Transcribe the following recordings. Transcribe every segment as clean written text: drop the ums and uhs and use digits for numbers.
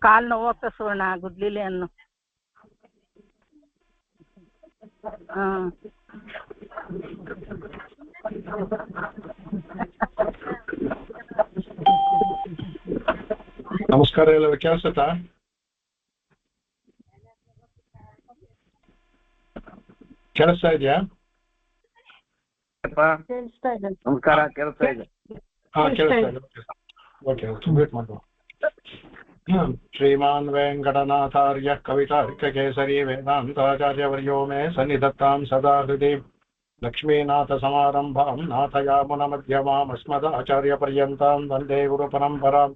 ಕಾಲು ನೋವಾಗ್ತ ಸುವರ್ಣ ಗುದ್ಲಿಲೆ ಅನ್ನು. ನಮಸ್ಕಾರ. ಎಲ್ಲರೂ ಕೇಳಿಸುತ್ತಾ? ಕೇಳಿಸ್ತಾ ಇದೆಯಾ? ನಮಸ್ಕಾರ. ಕೇಳಿಸ್ತಾ ಇದೆ. ಕೇಳಿಸ್ತಾ ಇದೆ. ಓಕೆ, ವೇಟ್ ಮಾಡುವ. ಶ್ರೀಮಾನ್ ವೆಂಕಟನಾಥಾರ್ಯ ಕವಿತಾರ್ಕಕೇಸರಿ ವೇದಾಂತಾಚಾರ್ಯವರ್ಯೋ ಮೇ ಸನ್ನಿಧತ್ತಾಂ ಸದಾ ಹೃದಯ. ಲಕ್ಷ್ಮೀನಾಥ ಸಮಾರಂಭಾಂ ನಾಥಯಾಮುನ ಮಧ್ಯಮಾಂ ಅಸ್ಮದಾಚಾರ್ಯಪರ್ಯಂತಾಂ ವಂದೇ ಗುರುಪರಂಪರಾಂ.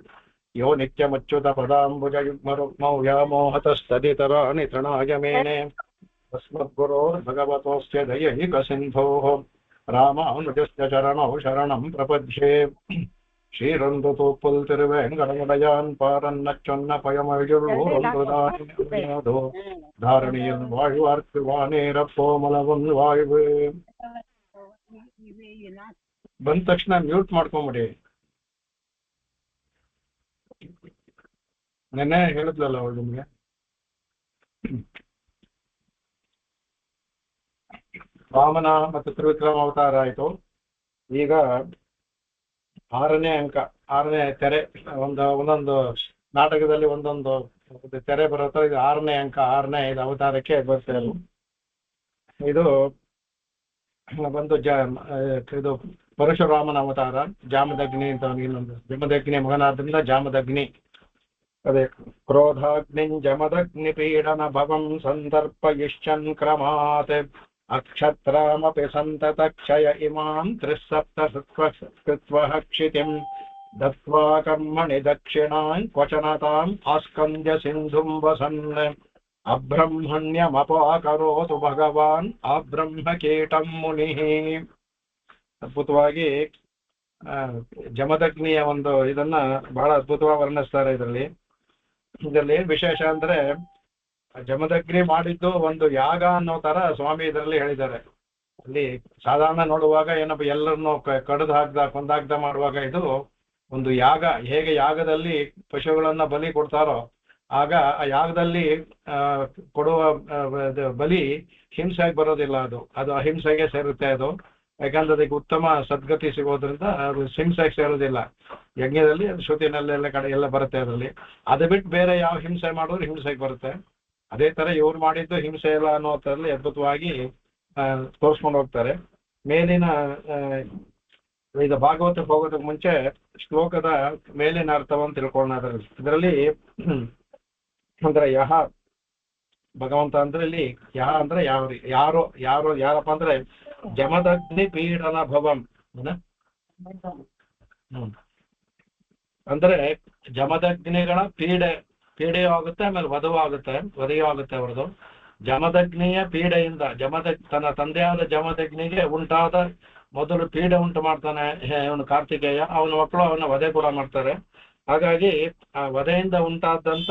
ಯೋ ನಿತ್ಯಮಚ್ಯುತ ಪದಾಂಬುಜಯುಗ್ಮರುಗ್ಮೌ ವ್ಯಾಮೋಹತಸ್ತದಿತರಾಣಿ ತೃಣಾಯ ಮೇನೆ. अस्मद्गुरोर्भगवतोऽस्य दयैकसिन्धोः रामानुजस्य चरणौ शरणं प्रपद्ये. श्रीरन्दुतु पुल्तिरुवेङ्कटमुडयान् पारन्नच्चொன்ன பயமொழியுள்ளோரொன்றுதானோ தாரணியில் வாழ்வார்க்கு வானேரப்போಮಲವನ್ வாழ்வு. ಬಂದ ತಕ್ಷಣ ಮ್ಯೂಟ್ ಮಾಡ್ಕೊಂಬಿಡಿ. ನೆನ್ನೆ ಹೇಳಿದ್ಲಲ್ಲ ಅವಳು ನಿಮಗೆ. ವಾಮನ ಮತ್ತು ತ್ರಿವಿಕ್ರಮ ಅವತಾರ ಆಯಿತು. ಈಗ 6ನೇ ಅಂಕ, 6ನೇ ತೆರೆ. ಒಂದೊಂದು ನಾಟಕದಲ್ಲಿ ಒಂದೊಂದು ತೆರೆ ಬರುತ್ತೆ. ಇದು 6ನೇ ಅಂಕ, 6ನೇ ಅವತಾರಕ್ಕೆ ಬರ್ತೇವೆ. ಇದು ಬಂದು ಇದು ಪರಶುರಾಮನ ಅವತಾರ. ಜಾಮದಗ್ನಿ ಅಂತ ಇನ್ನೊಂದು, ಜಮದಗ್ನಿ ಮಗನಾದ್ರಿಂದ ಜಾಮದಗ್ನಿ. ಅದೇ ಕ್ರೋಧಾಗ್ನಿ ಜಮದಗ್ನಿ ಪೀಡನ ಭವಂ ಸಂದರ್ಪಯಿಶ್ಚನ್ ಕ್ರಮಾತ್ ಅಕ್ಷತ್ರಾಮಪಿ ಸಂತತಕ್ಷಯ ಇಮಾಂ ತ್ರಿಸಪ್ತ ಕೃತ್ವಃ ಕ್ಷಿತಿಂ ದತ್ವಾ ಕರ್ಮಣಿ ದಕ್ಷಿಣಾಂ ಕ್ವಚನತಾಂ ಆಸ್ಕಂದ್ಯ ಸಿಂಧುಂ ವಸನ್ ಅಬ್ರಹ್ಮಣ್ಯಮಪಾಕರೋತು ಭಗವಾನ್ ಅಬ್ರಹ್ಮಕೀಟಂ ಮುನಿಃ. ಅದ್ಭುತವಾಗಿ ಜಮದಗ್ನಿಯ ಒಂದು ಇದನ್ನ ಬಹಳ ಅದ್ಭುತವಾಗಿ ವರ್ಣಿಸ್ತಾರೆ. ಇದರಲ್ಲಿ ಏನ್ ವಿಶೇಷ ಅಂದ್ರೆ, ಜಮದಗ್ನಿ ಮಾಡಿದ್ದು ಒಂದು ಯಾಗ ಅನ್ನೋ ತರ ಸ್ವಾಮಿ ಇದರಲ್ಲಿ ಹೇಳಿದ್ದಾರೆ. ಅಲ್ಲಿ ಸಾಧಾರಣ ನೋಡುವಾಗ ಏನಪ್ಪ ಎಲ್ಲರನ್ನು ಕಡಿದು ಕೊಂದಾಗ್ದ ಮಾಡುವಾಗ ಇದು ಒಂದು ಯಾಗ. ಹೇಗೆ ಯಾಗದಲ್ಲಿ ಪಶುಗಳನ್ನ ಬಲಿ ಕೊಡ್ತಾರೋ ಆಗ ಆ ಯಾಗದಲ್ಲಿ ಕೊಡುವ ಬಲಿ ಹಿಂಸೆಗೆ ಬರೋದಿಲ್ಲ, ಅದು ಅಹಿಂಸೆಗೆ ಸೇರುತ್ತೆ. ಅದು ಯಾಕಂದ್ರೆ ಅದಕ್ಕೆ ಉತ್ತಮ ಸದ್ಗತಿ ಸಿಗೋದ್ರಿಂದ ಅದು ಹಿಂಸೆಗೆ ಸೇರೋದಿಲ್ಲ. ಯಜ್ಞದಲ್ಲಿ ಶ್ರುತಿನಲ್ಲೆಲ್ಲ ಕಡೆ ಎಲ್ಲ ಬರುತ್ತೆ ಅದರಲ್ಲಿ. ಅದು ಬಿಟ್ಟು ಬೇರೆ ಯಾವ ಹಿಂಸೆ ಮಾಡಿದ್ರು ಹಿಂಸೆಗೆ ಬರುತ್ತೆ. ಅದೇ ತರ ಇವ್ರು ಮಾಡಿದ್ದು ಹಿಂಸೆ ಇಲ್ಲ ಅನ್ನೋ ಥರಲ್ಲಿ ಅದ್ಭುತವಾಗಿ ತೋರಿಸ್ಕೊಂಡು ಹೋಗ್ತಾರೆ. ಮೇಲಿನ ಇದು ಭಾಗವತಕ್ಕೆ ಹೋಗೋದಕ್ಕೆ ಮುಂಚೆ ಶ್ಲೋಕದ ಮೇಲಿನ ಅರ್ಥವನ್ನು ತಿಳ್ಕೊಳ್ಳೋಣ. ಇದರಲ್ಲಿ ಅಂದ್ರೆ ಯಹ ಭಗವಂತ ಅಂದ್ರೆ ಇಲ್ಲಿ ಯಹ ಅಂದ್ರೆ ಯಾರಪ್ಪ ಅಂದ್ರೆ ಜಮದಗ್ನಿ ಪೀಡನ ಭವಂ ಅಂದ್ರೆ ಜಮದಗ್ನಿಗಳ ಪೀಡೆಯೂ ಆಗುತ್ತೆ, ಆಮೇಲೆ ವಧೆಯೂ ಆಗುತ್ತೆ ಅವ್ರದ್ದು. ಜಮದಗ್ನಿಯ ಪೀಡೆಯಿಂದ ತನ್ನ ತಂದೆಯಾದ ಜಮದಗ್ನಿಗೆ ಉಂಟಾದ ಮೊದಲು ಪೀಡೆ ಉಂಟು ಮಾಡ್ತಾನೆ ಅವನು ಕಾರ್ತಿಕೇಯ. ಅವನ ಮಕ್ಕಳು ಅವನ ವಧೆ ಕೂಡ ಮಾಡ್ತಾರೆ. ಹಾಗಾಗಿ ಆ ವಧೆಯಿಂದ ಉಂಟಾದಂತ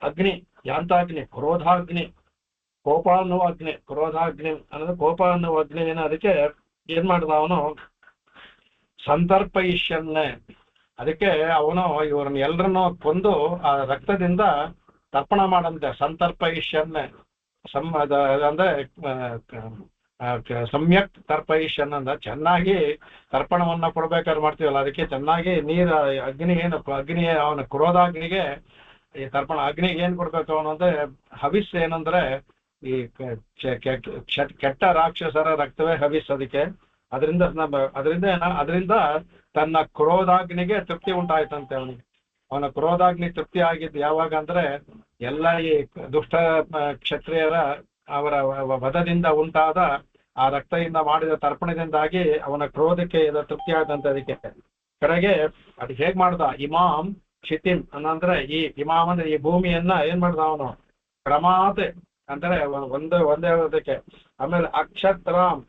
ಅಗ್ನಿ ಯಾಂತಾಗ್ನಿ, ಕ್ರೋಧಾಗ್ನಿ, ಕೋಪ ಅನ್ನುವ ಅಗ್ನಿ. ಕ್ರೋಧಾಗ್ನಿ ಅಂದ್ರೆ ಕೋಪ ಅನ್ನುವ ಅಗ್ನಿನ ಅದಕ್ಕೆ ಏನ್ ಮಾಡ್ದ ಅವನು ಸಂತರ್ಪಯಿಷ್ಯನ್ನೇ. ಅದಕ್ಕೆ ಅವನು ಇವ್ರನ್ನ ಎಲ್ಲರನ್ನೂ ಕೊಂದು ಆ ರಕ್ತದಿಂದ ತರ್ಪಣ ಮಾಡಂತೆ. ಸಂತರ್ಪಯಿಷ್ಯನ್ನೇ ಅಂದ್ರೆ ಸಮ್ಯಕ್ ತರ್ಪಯಿಷ್ಯನ್ ಅಂದ ಚೆನ್ನಾಗಿ ತರ್ಪಣವನ್ನ ಕೊಡ್ಬೇಕಾದ್ರೆ ಮಾಡ್ತೀವಲ್ಲ, ಅದಕ್ಕೆ ಚೆನ್ನಾಗಿ ನೀರು ಅಗ್ನಿ ಅವನ ಕ್ರೋಧಾಗ್ನಿಗೆ ಈ ತರ್ಪಣ ಅಗ್ನಿಗೆ ಏನ್ ಕೊಡ್ಬೇಕು ಅವನು ಅಂದ್ರೆ ಹವಿಸ್. ಏನಂದ್ರೆ ಈ ಕೆಟ್ಟ ರಾಕ್ಷಸರ ರಕ್ತವೇ ಹವಿಸ್. ಅದಕ್ಕೆ ಅದರಿಂದ ತನ್ನ ಕ್ರೋಧಾಗ್ನಿಗೆ ತೃಪ್ತಿ ಉಂಟಾಯ್ತಂತೆ ಅವನಿಗೆ. ಅವನ ಕ್ರೋಧಾಗ್ನಿ ತೃಪ್ತಿ ಆಗಿದ್ದು ಯಾವಾಗ ಅಂದ್ರೆ ಎಲ್ಲ ಈ ದುಷ್ಟ ಕ್ಷತ್ರಿಯರ ಅವರ ವಧದಿಂದ ಉಂಟಾದ ಆ ರಕ್ತದಿಂದ ಮಾಡಿದ ತರ್ಪಣದಿಂದಾಗಿ ಅವನ ಕ್ರೋಧಕ್ಕೆ ತೃಪ್ತಿ ಆಯ್ತಂತೆ. ಅದಕ್ಕೆ ಕಡೆಗೆ ಅದಕ್ಕೆ ಹೇಗ್ ಮಾಡ್ದ ಇಮಾಂ ಕ್ಷಿತಿಂ ಅನ್ನಂದ್ರೆ ಈ ಇಮಾಮ್ ಅಂದ್ರೆ ಈ ಭೂಮಿಯನ್ನ ಏನ್ ಮಾಡ್ದ ಅವನು ಕ್ರಮಾತ್ ಅಂದ್ರೆ ಒಂದೇ ಅದಕ್ಕೆ. ಆಮೇಲೆ ಅಕ್ಷತ್ರಾಮ್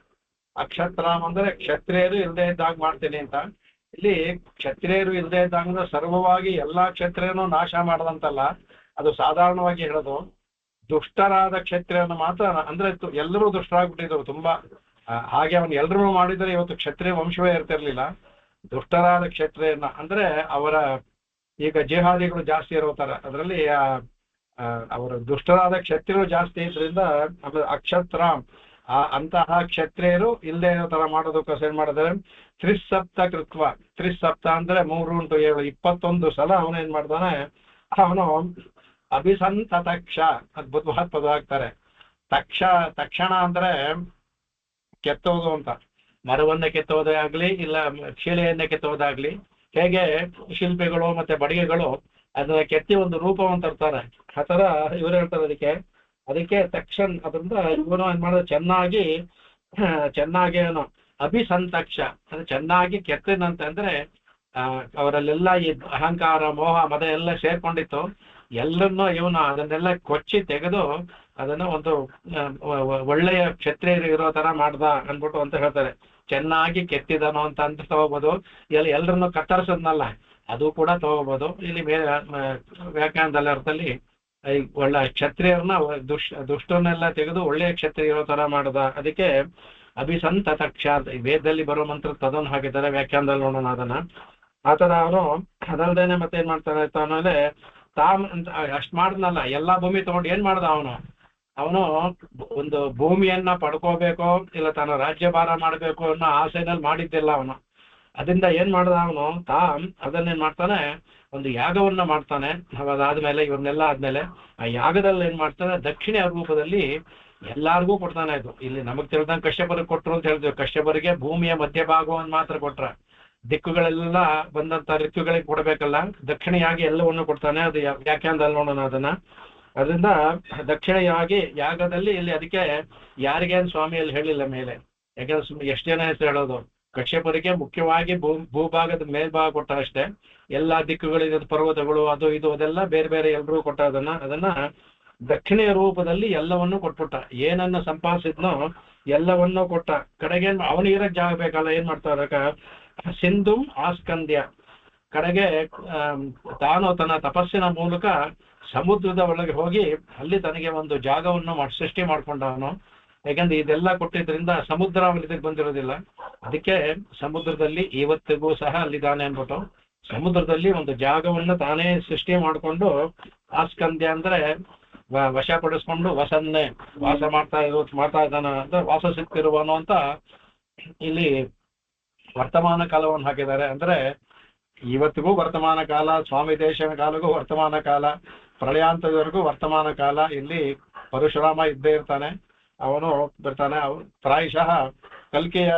ಅಂದ್ರೆ ಕ್ಷತ್ರಿಯರು ಇಲ್ಲದೆ ಇದ್ದಾಗ ಮಾಡ್ತೀನಿ ಅಂತ. ಇಲ್ಲಿ ಕ್ಷತ್ರಿಯರು ಇಲ್ಲದೆ ಇದ್ದಾಗ ಸರ್ವವಾಗಿ ಎಲ್ಲಾ ಕ್ಷತ್ರಿಯರನ್ನು ನಾಶ ಮಾಡದಂತಲ್ಲ, ಅದು ಸಾಧಾರಣವಾಗಿ ಹೇಳೋದು. ದುಷ್ಟರಾದ ಕ್ಷತ್ರಿಯರನ್ನು ಮಾತ್ರ, ಅಂದ್ರೆ ಎಲ್ಲರೂ ದುಷ್ಟರಾಗ್ಬಿಟ್ಟಿದ್ರು ತುಂಬಾ. ಹಾಗೆ ಅವನು ಎಲ್ಲರೂ ಮಾಡಿದರೆ ಇವತ್ತು ಕ್ಷತ್ರಿಯ ವಂಶವೇ ಇರ್ತಿರ್ಲಿಲ್ಲ. ದುಷ್ಟರಾದ ಕ್ಷತ್ರಿಯನ ಅಂದ್ರೆ ಅವರ ಈಗ ಜಿಹಾದಿಗಳು ಜಾಸ್ತಿ ಇರೋ ತರ ಅದರಲ್ಲಿ ಅವರ ದುಷ್ಟರಾದ ಕ್ಷತ್ರಿಯರು ಜಾಸ್ತಿ ಇದ್ರಿಂದ ಅಕ್ಷತ್ರ ಅಂತಹ ಕ್ಷತ್ರಿಯರು ಇಲ್ಲದೆ ಇರೋ ತರ ಮಾಡೋದಕ್ಕೋಸ್ಕರ ಏನ್ ಮಾಡಿದ್ರೆ ತ್ರಿಸಪ್ತ ಕೃತ್ವ. ತ್ರಿಸಪ್ತ ಅಂದ್ರೆ 3 × 7 21 ಸಲ ಅವನೇನ್ ಮಾಡ್ತಾನೆ, ಅವನು ಅಭಿಸಂತ ತಕ್ಷ ಅದ್ಭುತವಾದ ಪದ ಹಾಕ್ತಾರೆ. ತಕ್ಷಣ ಅಂದ್ರೆ ಕೆತ್ತೋದು ಅಂತ, ಮರವನ್ನ ಕೆತ್ತೋದೇ ಆಗ್ಲಿ ಇಲ್ಲ ಶಿಲೆಯನ್ನ ಕೆತ್ತೋದಾಗ್ಲಿ, ಹೇಗೆ ಶಿಲ್ಪಿಗಳು ಮತ್ತೆ ಬಡಿಗೆಗಳು ಅದನ್ನ ಕೆತ್ತಿ ಒಂದು ರೂಪವನ್ನು ತರ್ತಾರೆ, ಆ ತರ ಇವರು ಹೇಳ್ತಾರೆ ಅದಕ್ಕೆ ತಕ್ಷಣ. ಅದರಿಂದ ಇವನು ಏನ್ ಮಾಡೋದು, ಚೆನ್ನಾಗಿ ಏನು ಅಭಿಸಂತಕ್ಷ ಅಂದ್ರೆ ಚೆನ್ನಾಗಿ ಕೆತ್ತಿದಂತೆ. ಅಂದ್ರೆ ಅವರಲ್ಲೆಲ್ಲ ಈ ಅಹಂಕಾರ ಮೋಹ ಮದ ಎಲ್ಲ ಸೇರ್ಕೊಂಡಿತ್ತು, ಎಲ್ಲರನ್ನೂ ಇವನು ಅದನ್ನೆಲ್ಲ ಕೊಚ್ಚಿ ತೆಗೆದು ಅದನ್ನ ಒಂದು ಒಳ್ಳೆಯ ಕ್ಷತ್ರಿಯರು ಇರೋ ತರ ಮಾಡ್ದ ಅನ್ಬಿಟ್ಟು ಅಂತ ಹೇಳ್ತಾರೆ. ಚೆನ್ನಾಗಿ ಕೆತ್ತಿದನು ಅಂತ ತಗೋಬಹುದು. ಇಲ್ಲಿ ಎಲ್ಲರನ್ನು ಕತ್ತರಿಸದ್ನಲ್ಲ ಅದು ಕೂಡ ತಗೋಬಹುದು. ಇಲ್ಲಿ ವ್ಯಾಖ್ಯಾನದಲ್ಲಿ ಅರ್ಥದಲ್ಲಿ ಒಳ್ಳೆ ಕ್ಷತ್ರಿಯರನ್ನ ದುಷ್ಟನ್ನೆಲ್ಲ ತೆಗೆದು ಒಳ್ಳೆಯ ಕ್ಷತ್ರಿಯ ಇರೋ ತರ ಮಾಡ್ದ. ಅದಕ್ಕೆ ಅಭಿಸಂತ ತಕ್ಷ ಅಂತ ವೇದದಲ್ಲಿ ಬರೋ ಮಂತ್ರ ತದನ್ನು ಹಾಕಿದ್ದಾರೆ, ವ್ಯಾಖ್ಯಾನದಲ್ಲಿ ನೋಡೋಣ ಅದನ್ನ. ಆತರ ಅವನು ಅದಲ್ದೇನೆ ಮತ್ತೆ ಏನ್ ಮಾಡ್ತಾನೆ ಆಮೇಲೆ ಅಷ್ಟ್ ಮಾಡಿದ್ನಲ್ಲ, ಎಲ್ಲಾ ಭೂಮಿ ತಗೊಂಡು ಏನ್ ಮಾಡ್ದ ಅವನು ಒಂದು ಭೂಮಿಯನ್ನ ಪಡ್ಕೋಬೇಕು ಇಲ್ಲ ತನ್ನ ರಾಜ್ಯಭಾರ ಮಾಡ್ಬೇಕು ಅನ್ನೋ ಆಸೆನಲ್ಲಿ ಮಾಡಿದ್ದಿಲ್ಲ ಅವನು. ಅದರಿಂದ ಏನ್ ಮಾಡ್ದ ಅವನು ಅದನ್ನೇನ್ ಮಾಡ್ತಾನೆ, ಒಂದು ಯಾಗವನ್ನ ಮಾಡ್ತಾನೆ. ಅದಾದ್ಮೇಲೆ ಇವ್ರನ್ನೆಲ್ಲ ಆದ್ಮೇಲೆ ಆ ಯಾಗದಲ್ಲಿ ಏನ್ ಮಾಡ್ತಾನೆ, ದಕ್ಷಿಣ ರೂಪದಲ್ಲಿ ಎಲ್ಲಾರ್ಗೂ ಕೊಡ್ತಾನೆ. ಇದು ಇಲ್ಲಿ ನಮಗ್ ತಿಳಿದಂಗೆ ಕಶ್ಯಪರಿಗೆ ಕೊಟ್ರು ಅಂತ ಹೇಳಿದ್ವಿ. ಕಶ್ಯಪರಿಗೆ ಭೂಮಿಯ ಮಧ್ಯಭಾಗವನ್ನು ಮಾತ್ರ ಕೊಟ್ರ, ದಿಕ್ಕುಗಳೆಲ್ಲ ಬಂದಂತ ಋತುಗಳಿಗೆ ಕೊಡ್ಬೇಕಲ್ಲ, ದಕ್ಷಿಣೆಯಾಗಿ ಎಲ್ಲವನ್ನು ಕೊಡ್ತಾನೆ. ಅದು ವ್ಯಾಖ್ಯಾನದಲ್ಲಿ ನೋಡೋಣ ಅದನ್ನ. ಅದರಿಂದ ದಕ್ಷಿಣೆಯಾಗಿ ಯಾಗದಲ್ಲಿ ಇಲ್ಲಿ ಅದಕ್ಕೆ ಯಾರಿಗೇನು ಸ್ವಾಮಿಯಲ್ಲಿ ಹೇಳಿಲ್ಲ ಮೇಲೆ, ಯಾಕಂದ್ರೆ ಎಷ್ಟು ಜನ ಹೆಸರು ಹೇಳೋದು, ಕಶ್ಯಪರಿಗೆ ಮುಖ್ಯವಾಗಿ ಭೂಭಾಗದ ಮೇಲ್ಭಾಗ ಕೊಟ್ಟ ಅಷ್ಟೇ. ಎಲ್ಲಾ ದಿಕ್ಕುಗಳಿದ ಪರ್ವತಗಳು ಅದು ಇದು ಅದೆಲ್ಲ ಬೇರೆ ಬೇರೆ ಎಲ್ಲರೂ ಕೊಟ್ಟ. ಅದನ್ನ ದಕ್ಷಿಣೆಯ ರೂಪದಲ್ಲಿ ಎಲ್ಲವನ್ನೂ ಕೊಟ್ಬಿಟ್ಟ. ಏನನ್ನ ಸಂಪಾದಿಸಿದ್ನೋ ಎಲ್ಲವನ್ನೂ ಕೊಟ್ಟ. ಕಡೆಗೆ ಅವನು ಇರಕ್ ಜಾಗ ಬೇಕಲ್ಲ, ಏನ್ ಮಾಡ್ತಾರ ಸಿಂಧು ಆಸ್ಕಂದ್ಯ ಕಡೆಗೆ ತಾನು ತನ್ನ ತಪಸ್ಸಿನ ಮೂಲಕ ಸಮುದ್ರದ ಒಳಗೆ ಹೋಗಿ ಅಲ್ಲಿ ತನಗೆ ಒಂದು ಜಾಗವನ್ನು ಸೃಷ್ಟಿ ಮಾಡ್ಕೊಂಡವನು. ಯಾಕಂದ್ರೆ ಇದೆಲ್ಲ ಕೊಟ್ಟಿದ್ರಿಂದ ಸಮುದ್ರ ಅವನಿಗೆ ಬಂದಿರೋದಿಲ್ಲ, ಅದಕ್ಕೆ ಸಮುದ್ರದಲ್ಲಿ ಇವತ್ತಿಗೂ ಸಹ ಅಲ್ಲಿದ್ದಾನೆ ಅನ್ಬಿಟ್ಟು ಸಮುದ್ರದಲ್ಲಿ ಒಂದು ಜಾಗವನ್ನು ತಾನೇ ಸೃಷ್ಟಿ ಮಾಡಿಕೊಂಡು ಆಸ್ಕಂದ್ಯ ಅಂದ್ರೆ ವಶಪಡಿಸ್ಕೊಂಡು ವಸನ್ನೇ ವಾಸ ಮಾಡ್ತಾ ಇದ್ದಾನ ಅಂದ್ರೆ ವಾಸಿಸುತ್ತಿರುವನು ಅಂತ ಇಲ್ಲಿ ವರ್ತಮಾನ ಕಾಲವನ್ನು ಹಾಕಿದ್ದಾರೆ. ಅಂದ್ರೆ ಇವತ್ತಿಗೂ ವರ್ತಮಾನ ಕಾಲ, ಸ್ವಾಮಿ ದೇಶನ ಕಾಲಗೂ ವರ್ತಮಾನ ಕಾಲ, ಪ್ರಳಯಾಂತದವರೆಗೂ ವರ್ತಮಾನ ಕಾಲ. ಇಲ್ಲಿ ಪರಶುರಾಮ ಇದ್ದೇ ಇರ್ತಾನೆ, ಅವನು ಬರ್ತಾನೆ. ಪ್ರಾಯಶಃ ಕಲ್ಕಿಯ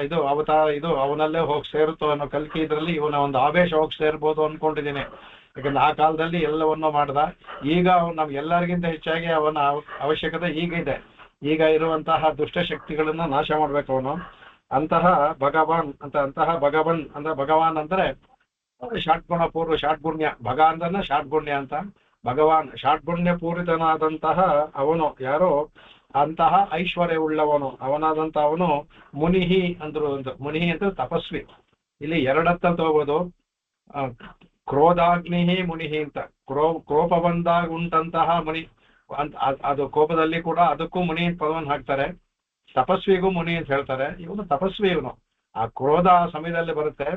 ಇದು ಅವತಾರ ಇದು ಅವನಲ್ಲೇ ಹೋಗಿ ಸೇರುತ್ತೋ ಅನ್ನೋ ಕಲ್ಕಿ ಇದ್ರಲ್ಲಿ ಇವನ ಒಂದು ಆವೇಶ ಹೋಗಿ ಸೇರ್ಬೋದು ಅನ್ಕೊಂಡಿದ್ದೀನಿ. ಯಾಕಂದ್ರೆ ಆ ಕಾಲದಲ್ಲಿ ಎಲ್ಲವನ್ನೂ ಮಾಡ್ದ. ಈಗ ನಮ್ ಎಲ್ಲರಿಗಿಂತ ಹೆಚ್ಚಾಗಿ ಅವನ ಅವಶ್ಯಕತೆ ಈಗಿದೆ. ಈಗ ಇರುವಂತಹ ದುಷ್ಟಶಕ್ತಿಗಳನ್ನ ನಾಶ ಮಾಡ್ಬೇಕು ಅವನು. ಅಂತಹ ಭಗವಾನ್ ಅಂದ್ರೆ ಭಗವಾನ್ ಅಂದ್ರೆ ಷಾಡ್ಗುಣ ಪೂರ್ವ ಷಾಡ್ಗುಣ್ಯ, ಭಗ ಅಂದ್ರೆ ಷಾಡ್ಗುಣ್ಯ ಅಂತ, ಭಗವಾನ್ ಷಾಡ್ಗುಣ್ಯ ಪೂರಿತನಾದಂತಹ ಅವನು ಯಾರೋ ಅಂತಹ ಐಶ್ವರ್ಯ ಉಳ್ಳವನು ಅವನಾದಂತ ಅವನು ಮುನಿಹಿ ಅಂದ್ರು. ಮುನಿಹಿ ಅಂದ್ರೆ ತಪಸ್ವಿ. ಇಲ್ಲಿ ಎರಡತ್ತ ತಗೋಬಹುದು, ಕ್ರೋಧಾಗ್ನಿಹಿ ಮುನಿಹಿ ಅಂತ. ಕೋಪ ಬಂದಾಗ ಉಂಟಂತಹ ಮುನಿ ಅದು ಕೋಪದಲ್ಲಿ ಕೂಡ ಅದಕ್ಕೂ ಮುನಿ ಪದವನ್ನು ಹಾಕ್ತಾರೆ. ತಪಸ್ವಿಗೂ ಮುನಿ ಅಂತ ಹೇಳ್ತಾರೆ. ಇವನು ತಪಸ್ವಿ, ಇವನು ಆ ಕ್ರೋಧ ಸಮಯದಲ್ಲಿ ಬರುತ್ತೆ.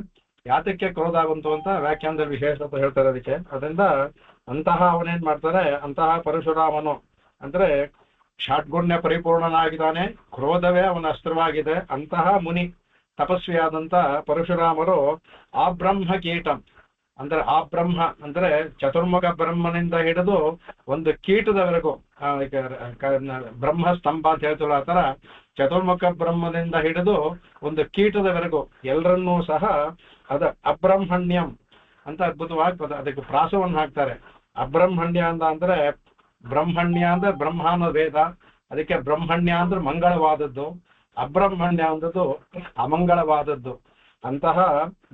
ಯಾತಕ್ಕೆ ಕ್ರೋಧ ಬಂತು ಅಂತ ವ್ಯಾಖ್ಯಾನದಲ್ಲಿ ವಿಶೇಷ ಅಂತ ಹೇಳ್ತಾರೆ ಅದಕ್ಕೆ. ಅದರಿಂದ ಅಂತಹ ಅವನೇನ್ ಮಾಡ್ತಾರೆ, ಅಂತಹ ಪರಶುರಾಮನು ಅಂದ್ರೆ ಷಾಡ್ಗುಣ್ಯ ಪರಿಪೂರ್ಣನಾಗಿದ್ದಾನೆ, ಕ್ರೋಧವೇ ಅವನ ಅಸ್ತ್ರವಾಗಿದೆ. ಅಂತಹ ಮುನಿ ತಪಸ್ವಿಯಾದಂತ ಪರಶುರಾಮರು ಆ ಬ್ರಹ್ಮ ಕೀಟಂ ಅಂದ್ರೆ ಆ ಬ್ರಹ್ಮ ಅಂದ್ರೆ ಚತುರ್ಮುಖ ಬ್ರಹ್ಮನಿಂದ ಹಿಡಿದು ಒಂದು ಕೀಟದವರೆಗೂ ಬ್ರಹ್ಮ ಸ್ತಂಭ ಅಂತ ಹೇಳ್ತೀವಲ್ಲ ಆ ತರ ಚತುರ್ಮುಖ ಬ್ರಹ್ಮನಿಂದ ಹಿಡಿದು ಒಂದು ಕೀಟದವರೆಗೂ ಎಲ್ಲರನ್ನೂ ಸಹ ಅದ ಅಬ್ರಹ್ಮಣ್ಯಂ ಅಂತ ಅದ್ಭುತವಾಗಿ ಅದಕ್ಕೆ ಪ್ರಾಸವನ್ನು ಹಾಕ್ತಾರೆ. ಅಬ್ರಹ್ಮಣ್ಯ ಅಂದ್ರೆ ಬ್ರಹ್ಮಣ್ಯ ಅಂದ್ರೆ ಬ್ರಹ್ಮ ಅನ್ನೋ ವೇದ, ಅದಕ್ಕೆ ಬ್ರಹ್ಮಣ್ಯ ಅಂದ್ರೆ ಮಂಗಳವಾದದ್ದು, ಅಬ್ರಹ್ಮಣ್ಯ ಅಂದದ್ದು ಅಮಂಗಳವಾದದ್ದು. ಅಂತಹ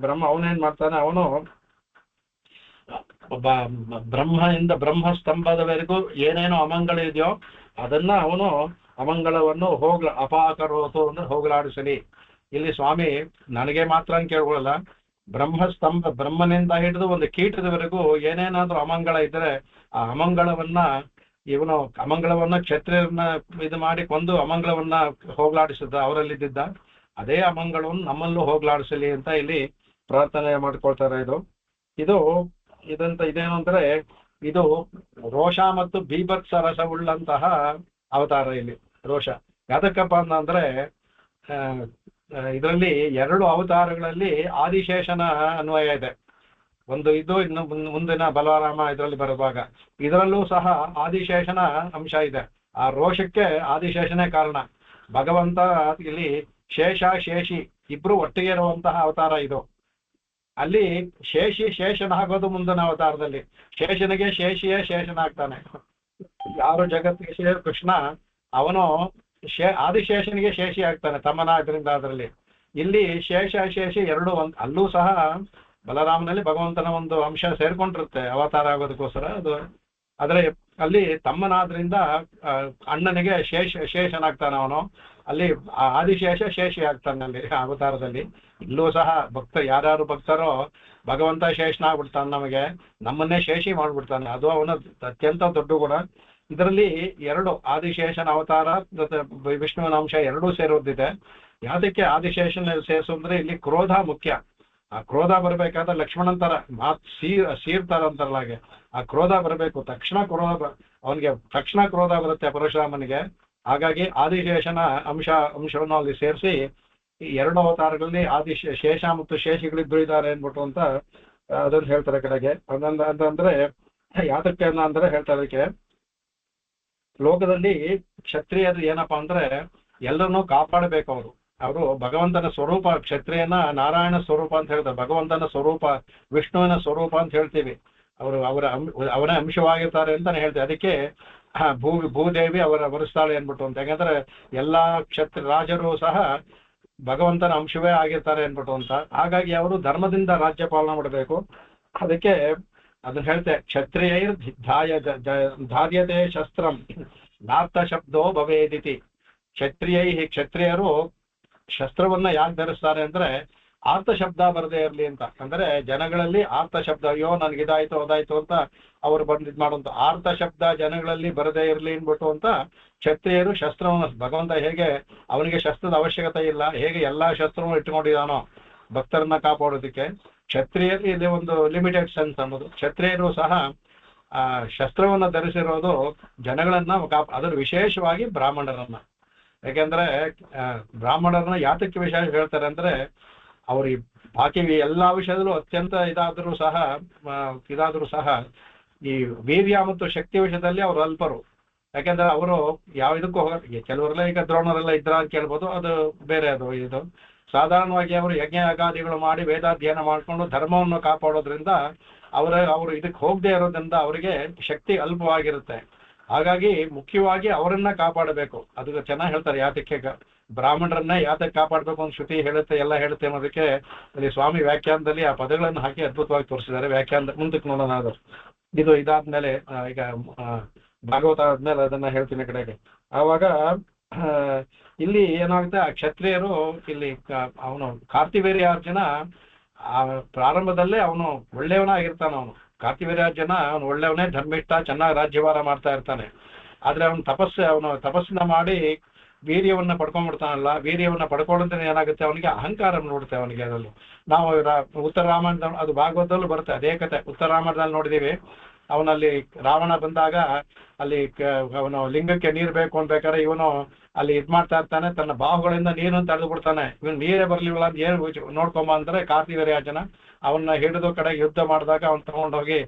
ಬ್ರಹ್ಮ ಅವನೇನ್ ಮಾಡ್ತಾನೆ, ಅವನು ಬ್ರಹ್ಮದಿಂದ ಬ್ರಹ್ಮಸ್ತಂಭದವರೆಗೂ ಏನೇನೋ ಅಮಂಗಳ ಇದೆಯೋ ಅದನ್ನ ಅವನು ಅಮಂಗಳವನ್ನು ಅಪಾಕರೋತು ಅಂದ್ರೆ ಹೋಗಲಾಡಿಸಲಿ. ಇಲ್ಲಿ ಸ್ವಾಮಿ ನನಗೆ ಮಾತ್ರ ಅಂತ ಕೇಳ್ಕೊಳ್ಳಲ್ಲ, ಬ್ರಹ್ಮನಿಂದ ಹಿಡಿದು ಒಂದು ಕೀಟದವರೆಗೂ ಏನೇನಾದ್ರೂ ಅಮಂಗಳ ಇದ್ರೆ ಆ ಅಮಂಗಳವನ್ನ ಇವನು ಅಮಂಗಳವನ್ನ ಕ್ಷತ್ರಿಯರನ್ನ ಇದು ಮಾಡಿ ಕೊಂದು ಅಮಂಗಳವನ್ನ ಹೋಗ್ಲಾಡಿಸಿದ್ದ ಅವರಲ್ಲಿದ್ದ ಅದೇ ಅಮಂಗಳವನ್ನು ನಮ್ಮಲ್ಲೂ ಹೋಗ್ಲಾಡಿಸಲಿ ಅಂತ ಇಲ್ಲಿ ಪ್ರಾರ್ಥನೆ ಮಾಡ್ಕೊಳ್ತಾರೆ. ಇದು ಇದೇನು ಅಂದ್ರೆ ಇದು ರೋಷ ಮತ್ತು ಬೀಭತ್ಸ ರಸವುಳ್ಳಂತಹ ಅವತಾರ. ಇಲ್ಲಿ ರೋಷ ಯಾತಕ್ಕಪ್ಪ ಅಂದ್ರೆ ಇದರಲ್ಲಿ 2 ಅವತಾರಗಳಲ್ಲಿ ಆದಿಶೇಷನ ಅನ್ವಯ ಇದೆ. ಒಂದು ಇದು ಇನ್ನು ಮುಂದಿನ ಬಲರಾಮ ಇದರಲ್ಲಿ ಬರುವಾಗ ಇದರಲ್ಲೂ ಸಹ ಆದಿಶೇಷನ ಅಂಶ ಇದೆ. ಆ ರೋಷಕ್ಕೆ ಆದಿಶೇಷನೇ ಕಾರಣ. ಭಗವಂತ ಇಲ್ಲಿ ಶೇಷ ಶೇಷಿ ಇಬ್ರು ಒಟ್ಟಿಗೆ ಇರುವಂತಹ ಅವತಾರ ಇದು. ಅಲ್ಲಿ ಶೇಷನಾಗೋದು ಮುಂದಿನ ಅವತಾರದಲ್ಲಿ. ಶೇಷನಿಗೆ ಶೇಷಿಯೇ ಶೇಷನಾಗ್ತಾನೆ. ಯಾರು ಜಗತ್ತಿಗೆ ಕೃಷ್ಣ ಅವನು ಆದಿಶೇಷನಿಗೆ ಶೇಷಿ ಆಗ್ತಾನೆ ತಮ್ಮನ. ಇದರಿಂದ ಅದರಲ್ಲಿ ಇಲ್ಲಿ ಶೇಷ ಶೇಷಿ ಎರಡು ಅಲ್ಲೂ ಸಹ ಬಲರಾಮನಲ್ಲಿ ಭಗವಂತನ ಒಂದು ಅಂಶ ಸೇರ್ಕೊಂಡಿರುತ್ತೆ ಅವತಾರ ಆಗೋದಕ್ಕೋಸ್ಕರ. ಆದರೆ ಅಲ್ಲಿ ತಮ್ಮನಾದ್ರಿಂದ ಅಣ್ಣನಿಗೆ ಶೇಷನಾಗ್ತಾನೆ ಅವನು. ಅಲ್ಲಿ ಆದಿಶೇಷ ಶೇಷಿ ಆಗ್ತಾನೆ ಅಲ್ಲಿ ಅವತಾರದಲ್ಲಿ. ಇಲ್ಲೂ ಸಹ ಯಾರ್ಯಾರು ಭಕ್ತರೋ ಭಗವಂತ ಶೇಷನಾಗ್ಬಿಡ್ತಾನೆ, ನಮ್ಮನ್ನೇ ಶೇಷಿ ಮಾಡ್ಬಿಡ್ತಾನೆ. ಅದು ಅವನ ಅತ್ಯಂತ ದೊಡ್ಡ ಗುಣ. ಇದರಲ್ಲಿ 2 ಆದಿಶೇಷನ ಅವತಾರ ವಿಷ್ಣುವಿನ ಅಂಶ ಎರಡೂ ಸೇರೋದಿದೆ. ಯಾದಕ್ಕೆ ಆದಿಶೇಷನ ಸೇರಿಸೋದ್ರೆ ಇಲ್ಲಿ ಕ್ರೋಧ ಮುಖ್ಯ. ಆ ಕ್ರೋಧ ಬರ್ಬೇಕಾದ್ರೆ ಲಕ್ಷ್ಮಣಂತರ ಸೀರ್ತಾರ ಅಂತಾರಲ್ಲ ಹಾಗೆ ಆ ಕ್ರೋಧ ಬರಬೇಕು. ಅವನಿಗೆ ತಕ್ಷಣ ಕ್ರೋಧ ಬರುತ್ತೆ ಪರಶುರಾಮನಿಗೆ. ಹಾಗಾಗಿ ಆದಿಶೇಷನ ಅಂಶವನ್ನು ಅಲ್ಲಿ ಸೇರಿಸಿ ಈ 2 ಅವತಾರಗಳಲ್ಲಿ ಶೇಷ ಮತ್ತು ಶೇಷಿಗಳಿದ್ದು ಇದ್ದಾರೆ ಅನ್ಬಿಟ್ಟು ಅಂತ ಅದನ್ನ ಹೇಳ್ತಾರೆ ಕಡೆಗೆ. ಅಂತಂದ್ರೆ ಯಾತಕ್ಕೆ ಅಂದ್ರೆ ಹೇಳ್ತಾರೆ ಅದಕ್ಕೆ ಲೋಕದಲ್ಲಿ ಕ್ಷತ್ರಿಯರು ಏನಪ್ಪಾ ಅಂದ್ರೆ ಎಲ್ಲರನ್ನೂ ಕಾಪಾಡಬೇಕು. ಅವರು ಭಗವಂತನ ಸ್ವರೂಪ. ಕ್ಷತ್ರಿಯನ ನಾರಾಯಣ ಸ್ವರೂಪ ಅಂತ ಹೇಳ್ತಾರೆ. ಭಗವಂತನ ಸ್ವರೂಪ ವಿಷ್ಣುವಿನ ಸ್ವರೂಪ ಅಂತ ಹೇಳ್ತೀವಿ. ಅವರ ಅಂಶವಾಗಿರ್ತಾರೆ ಅಂತಾನೆ ಹೇಳ್ತೀವಿ. ಅದಕ್ಕೆ ಭೂದೇವಿ ವರಿಸ್ತಾಳೆ ಅನ್ಬಿಟ್ಟು ಅಂತ. ಯಾಕಂದ್ರೆ ಎಲ್ಲಾ ರಾಜರು ಸಹ ಭಗವಂತನ ಅಂಶವೇ ಆಗಿರ್ತಾರೆ ಅನ್ಬಿಟ್ಟು ಅಂತ. ಹಾಗಾಗಿ ಅವರು ಧರ್ಮದಿಂದ ರಾಜ್ಯ ಪಾಲನೆ ಮಾಡಬೇಕು. ಅದಕ್ಕೆ ಅದನ್ನ ಹೇಳ್ತೆ ಕ್ಷತ್ರಿಯೈರ್ ಧಾರ್ಯತೆ ಶಸ್ತ್ರಂ ನಾರ್ಥ ಶಬ್ದೋ ಭವೇದಿತಿ. ಕ್ಷತ್ರಿಯರು ಶಸ್ತ್ರವನ್ನ ಯಾಕೆ ಧರಿಸ್ತಾರೆ ಅಂದ್ರೆ ಆರ್ಥ ಶಬ್ದ ಬರದೇ ಇರ್ಲಿ ಅಂತ. ಅಂದ್ರೆ ಜನಗಳಲ್ಲಿ ಆರ್ಥ ಶಬ್ದ, ಅಯ್ಯೋ ನನ್ಗೆ ಇದಾಯ್ತು ಅದಾಯ್ತು ಅಂತ ಅವ್ರು ಬಂದಿದ್ ಮಾಡುವಂತ ಆರ್ಥ ಶಬ್ದ ಜನಗಳಲ್ಲಿ ಬರದೇ ಇರ್ಲಿ ಅನ್ಬಿಟ್ಟು ಅಂತ ಕ್ಷತ್ರಿಯರು ಶಸ್ತ್ರವನ್ನು, ಭಗವಂತ ಹೇಗೆ ಅವನಿಗೆ ಶಸ್ತ್ರದ ಅವಶ್ಯಕತೆ ಇಲ್ಲ, ಹೇಗೆ ಎಲ್ಲಾ ಶಸ್ತ್ರವನ್ನು ಇಟ್ಕೊಂಡಿದ್ದಾನೋ ಭಕ್ತರನ್ನ ಕಾಪಾಡೋದಕ್ಕೆ, ಕ್ಷತ್ರಿಯರಿಗೆ ಇಲ್ಲಿ ಒಂದು ಲಿಮಿಟೆಡ್ ಸೆನ್ಸ್ ಅನ್ನೋದು. ಕ್ಷತ್ರಿಯರು ಸಹ ಶಸ್ತ್ರವನ್ನ ಧರಿಸಿರೋದು ಜನಗಳನ್ನ ಅದ್ರ ವಿಶೇಷವಾಗಿ ಬ್ರಾಹ್ಮಣರನ್ನ. ಯಾಕೆಂದ್ರೆ ಬ್ರಾಹ್ಮಣರನ್ನ ಯಾತಕ್ಕೆ ವಿಶೇಷ ಹೇಳ್ತಾರೆ ಅಂದ್ರೆ ಅವ್ರಿಗೆ ಬಾಕಿ ಎಲ್ಲಾ ವಿಷಯದಲ್ಲೂ ಅತ್ಯಂತ ಇದಾದ್ರೂ ಸಹ ಈ ವೀರ್ಯ ಮತ್ತು ಶಕ್ತಿ ವಿಷಯದಲ್ಲಿ ಅವರು ಅಲ್ಪರು. ಯಾಕೆಂದ್ರೆ ಅವರು ಯಾವ ಇದಕ್ಕೂ ಕೆಲವರೆಲ್ಲ ಈಗ ದ್ರೋಣರೆಲ್ಲ ಇದ್ರ ಅಂತ ಕೇಳ್ಬೋದು, ಅದು ಬೇರೆ. ಇದು ಸಾಧಾರಣವಾಗಿ ಅವರು ಯಜ್ಞ ಯಾಗಾದಿಗಳು ಮಾಡಿ ವೇದಾಧ್ಯಯನ ಮಾಡ್ಕೊಂಡು ಧರ್ಮವನ್ನು ಕಾಪಾಡೋದ್ರಿಂದ ಅವರು ಇದಕ್ಕೆ ಹೋಗದೆ ಇರೋದ್ರಿಂದ ಅವರಿಗೆ ಶಕ್ತಿ ಅಲ್ಪವಾಗಿರುತ್ತೆ. ಹಾಗಾಗಿ ಮುಖ್ಯವಾಗಿ ಅವರನ್ನ ಕಾಪಾಡಬೇಕು. ಅದು ಚೆನ್ನಾಗಿ ಹೇಳ್ತಾರೆ ಯಾತಕ್ಕೆ ಬ್ರಾಹ್ಮಣರನ್ನ ಯಾತಕ್ಕೆ ಕಾಪಾಡಬೇಕು ಅಂತ ಶ್ರುತಿ ಹೇಳುತ್ತೆ, ಎಲ್ಲ ಹೇಳುತ್ತೆ ಅನ್ನೋದಕ್ಕೆ ಅಲ್ಲಿ ಸ್ವಾಮಿ ವ್ಯಾಖ್ಯಾನದಲ್ಲಿ ಆ ಪದಗಳನ್ನು ಹಾಕಿ ಅದ್ಭುತವಾಗಿ ತೋರಿಸಿದ್ದಾರೆ. ವ್ಯಾಖ್ಯಾನ ಮುಂದಕ್ಕೆ ನೋಡೋಣ. ಅದು ಇದಾದ್ಮೇಲೆ ಈಗ ಭಾಗವತ ಆದ್ಮೇಲೆ ಅದನ್ನ ಹೇಳ್ತೀನಿ ಕಡೆಗೆ. ಆವಾಗ ಇಲ್ಲಿ ಏನಾಗುತ್ತೆ, ಆ ಕ್ಷತ್ರಿಯರು ಇಲ್ಲಿ ಅವನು ಕಾರ್ತಿವೀರ್ಯಾರ್ಜುನ ಪ್ರಾರಂಭದಲ್ಲೇ ಅವನು ಒಳ್ಳೆಯವನಾಗಿರ್ತಾನ. ಅವನು ಕಾರ್ತಿವೀರ್ಯಾರ್ಜುನ ಅವನು ಒಳ್ಳೆಯವನೇ, ಧರ್ಮಿಷ್ಠ, ಚೆನ್ನಾಗಿ ರಾಜ್ಯಭಾರ ಮಾಡ್ತಾ ಇರ್ತಾನೆ. ಆದ್ರೆ ಅವನು ತಪಸ್ಸನ್ನ ಮಾಡಿ ವೀರ್ಯವನ್ನ ಪಡ್ಕೊಂಡ್ಬಿಡ್ತಾನಲ್ಲ. ವೀರ್ಯವನ್ನ ಪಡ್ಕೊಳ್ಳೋದ್ರೆ ಏನಾಗುತ್ತೆ, ಅವನಿಗೆ ಅಹಂಕಾರ ನೋಡುತ್ತೆ ಅವನಿಗೆ. ಅದರಲ್ಲಿ ನಾವು ಉತ್ತರ ರಾಮಾಯಣ, ಅದು ಭಾಗವತದಲ್ಲೂ ಬರುತ್ತೆ ಅದೇ ಕತೆ. ಉತ್ತರ ರಾಮಾಯಣದಲ್ಲಿ ನೋಡಿದೀವಿ, ಅವನಲ್ಲಿ ರಾವಣ ಬಂದಾಗ ಅಲ್ಲಿ ಅವನು ಲಿಂಗಕ್ಕೆ ನೀರು ಬೇಕು ಅನ್ಬೇಕಾದ್ರೆ ಇವನು ಅಲ್ಲಿ ಮಾಡ್ತಾ ಇರ್ತಾನೆ, ತನ್ನ ಬಾಹುಗಳಿಂದ ನೀರನ್ನು ತಡೆದು ಬಿಡ್ತಾನೆ. ಇವನು ನೀರೇ ಬರ್ಲಿಲ್ಲ ಅಂತ ಏನು ನೋಡ್ಕೊಂಬ ಅಂದ್ರೆ ಕಾರ್ತಿವೀರ್ಯಾರ್ಜುನ ಅವನ್ನ ಹಿಡಿದು ಕಡೆಗೆ ಯುದ್ಧ ಮಾಡಿದಾಗ ಅವನು ತಗೊಂಡೋಗಿ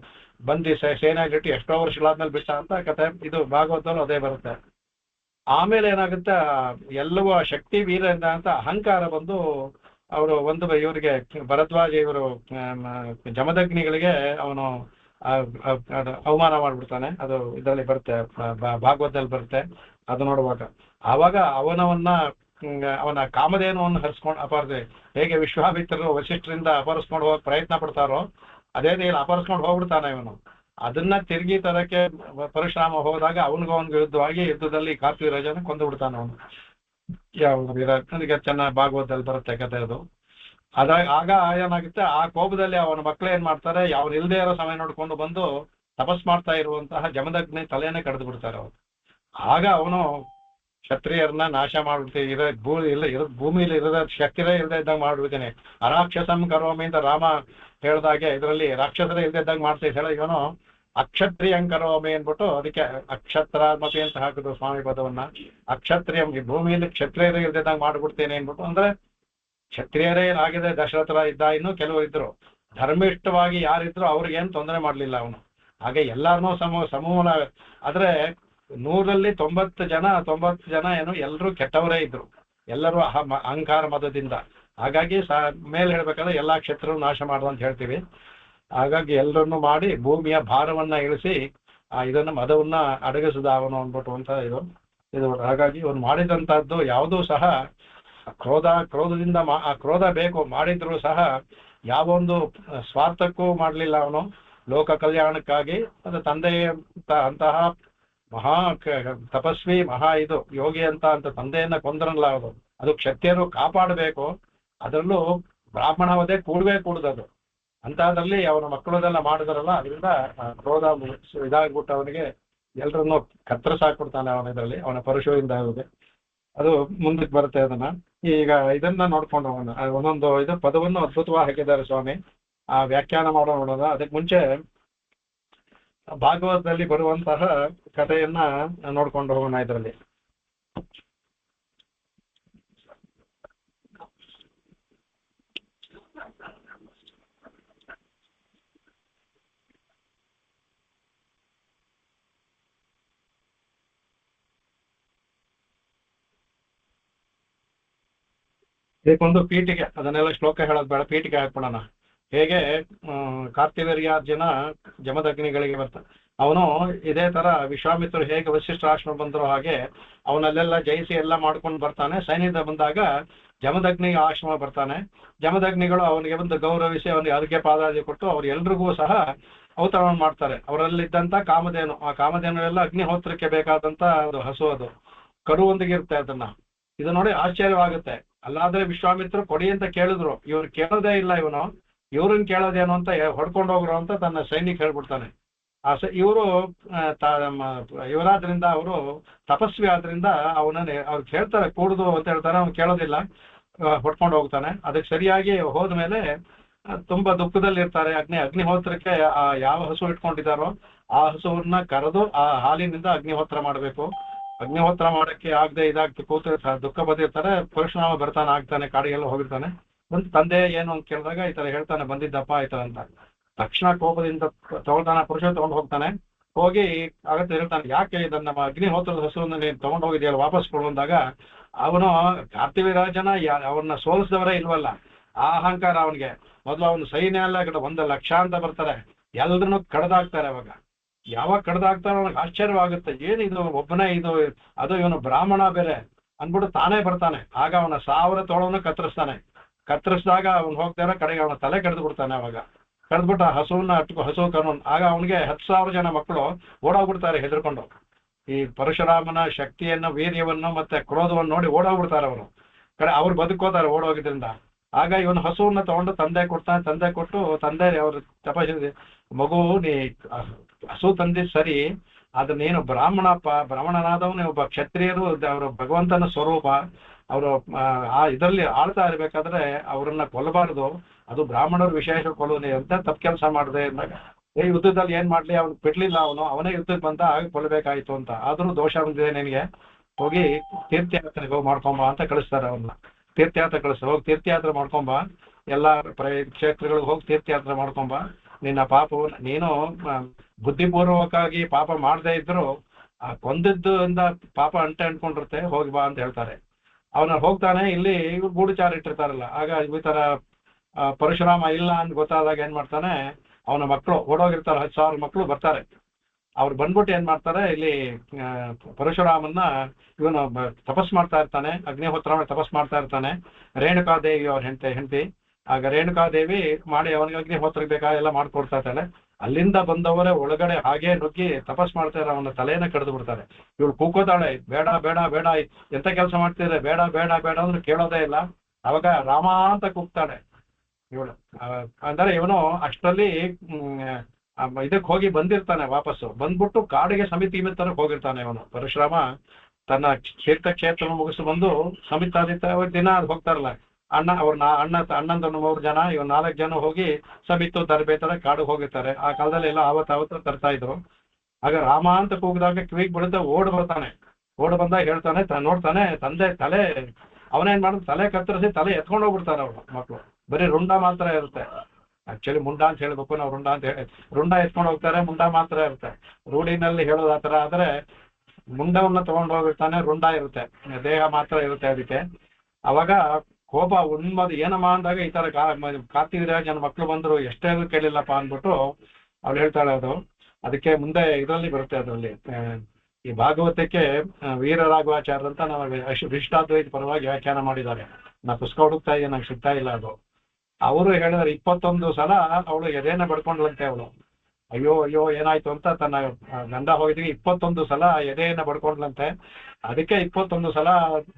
ಬಂದಿ ಸೇನೆಯಲ್ಲಿಟ್ಟು ಎಷ್ಟೋ ವರ್ಷಗಳಾದ್ಮೇಲೆ ಬಿಟ್ಟ ಅಂತ ಕತೆ. ಇದು ಭಾಗವತದಲ್ಲೂ ಅದೇ ಬರುತ್ತೆ. ಆಮೇಲೆ ಏನಾಗುತ್ತೆ, ಎಲ್ಲವೂ ಶಕ್ತಿ ವೀರದಿಂದ ಅಂತ ಅಹಂಕಾರ ಬಂದು ಅವರು ಇವರಿಗೆ ಭರದ್ವಾಜ ಇವರು ಜಮದಗ್ನಿಗಳಿಗೆ ಅವನು ಅವಮಾನ ಮಾಡ್ಬಿಡ್ತಾನೆ. ಅದು ಇದರಲ್ಲಿ ಬರುತ್ತೆ, ಭಾಗವತದಲ್ಲಿ ಬರುತ್ತೆ. ಅದು ನೋಡುವಾಗ ಆವಾಗ ಅವನ ಕಾಮಧೇನುವನ್ನು ಹರಿಸ್ಕೊಂಡು ಹೇಗೆ ವಿಶ್ವಾಮಿತ್ರರು ವಶಿಷ್ಠರಿಂದ ಅಪಹರಿಸ್ಕೊಂಡು ಹೋಗಕ್ ಪ್ರಯತ್ನ ಪಡ್ತಾರೋ ಅದೇ ರೀತಿ ಅಪಹರಿಸ್ಕೊಂಡು ಹೋಗ್ಬಿಡ್ತಾನೆ ಇವನು. ಅದನ್ನ ತಿರುಗಿ ತರಕ್ಕೆ ಪರಶುರಾಮ ಹೋದಾಗ ಅವನಿಗೆ ವಿರುದ್ಧವಾಗಿ ಯುದ್ಧದಲ್ಲಿ ಕಾರ್ತಿವೀರ್ಯಾರ್ಜುನ ಕೊಂದು ಬಿಡ್ತಾನೆ ಅವನು. ಚೆನ್ನಾಗಿ ಭಾಗವತದಲ್ಲಿ ಬರುತ್ತೆ ಕತೆ ಅದು. ಆಗ ಏನಾಗುತ್ತೆ, ಆ ಕೋಪದಲ್ಲಿ ಅವನ ಮಕ್ಕಳು ಏನ್ ಮಾಡ್ತಾರೆ, ಅವ್ರು ಇಲ್ದೇ ಇರೋ ಸಮಯ ನೋಡ್ಕೊಂಡು ಬಂದು ತಪಸ್ ಮಾಡ್ತಾ ಇರುವಂತಹ ಜಮದಗ್ನಿ ತಲೆಯನ್ನೇ ಕಡ್ದು ಬಿಡ್ತಾರೆ ಅವರು. ಆಗ ಅವನು ಕ್ಷತ್ರಿಯರನ್ನ ನಾಶ ಮಾಡ್ಬಿಡ್ತೀನಿ, ಭೂಮಿಲಿ ಇರದ ಶಕ್ತಿರೇ ಇಲ್ಲದೆ ಇದ್ದಾಗ ಮಾಡ್ಬಿಡ್ತೇನೆ, ಅರಾಕ್ಷಸಂ ಕರೋಮಿ ಅಂತ ರಾಮ ಹೇಳ್ದಾಗೆ ಇದರಲ್ಲಿ ರಾಕ್ಷಸರೇ ಇಲ್ಲದೆ ಇದ್ದಾಗ ಮಾಡ್ತಾ ಹೇಳ, ಇವನು ಅಕ್ಷತ್ರಿಯಂ ಕರೋಮಿ ಅಂದ್ಬಿಟ್ಟು ಅದಕ್ಕೆ ಅಕ್ಷತ್ರಾತ್ಮಪಿ ಅಂತ ಹಾಕಿದ್ರು ಸ್ವಾಮಿ ಪದವನ್ನ. ಅಕ್ಷತ್ರಿಯಂ, ಈ ಭೂಮಿಯಲ್ಲಿ ಕ್ಷತ್ರಿಯರೇ ಇಲ್ಲದೆ ಇದ್ದಾಗ ಮಾಡ್ಬಿಡ್ತೇನೆ ಅಂದ್ಬಿಟ್ಟು, ಅಂದ್ರೆ ಕ್ಷತ್ರಿಯರೇ ಆಗಿದೆ ದಶರಥರ ಇದ್ದ, ಇನ್ನು ಕೆಲವರು ಇದ್ರು ಧರ್ಮಿಷ್ಠವಾಗಿ ಯಾರಿದ್ರು ಅವ್ರಿಗೇನು ತೊಂದರೆ ಮಾಡ್ಲಿಲ್ಲ ಅವನು. ಹಾಗೆ ಎಲ್ಲಾರನ್ನೂ ಸಮೂಲ, ಆದ್ರೆ 100ರಲ್ಲಿ 90 ಜನ ಏನು ಎಲ್ಲರೂ ಕೆಟ್ಟವರೇ ಇದ್ರು, ಎಲ್ಲರೂ ಅಹಂಕಾರ ಮದದಿಂದ. ಹಾಗಾಗಿ ಮೇಲೆ ಹೇಳ್ಬೇಕಾದ್ರೆ ಎಲ್ಲಾ ಕ್ಷೇತ್ರ ನಾಶ ಮಾಡುವ ಅಂತ ಹೇಳ್ತೀವಿ. ಹಾಗಾಗಿ ಎಲ್ಲರನ್ನು ಮಾಡಿ ಭೂಮಿಯ ಭಾರವನ್ನ ಇಳಿಸಿ ಇದನ್ನ ಮದವನ್ನ ಅಡಗಿಸಿದ ಅವನು ಅಂದ್ಬಿಟ್ಟು ಅಂತ ಇದು. ಹಾಗಾಗಿ ಇವನು ಮಾಡಿದಂತಹದ್ದು ಯಾವುದೂ ಸಹ ಕ್ರೋಧದಿಂದ ಕ್ರೋಧ ಬೇಕು ಮಾಡಿದ್ರು ಸಹ ಯಾವೊಂದು ಸ್ವಾರ್ಥಕ್ಕೂ ಮಾಡಲಿಲ್ಲ ಅವನು, ಲೋಕ ಕಲ್ಯಾಣಕ್ಕಾಗಿ. ಅದು ತಂದೆಯ ಅಂತಹ ಮಹಾ ತಪಸ್ವಿ ಯೋಗಿ ಅಂತ ತಂದೆಯನ್ನ ಕೊಂದ್ರಲ್ಲ ಅದು ಕ್ಷತ್ರಿಯರು ಕಾಪಾಡಬೇಕು. ಅದರಲ್ಲೂ ಬ್ರಾಹ್ಮಣವದೇ ಕೂಡದದು ಅಂತದ್ರಲ್ಲಿ ಅವನ ಮಕ್ಕಳದೆಲ್ಲ ಮಾಡಿದಾರಲ್ಲ, ಅದರಿಂದ ಕ್ರೋಧ ಇದಾಗ್ಬಿಟ್ಟು ಅವನಿಗೆ ಎಲ್ರನ್ನು ಕತ್ತರಿಸಾಕ್ಬಿಡ್ತಾನೆ ಅವನ ಇದರಲ್ಲಿ, ಅವನ ಪರಶುವಿಂದ ಆಗುತ್ತೆ. ಅದು ಮುಂದಕ್ಕೆ ಬರುತ್ತೆ. ಅದನ್ನ ಈಗ ಇದನ್ನ ನೋಡ್ಕೊಂಡು ಒಂದೊಂದು ಇದು ಪದವನ್ನು ಅದ್ಭುತವಾಗಿ ಹಾಕಿದ್ದಾರೆ ಸ್ವಾಮಿ. ಆ ವ್ಯಾಖ್ಯಾನ ನೋಡೋಣ. ಅದಕ್ಕೆ ಮುಂಚೆ ಭಾಗವತದಲ್ಲಿ ಬರುವಂತಹ ಕಥೆಯನ್ನ ನೋಡ್ಕೊಂಡು ಹೋಗೋಣ. ಇದರಲ್ಲಿ ಇದಕ್ಕೊಂದು ಪೀಠಿಕೆ, ಅದನ್ನೆಲ್ಲ ಶ್ಲೋಕ ಹೇಳೋದು ಬೇಡ, ಪೀಠಿಕೆ ಹಾಕ್ಬಿಡೋಣ. ಹೇಗೆ ಕಾರ್ತಿವೀರ್ಯಾರ್ಜುನ ಜಮದಗ್ನಿಗಳಿಗೆ ಬರ್ತಾನೆ, ಅವನು ಇದೇ ತರ ವಿಶ್ವಾಮಿತ್ರರು ಹೇಗೆ ವಸಿಷ್ಠಾಶ್ರಮ ಬಂದರೋ ಹಾಗೆ ಅವನಲ್ಲೆಲ್ಲ ಜಯಿಸಿ ಎಲ್ಲ ಮಾಡ್ಕೊಂಡು ಬರ್ತಾನೆ. ಸೈನ್ಯದ ಬಂದಾಗ ಜಮದಗ್ನಿ ಆಶ್ರಮ ಬರ್ತಾನೆ. ಜಮದಗ್ನಿಗಳು ಅವನಿಗೆ ಒಂದು ಗೌರವಿಸಿ ಅವನಿಗೆ ಅದಕ್ಕೆ ಪಾದಾದಿ ಕೊಟ್ಟು ಅವ್ರು ಎಲ್ರಿಗೂ ಸಹ ಅವತರಣ ಮಾಡ್ತಾರೆ. ಅವರಲ್ಲಿದ್ದಂತ ಕಾಮಧೇನು, ಆ ಕಾಮಧೇನು ಎಲ್ಲ ಅಗ್ನಿಹೋತ್ರಕ್ಕೆ ಬೇಕಾದಂತ ಅದು ಹಸು, ಅದು ಕರುವೊಂದಿಗೆ ಇರುತ್ತೆ. ಅದನ್ನ ಇದು ನೋಡಿ ಆಶ್ಚರ್ಯವಾಗುತ್ತೆ. ಅಲ್ಲಾದ್ರೆ ವಿಶ್ವಾಮಿತ್ರರು ಕೊಡಿ ಅಂತ ಕೇಳಿದ್ರು, ಇವ್ರು ಕೇಳೋದೇ ಇಲ್ಲ, ಇವ್ರನ್ನ ಕೇಳೋದೇನು ಅಂತ ಹೊಡ್ಕೊಂಡು ಹೋಗ್ರು ಅಂತ ತನ್ನ ಸೈನಿಕ ಹೇಳ್ಬಿಡ್ತಾನೆ. ಇವರು ಇವರಾದ್ರಿಂದ ಅವರು ತಪಸ್ವಿ ಆದ್ರಿಂದ ಅವನನ್ನ ಅವ್ರು ಕೇಳ್ತಾರೆ ಕೂಡುದು ಅಂತ ಹೇಳ್ತಾರೆ, ಅವ್ನು ಕೇಳೋದಿಲ್ಲ, ಹೊಡ್ಕೊಂಡು ಹೋಗ್ತಾನೆ. ಅದಕ್ಕೆ ಸರಿಯಾಗಿ ಹೋದ್ಮೇಲೆ ತುಂಬಾ ದುಃಖದಲ್ಲಿರ್ತಾರೆ. ಅಗ್ನಿಹೋತ್ರಕ್ಕೆ ಯಾವ ಹಸು ಇಟ್ಕೊಂಡಿದ್ದಾರೋ ಆ ಹಸುವನ್ನ ಕರೆದು ಆ ಹಾಲಿನಿಂದ ಅಗ್ನಿಹೋತ್ರ ಮಾಡಬೇಕು. ಅಗ್ನಿಹೋತ್ರ ಮಾಡಕ್ಕೆ ಆಗದೆ ಕೂತಿರ್ತಾರೆ, ದುಃಖ ಬಂದಿರ್ತಾರೆ. ಪರಶುರಾಮ ಬರ್ತಾನೆ, ಆಗ್ತಾನೆ, ಕಾಡಿಗೆಲ್ಲ ಹೋಗಿರ್ತಾನೆ. ಒಂದು ತಂದೆ ಏನು ಅಂತ ಕೇಳಿದಾಗ ಈ ತರ ಹೇಳ್ತಾನೆ, ಬಂದಿದ್ದಪ್ಪ ಈ ತರ ಅಂತ. ತಕ್ಷಣ ಕೋಪದಿಂದ ತಗೊಳ್ತಾನೆ, ಪುರುಷ ತಗೊಂಡು ಹೋಗ್ತಾನೆ. ಹೋಗಿ ಆಗತ್ತೆ ಹೇಳ್ತಾನೆ, ಯಾಕೆ ಇದನ್ನ ನಮ್ಮ ಅಗ್ನಿಹೋತ್ರದ ಹಸುವನ್ನು ನೀನು ತಗೊಂಡು ಹೋಗಿದೆಯಲ್ಲ ವಾಪಸ್ ಕೊಡುವಂದಾಗ ಅವನು ಕಾರ್ತಿವೀರ್ಯಾರ್ಜುನ ಅವ್ರನ್ನ ಸೋಲಿಸಿದವರೇ ಇಲ್ವಲ್ಲ, ಆ ಅಹಂಕಾರ ಅವನಿಗೆ. ಮೊದಲು ಅವನು ಸೈನ್ಯ ಎಲ್ಲ 1,00,000 ಅಂತ ಬರ್ತಾರೆ, ಎಲ್ರನ್ನೂ ಕಡ್ದಾಕ್ತಾರೆ. ಅವಾಗ ಯಾವಾಗ ಕಡ್ದಾಕ್ತಾರೋ ಅವನಿಗೆ ಆಶ್ಚರ್ಯವಾಗುತ್ತೆ, ಏನಿದು ಒಬ್ಬನೇ ಇದು, ಅದು ಇವನು ಬ್ರಾಹ್ಮಣ ಬೇರೆ ಅಂದ್ಬಿಟ್ಟು ತಾನೇ ಬರ್ತಾನೆ. ಆಗ ಅವನ 1000 ತೋಳವನ್ನು ಕತ್ತರಿಸಿದಾಗ ಅವ್ನು ಹೋಗ್ತಾರ ಕಡೆಗೆ ಅವನ ತಲೆ ಕಡ್ದು ಬಿಡ್ತಾನೆ. ಅವಾಗ ಕಡ್ದ್ಬಿಟ್ಟು ಆ ಹಸುವನ್ನ ಹಸು ಕರ್ಕೊಂಡು, ಆಗ ಅವನಿಗೆ 10,000 ಜನ ಮಕ್ಕಳು ಓಡೋಗ್ಬಿಡ್ತಾರೆ ಹೆದರ್ಕೊಂಡು. ಈ ಪರಶುರಾಮನ ಶಕ್ತಿಯನ್ನು, ವೀರ್ಯವನ್ನು ಮತ್ತೆ ಕ್ರೋಧವನ್ನು ನೋಡಿ ಓಡೋಗ್ಬಿಡ್ತಾರೆ ಅವರು. ಅವ್ರು ಬದುಕೋತಾರೆ ಓಡೋಗಿದ್ರಿಂದ. ಆಗ ಇವನು ಹಸುವನ್ನ ತಗೊಂಡು ತಂದೆ ಕೊಡ್ತಾನೆ. ತಂದೆ ಕೊಟ್ಟು ತಂದೆ ಅವ್ರ ತಪಸ್ಸಿದೆ, ಮಗು ನೀ ಹಸು ತಂದಿದ್ ಸರಿ, ಆದ್ರೆ ನೀನು ಬ್ರಾಹ್ಮಣನಾದವನು, ಒಬ್ಬ ಕ್ಷತ್ರಿಯರು ಅವರು ಭಗವಂತನ ಸ್ವರೂಪ, ಅವರು ಇದರಲ್ಲಿ ಆಳ್ತಾ ಇರ್ಬೇಕಾದ್ರೆ ಅವ್ರನ್ನ ಕೊಲ್ಲಬಾರದು, ಅದು ಬ್ರಾಹ್ಮಣರ ವಿಶೇಷ ಕೊಲ್ಲುನಿ ಅಂತ ತಪ್ಪು ಕೆಲಸ ಮಾಡಿದೆ ಅಂದಾಗ, ಯುದ್ಧದಲ್ಲಿ ಏನ್ ಮಾಡ್ಲಿ, ಅವ್ನು ಬಿಡ್ಲಿಲ್ಲ, ಅವನೇ ಯುದ್ಧಕ್ಕೆ ಬಂದ, ಆಗ ಕೊಲ್ಲಬೇಕಾಯ್ತು ಅಂತ. ಆದ್ರೂ ದೋಷ ಬಂದಿದೆ ನಿನಗೆ, ಹೋಗಿ ತೀರ್ಥಯಾತ್ರೆಗೆ ಹೋಗಿ ಮಾಡ್ಕೊಂಬ ಅಂತ ಕಳಿಸ್ತಾರೆ. ಅವ್ರನ್ನ ತೀರ್ಥಯಾತ್ರೆ ಹೋಗಿ ತೀರ್ಥಯಾತ್ರೆ ಮಾಡ್ಕೊಂಬ, ಎಲ್ಲಾ ಕ್ಷೇತ್ರಗಳಿಗೆ ಹೋಗಿ ತೀರ್ಥಯಾತ್ರೆ ಮಾಡ್ಕೊಂಬ. ನಿನ್ನ ಪಾಪವನ್ನು ನೀನು ಬುದ್ಧಿಪೂರ್ವಕವಾಗಿ ಪಾಪ ಮಾಡದೇ ಇದ್ರು ಕೊಂದಿದ್ದು ಇಂದ ಪಾಪ ಅಂಟ್ಕೊಂಡಿರುತ್ತೆ, ಹೋಗಿ ಬಾ ಅಂತ ಹೇಳ್ತಾರೆ. ಅವನ ಹೋಗ್ತಾನೆ. ಇಲ್ಲಿ ಗೂಢಚಾರ ಇಟ್ಟಿರ್ತಾರಲ್ಲ, ಆಗ ಈ ತರ ಪರಶುರಾಮ ಇಲ್ಲ ಅಂತ ಗೊತ್ತಾದಾಗ ಏನ್ ಮಾಡ್ತಾನೆ, ಅವನ ಮಕ್ಕಳು ಓಡೋಗಿರ್ತಾರೆ, 10,000 ಮಕ್ಕಳು ಬರ್ತಾರೆ. ಅವ್ರು ಬಂದ್ಬಿಟ್ಟು ಏನ್ ಮಾಡ್ತಾರೆ, ಇಲ್ಲಿ ಪರಶುರಾಮನ್ನ ಇವನು ತಪಸ್ ಮಾಡ್ತಾ ಇರ್ತಾನೆ, ಅಗ್ನಿಹೋತ್ರ ತಪಸ್ ಮಾಡ್ತಾ ಇರ್ತಾನೆ. ರೇಣುಕಾದೇವಿ ಅವ್ರ ಹೆಂಡತಿ. ಆಗ ರೇಣುಕಾದೇವಿ ಮಾಡಿ ಅವನಿಗೆ ಅಗ್ನಿಹೋತ್ರಕ್ಕೆ ಬೇಕಾಗೆಲ್ಲ ಮಾಡ್ಕೊಡ್ತಾ ಇರ್ತಾಳೆ. ಅಲ್ಲಿಂದ ಬಂದವರೇ ಒಳಗಡೆ ಹಾಗೆ ನುಗ್ಗಿ ತಪಸ್ ಮಾಡ್ತಾರೆ, ಅವನ ತಲೆಯನ್ನ ಕಡ್ದು ಬಿಡ್ತಾರೆ. ಇವಳು ಕೂಕೋತಾಳೆ, ಬೇಡ ಬೇಡ ಬೇಡ, ಎಂತ ಕೆಲಸ ಮಾಡ್ತಿದ್ರೆ, ಬೇಡ ಬೇಡ ಬೇಡ ಅಂದ್ರೆ ಕೇಳೋದೇ ಇಲ್ಲ. ಅವಾಗ ರಾಮ ಅಂತ ಕೂಗ್ತಾಳೆ ಇವಳು. ಅಂದ್ರೆ ಇವನು ಅಷ್ಟರಲ್ಲಿ ಇದಕ್ಕೆ ಹೋಗಿ ಬಂದಿರ್ತಾನೆ, ವಾಪಸ್ಸು ಬಂದ್ಬಿಟ್ಟು ಕಾಡಿಗೆ ಸಮಿತಿಮಿತ್ತರಕ್ಕೆ ಹೋಗಿರ್ತಾನೆ ಅವನು. ಪರಶುರಾಮ ತನ್ನ ತೀರ್ಥಕ್ಷೇತ್ರ ಮುಗಿಸಿ ಬಂದು ಸಮಿತಾದಿತ್ಯ ದಿನ ಅದು ಹೋಗ್ತಾರಲ್ಲ, ಅಣ್ಣಂದು 3 ಜನ, ಇವ್ 4 ಜನ ಹೋಗಿ ಸಮಿತ್ತು ತರಬೇತರ ಕಾಡಿಗೆ ಹೋಗಿರ್ತಾರೆ. ಆ ಕಾಲದಲ್ಲಿ ಎಲ್ಲ ಆವತ್ತು ತರ್ತಾ ಇದ್ರು. ಆಗ ರಾಮ ಅಂತ ಕೂಗಿದಾಗ ಕಿವಿಗೆ ಬಿಡುತ್ತೆ, ಓಡ್ ಬಂದಾಗ ಹೇಳ್ತಾನೆ, ನೋಡ್ತಾನೆ ತಂದೆ ತಲೆ, ಅವನೇನ್ ಮಾಡಿದ್ ತಲೆ ಕತ್ತರಿಸಿ ತಲೆ ಎತ್ಕೊಂಡು ಹೋಗ್ಬಿಡ್ತಾರೆ ಅವ್ರು ಮಕ್ಕಳು. ಬರೀ ರುಂಡ ಮಾತ್ರ ಇರುತ್ತೆ. ಆಕ್ಚುಲಿ ಮುಂಡ ಅಂತ ಹೇಳ್ಬೇಕು ನಾವು, ರುಂಡ ಅಂತ ಹೇಳಿ ರುಂಡ ಎತ್ಕೊಂಡು ಹೋಗ್ತಾರೆ, ಮುಂಡ ಮಾತ್ರ ಇರುತ್ತೆ. ರೂಢಿನಲ್ಲಿ ಹೇಳೋದು ಆತರ. ಆದ್ರೆ ಮುಂಡವನ್ನ ತಗೊಂಡು ಹೋಗಿರ್ತಾನೆ, ರುಂಡ ಇರುತ್ತೆ, ದೇಹ ಮಾತ್ರ ಇರುತ್ತೆ ಅದಕ್ಕೆ. ಅವಾಗ ಕೋಪ ಉನ್ಮದ ಏನಮ್ಮ ಅಂದಾಗ ಈ ತರ ಕಾರ್ತಿವೀರ್ಯಾಜನ ಮಕ್ಳು ಬಂದ್ರು, ಎಷ್ಟೇ ಕೇಳಿಲ್ಲಪ್ಪ ಅಂದ್ಬಿಟ್ಟು ಅವ್ಳು ಹೇಳ್ತಾಳೆ. ಅದು ಅದಕ್ಕೆ ಮುಂದೆ ಇದರಲ್ಲಿ ಬರುತ್ತೆ, ಅದರಲ್ಲಿ ಈ ಭಾಗವತಕ್ಕೆ ವೀರರಾಘವಾಚಾರ್ಯ ಅಂತ ನಾವು ವಿಶಿಷ್ಟಾದ್ವೈತ ಪರವಾಗಿ ವ್ಯಾಖ್ಯಾನ ಮಾಡಿದ್ದಾರೆ. ನಾ ಪುಸ್ತಕ ಹುಡುಕ್ತಾ ಇದ್ದೀನಿ, ನಂಗೆ ಸಿಗ್ತಾ ಇಲ್ಲ ಅದು. ಅವರು ಹೇಳಿದ್ರೆ 21 ಸಲ ಅವಳು ಎದೆನ ಬಡ್ಕೊಂಡ್ಲಂತೆ. ಅವಳು ಅಯ್ಯೋ ಏನಾಯ್ತು ಅಂತ ತನ್ನ ಗಂಡ ಹೋಗಿದ್ವಿ 21 ಸಲ ಎದೆಯನ್ನ ಬಡ್ಕೊಂಡ್ಲಂತೆ. ಅದಕ್ಕೆ 21 ಸಲ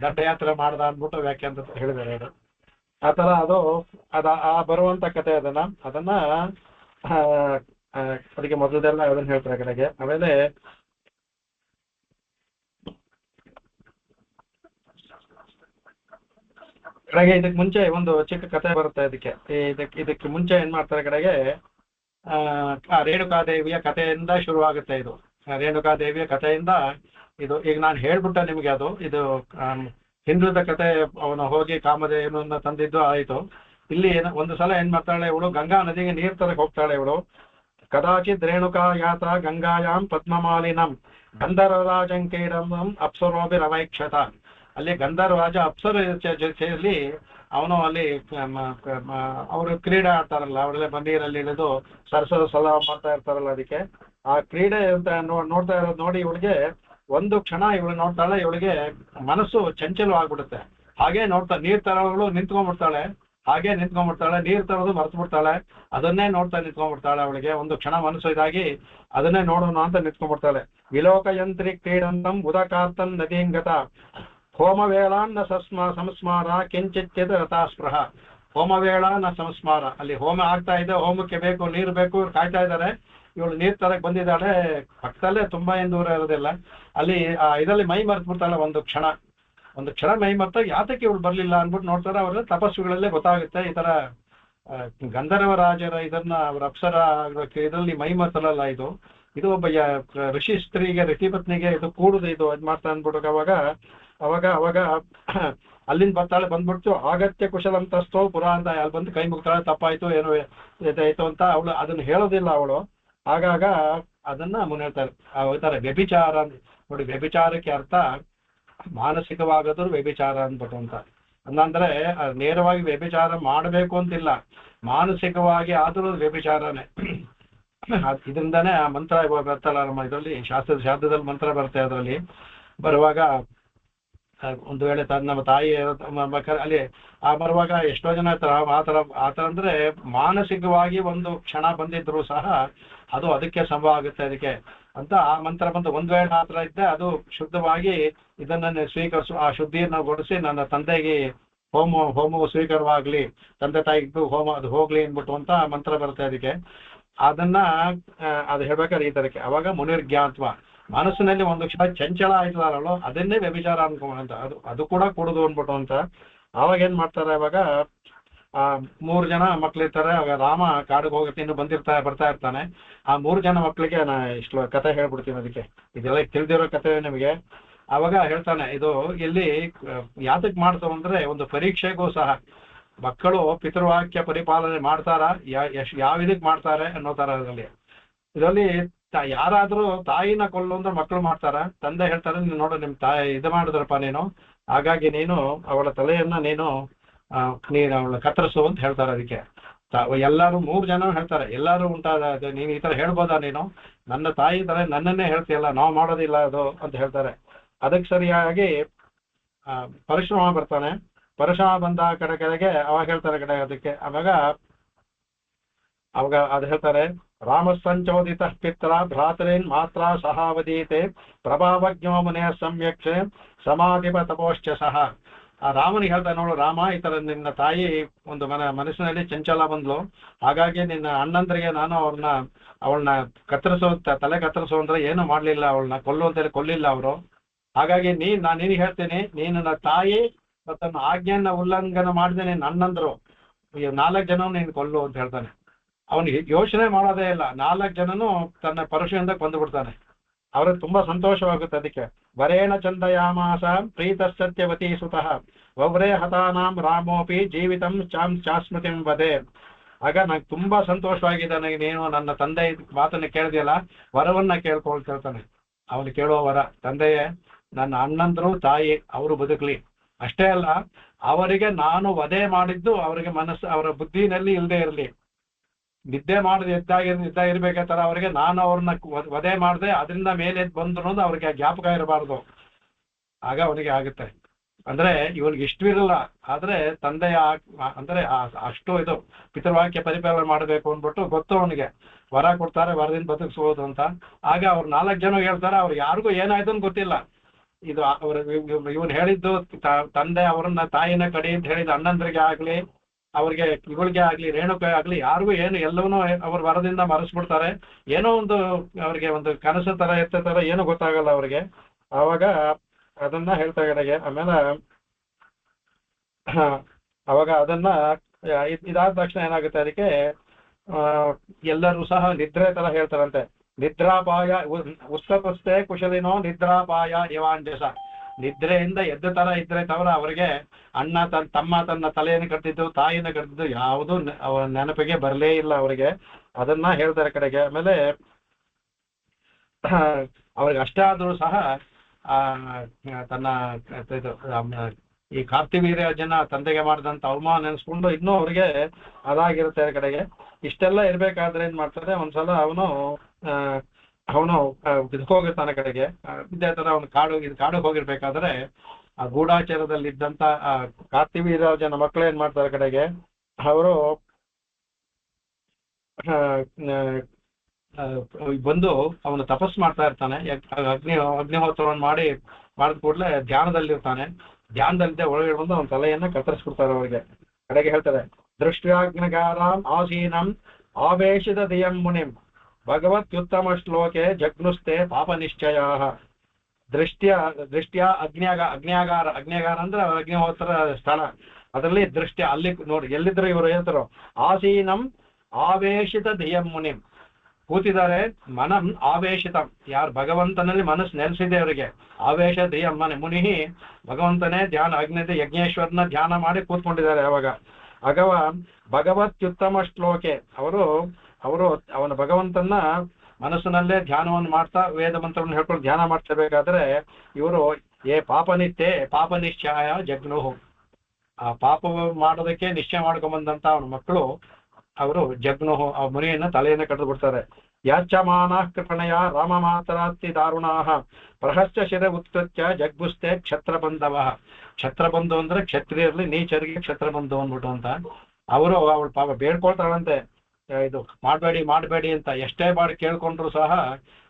ದಂಡಯಾತ್ರೆ ಮಾಡ್ದ ಅಂದ್ಬಿಟ್ಟು ವ್ಯಾಖ್ಯಾನ ಹೇಳಿದ್ದಾರೆ. ಅದು ಆ ತರ ಆ ಬರುವಂತ ಕತೆ ಅದನ್ನ ಅದಕ್ಕೆ ಮೊದಲದೆಲ್ಲ ಅದನ್ನ ಹೇಳ್ತಾರೆ ಕಡೆಗೆ. ಆಮೇಲೆ ಕಡೆಗೆ ಇದಕ್ಕೆ ಮುಂಚೆ ಒಂದು ಚಿಕ್ಕ ಕತೆ ಬರುತ್ತೆ. ಇದಕ್ಕೆ ಮುಂಚೆ ಏನ್ ಮಾಡ್ತಾರೆ ಕಡೆಗೆ, ರೇಣುಕಾದೇವಿಯ ಕಥೆಯಿಂದ ಶುರುವಾಗುತ್ತೆ. ಇದು ರೇಣುಕಾದೇವಿಯ ಕಥೆಯಿಂದ ಇದು ಈಗ ನಾನು ಹೇಳ್ಬಿಟ್ಟೆ ನಿಮ್ಗೆ. ಇದು ಹಿಂದುಳಿದ ಕತೆ. ಅವನು ಹೋಗಿ ಕಾಮಧೇನುವನ್ನ ತಂದಿದ್ದು ಆಯ್ತು. ಇಲ್ಲಿ ಒಂದು ಸಲ ಏನ್ ಮಾಡ್ತಾಳೆ ಇವಳು, ಗಂಗಾ ನದಿಗೆ ನೀರ್ ತರಕ್ ಹೋಗ್ತಾಳೆ ಇವಳು. ಕದಾಚಿತ್ ರೇಣುಕಾ ಯಾತ ಗಂಗಾಯಾಮ್ ಪದ್ಮಮಾಲಿನಂ ಗಂಧರ್ವರಾಜಂಕೈರಂ ಅಪ್ಸರೋಭಿರವೈಕ್ಷತ. ಅಲ್ಲಿ ಗಂಧರ್ವರಾಜ ಅಪ್ಸರ ಸೇರಿ ಅವನು ಅಲ್ಲಿ ಅವರು ಕ್ರೀಡೆ ಆಡ್ತಾರಲ್ಲ, ಅವರೆಲ್ಲ ನೀರಲ್ಲಿ ಇಳಿದು ಸರಸದ ಸಲ ಮಾಡ್ತಾ ಇರ್ತಾರಲ್ಲ. ಅದಕ್ಕೆ ಆ ಕ್ರೀಡೆ ಅಂತ ನೋಡ್ತಾ ಇರೋದು ನೋಡಿ ಇವಳಿಗೆ ಒಂದು ಕ್ಷಣ ಇವಳು ನೋಡ್ತಾಳೆ, ಇವಳಿಗೆ ಮನಸ್ಸು ಚಂಚಲವಾಗ್ಬಿಡುತ್ತೆ. ಹಾಗೆ ನೀರ್ ತರೋಳು ನಿಂತ್ಕೊಂಡ್ಬಿಡ್ತಾಳೆ, ನೀರ್ ತರೋದು ಮರ್ತು ಬಿಡ್ತಾಳೆ, ಅದನ್ನೇ ನೋಡ್ತಾ ನಿಂತ್ಕೊಂಡ್ಬಿಡ್ತಾಳೆ. ಅವಳಿಗೆ ಒಂದು ಕ್ಷಣ ಮನಸ್ಸು ಇದಾಗಿ ಅದನ್ನೇ ನೋಡೋಣ ಅಂತ ನಿಂತ್ಕೊಂಡ್ಬಿಡ್ತಾಳೆ. ವಿಲೋಕಯಂತ್ರಿ ಕ್ರೀಡಂತಂ ಉದಕಾರ್ತನ್ ನದೀಂಗತ ಹೋಮವೇಳಾನ್ನ ಸಂಸ್ಮಾರ ಕಿಂಚಿತ್ ರಥಾಸ್ಪೃಹ. ಹೋಮವೇಳ ನ ಸಂಸ್ಮಾರ. ಅಲ್ಲಿ ಹೋಮ ಆಗ್ತಾ ಇದೆ, ಹೋಮಕ್ಕೆ ಬೇಕು ನೀರು ಬೇಕು, ಇವ್ರು ಕಾಯ್ತಾ ಇದ್ದಾರೆ. ಇವಳು ನೀರ್ ತರಕ್ ಬಂದಿದ್ದಾಳೆ, ಪಕ್ಕದಲ್ಲೇ ತುಂಬಾ ಏನ್ ದೂರ ಇರೋದಿಲ್ಲ. ಅಲ್ಲಿ ಇದರಲ್ಲಿ ಮೈ ಮರ್ತು ಬಿಡ್ತಾಳೆ. ಒಂದು ಕ್ಷಣ ಮೈ ಮರ್ತಾಗ ಯಾತಕ್ಕೆ ಇವಳು ಬರ್ಲಿಲ್ಲ ಅನ್ಬಿಟ್ಟು ನೋಡ್ತಾರೆ. ಅವರ ತಪಸ್ಸುಗಳಲ್ಲೇ ಗೊತ್ತಾಗುತ್ತೆ ಈ ತರ ಗಂಧರ್ವ ರಾಜರ ಇದನ್ನ ಅವ್ರ ಅಪ್ಸರ ಇದರಲ್ಲಿ ಮೈ ಮರ್ತಲ್ಲ. ಇದು ಒಬ್ಬ ಋಷಿ ಸ್ತ್ರೀಗೆ, ಋಷಿ ಪತ್ನಿಗೆ ಇದು ಕೂಡುದು ಇದು ಅದ್ ಮಾಡ್ತಾ ಅಂದ್ಬಿಟ್ಟು ಅವಾಗ ಅಲ್ಲಿಂದ ಬರ್ತಾಳೆ. ಬಂದ್ಬಿಡ್ತು ಅಗತ್ಯ ಕುಶಲಂತಸ್ತೋ ಪುರ ಅಂತ ಅಲ್ಲಿ ಬಂದು ಕೈ ಮುಗ್ತಾಳೆ. ತಪ್ಪಾಯ್ತು ಏನೋ ಇದಾಯ್ತು ಅಂತ ಅವಳು ಅದನ್ನ ಹೇಳೋದಿಲ್ಲ. ಅವಳು ಆಗಾಗ ಅದನ್ನ ಹೇಳ್ತಾರೆ ವ್ಯಭಿಚಾರ ನೋಡಿ. ವ್ಯಭಿಚಾರಕ್ಕೆ ಅರ್ಥ ಮಾನಸಿಕವಾಗದ್ರು ವ್ಯಭಿಚಾರ ಅಂದ್ಬಿಟ್ಟು ಅಂತ. ಅಂದ್ರೆ ನೇರವಾಗಿ ವ್ಯಭಿಚಾರ ಮಾಡಬೇಕು ಅಂತಿಲ್ಲ, ಮಾನಸಿಕವಾಗಿ ಆದರೂ ವ್ಯಭಿಚಾರನೇ. ಇದರಿಂದಾನೇ ಆ ಮಂತ್ರ ಬರ್ತಲ್ಲ ನಮ್ಮ ಇದರಲ್ಲಿ ಶಾಸ್ತ್ರದಲ್ಲಿ ಮಂತ್ರ ಬರುತ್ತೆ. ಅದರಲ್ಲಿ ಬರುವಾಗ ಒಂದು ವೇಳೆ ನಮ್ಮ ತಾಯಿ ಅಲ್ಲಿ ಬರುವಾಗ ಎಷ್ಟೋ ಜನ ಆತರ ಅಂದ್ರೆ ಮಾನಸಿಕವಾಗಿ ಒಂದು ಕ್ಷಣ ಬಂದಿದ್ರು ಸಹ ಅದು ಅದಕ್ಕೆ ಸಂಭವ ಆಗುತ್ತೆ. ಅದಕ್ಕೆ ಅಂತ ಆ ಮಂತ್ರ ಬಂದು ಒಂದ್ ವೇಳೆ ಆತರ ಇದ್ದೆ ಅದು ಶುದ್ಧವಾಗಿ ಇದನ್ನ ಸ್ವೀಕರಿಸು, ಆ ಶುದ್ಧಿಯನ್ನು ಗೊಳಿಸಿ ನನ್ನ ತಂದೆಗೆ ಹೋಮವು ಸ್ವೀಕಾರವಾಗ್ಲಿ, ತಂದೆ ತಾಯಿಗೂ ಹೋಮ ಅದು ಹೋಗ್ಲಿ ಅಂದ್ಬಿಟ್ಟು ಅಂತ ಮಂತ್ರ ಬರುತ್ತೆ. ಅದಕ್ಕೆ ಅದನ್ನ ಅದು ಹೇಳ್ಬೇಕಾದ್ರೆ ಈ ತರಕ್ಕೆ ಅವಾಗ ಮುನಿರ್ಜ್ಞಾತ್ವ ಮನಸ್ಸಿನಲ್ಲಿ ಒಂದು ಕ್ಷಣ ಚಂಚಲ ಆಯ್ತದಾರಲ್ಲೋ ಅದನ್ನೇ ವ್ಯಭಿಚಾರ ಅನ್ಕೊಂಡ ಅದು ಕೂಡ ಕೊಡುದು ಅನ್ಬಿಟ್ಟು ಅಂತ. ಅವಾಗ ಏನ್ ಮಾಡ್ತಾರೆ, ಅವಾಗ 3 ಜನ ಮಕ್ಳಿರ್ತಾರೆ. ಅವಾಗ ರಾಮ ಕಾಡಿಗೆ ಹೋಗಿ ಇನ್ನು ಬರ್ತಾ ಇರ್ತಾನೆ. ಆ 3 ಜನ ಮಕ್ಳಿಗೆ ನಾ ಇಷ್ಟು ಕತೆ ಹೇಳ್ಬಿಡ್ತೀನಿ. ಅದಕ್ಕೆ ಇದೆಲ್ಲ ತಿಳಿದಿರೋ ಕತೆ ನಿಮಗೆ. ಅವಾಗ ಹೇಳ್ತಾನೆ, ಇದು ಇಲ್ಲಿ ಯಾತಕ್ ಮಾಡ್ತಾವ ಅಂದ್ರೆ ಒಂದು ಪರೀಕ್ಷೆಗೂ ಸಹ ಮಕ್ಕಳು ಪಿತೃವಾಕ್ಯ ಪರಿಪಾಲನೆ ಮಾಡ್ತಾರ, ಯಾವ ಇದಕ್ ಮಾಡ್ತಾರೆ ಅನ್ನೋ ತರ. ಇದರಲ್ಲಿ ಯಾರಾದ್ರೂ ತಾಯಿನ ಕೊಲ್ಲು ಅಂದ್ರೆ ಮಕ್ಕಳು ಮಾಡ್ತಾರ. ತಂದೆ ಹೇಳ್ತಾರೆ, ನೀನು ನೋಡು ನಿಮ್ ತಾಯಿ ಇದು ಮಾಡಿದ್ರಪ್ಪ ನೀನು, ಹಾಗಾಗಿ ನೀನು ಅವಳ ತಲೆಯನ್ನ ನೀನು ಅವಳ ಕತ್ತರಿಸು ಅಂತ ಹೇಳ್ತಾರೆ. ಅದಕ್ಕೆ ಎಲ್ಲಾರು 3 ಜನ ಹೇಳ್ತಾರೆ, ಎಲ್ಲಾರು ಉಂಟಾದ ನೀನು ಈ ತರ ಹೇಳ್ಬೋದಾ, ನೀನು ನನ್ನ ತಾಯಿ ತರ ನನ್ನನ್ನೇ ಹೇಳ್ತೀಯಲ್ಲ, ನಾವು ಮಾಡೋದಿಲ್ಲ ಅದು ಅಂತ ಹೇಳ್ತಾರೆ. ಅದಕ್ಕೆ ಸರಿಯಾಗಿ ಪರಶುರಾಮ ಬರ್ತಾನೆ. ಪರಶುರಾಮ ಬಂದ ಕಡೆಗೆ ಅವಾಗ ಹೇಳ್ತಾರೆ ಅದಕ್ಕೆ ಅವಾಗ ಅದು ಹೇಳ್ತಾರೆ, ರಾಮ ಸಂಚೋದಿತ ಪಿತ್ರ ಭ್ರಾತರೇನ್ ಮಾತ್ರ ಸಹಾವದೀತೆ ಪ್ರಭಾವಜ್ಞೋ ಮುನಿಯ ಸಮ್ಯಕ್ಷೆ ಸಮಾಧಿಪ ತಪೋಶ್ಚ ಸಹ. ಆ ರಾಮನಿಗೆ ಹೇಳ್ತಾನೆ, ನೋಡು ರಾಮ, ಈ ತರ ನಿನ್ನ ತಾಯಿ ಒಂದು ಮನಸ್ಸಿನಲ್ಲಿ ಚಂಚಲ ಬಂದ್ಲು, ಹಾಗಾಗಿ ನಿನ್ನ ಅಣ್ಣಂದ್ರಿಗೆ ನಾನು ಅವಳನ್ನ ತಲೆ ಕತ್ತರಿಸು ಅಂದ್ರೆ ಏನು ಮಾಡ್ಲಿಲ್ಲ, ಅವಳನ್ನ ಕೊಲ್ಲು ಅಂತೇಳಿ ಕೊಲ್ಲಿಲ್ಲ ಅವರು. ಹಾಗಾಗಿ ನಾನು ನಿನಗೆ ಹೇಳ್ತೀನಿ, ನೀನು ನನ್ನ ತಾಯಿ ತನ್ನ ಆಜ್ಞೆಯನ್ನ ಉಲ್ಲಂಘನ ಮಾಡಿದೆ ನಿನ್ನ ಅಣ್ಣಂದ್ರು 4 ಜನ ನೀನು ಕೊಲ್ಲು ಅಂತ ಹೇಳ್ತಾನೆ. ಅವನಿಗೆ ಯೋಚನೆ ಮಾಡೋದೇ ಇಲ್ಲ, 4 ಜನನು ತನ್ನ ಪರಶುವಿಂದ ಕೊಂದು ಬಿಡ್ತಾನೆ. ಅವ್ರಿಗೆ ತುಂಬಾ ಸಂತೋಷವಾಗುತ್ತೆ. ಅದಕ್ಕೆ ವರೇಣ ಚಂದಯಾಮಾಸ ಪ್ರೀತ ಸತ್ಯವತಿ ಸುತಃ ವವ್ರೇ ಹತಾನಾಂ ರಾಮೋಪಿ ಜೀವಿತಂ ಚಾಸ್ಮೃತಿಂ ವದೆ. ಆಗ ನಂಗೆ ತುಂಬಾ ಸಂತೋಷವಾಗಿದೆ, ನೀನು ನನ್ನ ತಂದೆ ಮಾತನ್ನ ಕೇಳಿದೆಯಲ್ಲ, ವರವನ್ನ ಕೇಳ್ಕೊಳ್ತಿರ್ತಾನೆ. ಅವನು ಕೇಳುವ ವರ, ತಂದೆಯೇ ನನ್ನ ಅಣ್ಣಂದ್ರು ತಾಯಿ ಅವರು ಬದುಕಲಿ, ಅಷ್ಟೇ ಅಲ್ಲ ಅವರಿಗೆ ನಾನು ವಧೆ ಮಾಡಿದ್ದು ಅವರಿಗೆ ಅವರ ಬುದ್ಧಿನಲ್ಲಿ ಇಲ್ಲದೆ ಇರಲಿ, ನಿದ್ದೆ ಮಾಡಿದ ಇರ್ಬೇಕಾದ್ರೆ ಅವರಿಗೆ ನಾನು ಅವ್ರನ್ನ ವಧೆ ಮಾಡಿದೆ, ಅದರಿಂದ ಮೇಲೆ ಬಂದ್ರು ಅನ್ನೋದು ಅವ್ರಿಗೆ ಜ್ಞಾಪಕ ಇರಬಾರ್ದು. ಆಗ ಅವನಿಗೆ ಆಗುತ್ತೆ. ಅಂದ್ರೆ ಇವನಿಗೆ ಇಷ್ಟವಿರಲ್ಲ, ಆದ್ರೆ ತಂದೆಯ ಅಂದ್ರೆ ಅಷ್ಟು ಇದು ಪಿತೃವಾಕ್ಯ ಪರಿಪಾಲನೆ ಮಾಡಬೇಕು ಅಂದ್ಬಿಟ್ಟು ಗೊತ್ತು ಅವನಿಗೆ. ವರ ಕೊಡ್ತಾರೆ, ವರದಿಂದ ಬದುಕಿಸ್ಬೋದು ಅಂತ. ಆಗ ಅವ್ರು 4 ಜನ ಹೇಳ್ತಾರೆ, ಅವ್ರು ಯಾರಿಗೂ ಏನಾಯ್ತು ಅಂತ ಗೊತ್ತಿಲ್ಲ. ಇದು ಇವನು ಹೇಳಿದ್ದು ತಂದೆ ಅವರನ್ನ ತಾಯಿನ ಕಡಿ ಅಂತ ಹೇಳಿದ ಅಣ್ಣಂದ್ರಿಗೆ ಆಗ್ಲಿ, ಅವ್ರಿಗೆ ಇವುಗಳಿಗೆ ಆಗ್ಲಿ, ರೇಣುಕೆ ಆಗ್ಲಿ, ಯಾರಿಗೂ ಏನು ಎಲ್ಲವನ್ನೂ ಅವ್ರ ವರದಿಂದ ಮರೆಸ್ಬಿಡ್ತಾರೆ. ಏನೋ ಒಂದು ಅವ್ರಿಗೆ ಒಂದು ಕನಸು ತರ ಇರ್ತಾರ, ಏನೂ ಗೊತ್ತಾಗಲ್ಲ ಅವ್ರಿಗೆ. ಆವಾಗ ಅದನ್ನ ಹೇಳ್ತಾ ಕಡೆಗೆ ಆಮೇಲೆ ಅವಾಗ ಅದನ್ನ ಇದಾದ ತಕ್ಷಣ ಏನಾಗುತ್ತೆ, ಅದಕ್ಕೆ ಎಲ್ಲರೂ ಸಹ ನಿದ್ರೆ ತರ ಹೇಳ್ತಾರಂತೆ. ನಿದ್ರಾಪಾಯ ಉಸ್ತಪಸ್ತೆ ಕುಶಲಿನೋ ನಿದ್ರಾಪಾಯ ಯವಾಂಜಸ. ನಿದ್ರೆಯಿಂದ ಎದ್ದ ತರ ಇದ್ರೆ ತವರ ಅವರಿಗೆ ತಮ್ಮ ತನ್ನ ತಲೆಯನ್ನು ಕಟ್ಟಿದ್ದು, ತಾಯಿನ ಕಟ್ಟಿದ್ದು ಯಾವುದೂ ನೆನಪಿಗೆ ಬರಲೇ ಇಲ್ಲ ಅವರಿಗೆ. ಅದನ್ನ ಹೇಳ್ತಾರೆ ಕಡೆಗೆ. ಆಮೇಲೆ ಅವ್ರಿಗೆ ಅಷ್ಟೇ ಆದ್ರೂ ಸಹ ತನ್ನ ಈ ಕಾರ್ತಿವೀರ್ಯಜನ ತಂದೆಗೆ ಮಾಡಿದಂತ ಅವಮಾನ ನೆನೆಸ್ಕೊಂಡು ಇನ್ನೂ ಅವ್ರಿಗೆ ಅದಾಗಿರುತ್ತೆ ಕಡೆಗೆ. ಇಷ್ಟೆಲ್ಲ ಇರ್ಬೇಕಾದ್ರೆ ಏನ್ ಮಾಡ್ತಾರೆ, ಒಂದ್ಸಲ ಅವನು ಇದಕ್ಕೆ ಹೋಗಿರ್ತಾನೆ ಕಡೆಗೆ. ಇದೇ ತರ ಅವನು ಕಾಡಿಗೆ ಹೋಗಿರ್ಬೇಕಾದ್ರೆ ಆ ಗೂಢಾಚಾರದಲ್ಲಿ ಇದ್ದಂತ ಕಾರ್ತಿವೀರ್ಯಜನ ಮಕ್ಕಳು ಏನ್ ಮಾಡ್ತಾರೆ ಕಡೆಗೆ, ಅವರು ಬಂದು ಅವನು ತಪಸ್ ಮಾಡ್ತಾ ಇರ್ತಾನೆ. ಅಗ್ನಿಹೋತ್ರವನ್ನು ಮಾಡಿದ ಕೂಡಲೇ ಧ್ಯಾನದಲ್ಲಿರ್ತಾನೆ. ಧ್ಯಾನದಲ್ಲಿದ್ದೆ ಒಳಗಡೆ ಬಂದು ಅವನ ತಲೆಯನ್ನ ಕತ್ತರಿಸ್ಬಿಡ್ತಾರೆ ಅವ್ರಿಗೆ. ಕಡೆಗೆ ಹೇಳ್ತಾರೆ, ದೃಷ್ಟ್ಯಾಗ್ನಿಗಾರಾಂ ಆಸೀನಂ ಆವೇಶಿತ ದಿಯಂ ಮುನಿಂ ಭಗವತ್ಯುತ್ತಮ ಶ್ಲೋಕೆ ಜಗ್ನುಸ್ತೆ ಪಾಪ ನಿಶ್ಚಯ. ದೃಷ್ಟ್ಯ ಅಗ್ನಿಯಾಗಾರ ಅಂದ್ರೆ ಅಗ್ನಿಹೋತ್ರ ಸ್ಥಳ. ಅದರಲ್ಲಿ ದೃಷ್ಟ್ಯ ಅಲ್ಲಿ ನೋಡಿ, ಎಲ್ಲಿದ್ರು ಇವರು ಹೇಳ್ತಾರೋ ಆಸೀನಂ ಆವೇಶಿತ ದಿಯಂ ಮುನಿಂ, ಕೂತಿದ್ದಾರೆ. ಮನಂ ಆವೇಶಿತಂ, ಯಾರು ಭಗವಂತನಲ್ಲಿ ಮನಸ್ಸು ನೆಲೆಸಿದೆ ಅವರಿಗೆ. ಆವೇಶ ದಿಯಂ ಮನೆ ಮುನಿ, ಭಗವಂತನೇ ಧ್ಯಾನ ಅಗ್ನಿದೆ ಯಜ್ಞೇಶ್ವರನ ಧ್ಯಾನ ಮಾಡಿ ಕೂತ್ಕೊಂಡಿದ್ದಾರೆ. ಅವಾಗ ಅಗವ ಭಗವತ್ಯುತ್ತಮ ಶ್ಲೋಕೆ, ಅವರು ಅವನ ಭಗವಂತನ ಮನಸ್ಸಿನಲ್ಲೇ ಧ್ಯಾನವನ್ನು ಮಾಡ್ತಾ ವೇದ ಮಂತ್ರವನ್ನು ಹೇಳ್ಕೊಂಡು ಧ್ಯಾನ ಮಾಡ್ತಿರ್ಬೇಕಾದ್ರೆ ಇವರು ಪಾಪ ನಿಶ್ಚಯ ಜಗ್ನುಹು, ಆ ಪಾಪ ಮಾಡೋದಕ್ಕೆ ನಿಶ್ಚಯ ಮಾಡ್ಕೊಂಡ್ಬಂದಂತ ಅವನ ಮಕ್ಕಳು ಅವರು ಜಗ್ನುಹು, ಆ ಮುನಿಯನ್ನ ತಲೆಯನ್ನ ಕಡ್ದು ಬಿಡ್ತಾರೆ. ಯಾಚಮಾನ ಕೃಪಣಯ ರಾಮ ಮಾತರಾತ್ತಿ ದಾರುಣಾಹ ಪ್ರಹಸ್ಯ ಶಿರ ಉತ್ಕೃತ್ಯ ಜಗ್ಬುಸ್ತೆ ಕ್ಷತ್ರಬಂಧವ. ಕ್ಷತ್ರಬಂಧು ಅಂದ್ರೆ ಕ್ಷತ್ರಿಯರಲ್ಲಿ ನೀಚರಿಗೆ ಕ್ಷತ್ರಬಂಧು ಅಂದ್ಬಿಟ್ಟು ಅಂತ. ಅವರು ಅವಳು ಪಾಪ ಬೇಡ್ಕೊಳ್ತಾಳಂತೆ, ಇದು ಮಾಡಬೇಡಿ ಅಂತ. ಎಷ್ಟೇ ಬಾರಿ ಕೇಳ್ಕೊಂಡ್ರು ಸಹ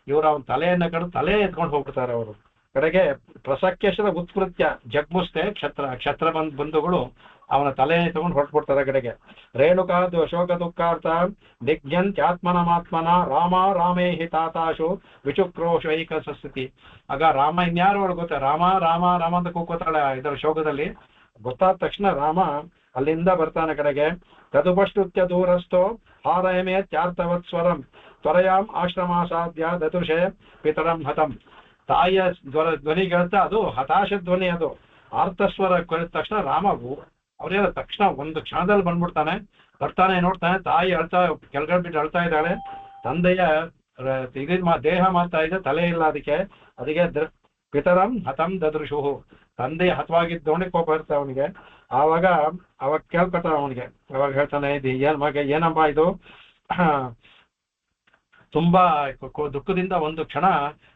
ಇವರು ಅವನ ತಲೆಯನ್ನ ಕಡ್ದು ತಲೆ ಎತ್ಕೊಂಡು ಹೋಗ್ಬಿಡ್ತಾರೆ ಅವರು. ಕಡೆಗೆ ಪ್ರಸಕ್ಯಶದ ಉತ್ಕೃತ್ಯ ಜಗ್ಮುಸ್ತೆ ಕ್ಷತ್ರ ಬಂಧುಗಳು ಅವನ ತಲೆ ತಗೊಂಡು ಹೊರಟ್ಬಿಡ್ತಾರೆ. ಕಡೆಗೆ ರೇಣುಕಾ ಶೋಕ ದುಃಖಾರ್ಥ ದಿಗ್ಜಂತ್ಯಾತ್ಮನಮಾತ್ಮನ ರಾಮೇ ಹಿ ತಾತಾಶು ವಿಚುಕ್ರೋಶೈಕ ಸಸ್ಥಿತಿ. ಆಗ ರಾಮ ಇನ್ಯಾರು ಅವಳು ಗೊತ್ತ, ರಾಮ ಅಂತ ಕೂಕೋತಾಳೆ ಇದರ ಶೋಕದಲ್ಲಿ. ಗೊತ್ತಾದ ತಕ್ಷಣ ರಾಮ ಅಲ್ಲಿಂದ ಬರ್ತಾನೆ. ಕಡೆಗೆ ತದುಪಷ್ಟುತ್ಯ ದೂರಸ್ಥೋ ಹಾರಯಮೇ ತ್ಯಾರ್ಥವತ್ ಸ್ವರಂ ತ್ವರಯಾಂ ಆಶ್ರಮಾಸಾಧ್ಯ ದತುಷೆ ಪಿತರಂ ಹತಂ. ತಾಯಿಯ ಧ್ವನಿ ಕೇಳ್ತಾ, ಅದು ಹತಾಶ ಧ್ವನಿ, ಅದು ಆರ್ತಸ್ವರ ಕೇಳಿದ ತಕ್ಷಣ ರಾಮ ಅವ್ರೇನ ತಕ್ಷಣ ಒಂದು ಕ್ಷಣದಲ್ಲಿ ಬರ್ತಾನೆ ನೋಡ್ತಾನೆ. ತಾಯಿ ಕೆಳಗಡೆ ಬಿಟ್ಟು ಅಳ್ತಾ ಇದ್ದಾಳೆ. ತಂದೆಯ ದೇಹ ಮಾಡ್ತಾ ಇದೆ, ತಲೆ ಇಲ್ಲ ಅದಕ್ಕೆ ಪಿತರಂ ಹತಂ ದದೃಶುಹು. ತಂದೆ ಹತವಾಗಿದ್ದವನಿಗೆ ಕೋಪ ಇರುತ್ತೆ ಅವನಿಗೆ. ಅವಾಗ ಕೇಳ್ಕೊತಾನೆ ಅವನಿಗೆ. ಅವಾಗ ಹೇಳ್ತಾನೆ, ಇದು ಏನಮ್ಮ ಇದು, ತುಂಬಾ ದುಃಖದಿಂದ ಒಂದು ಕ್ಷಣ,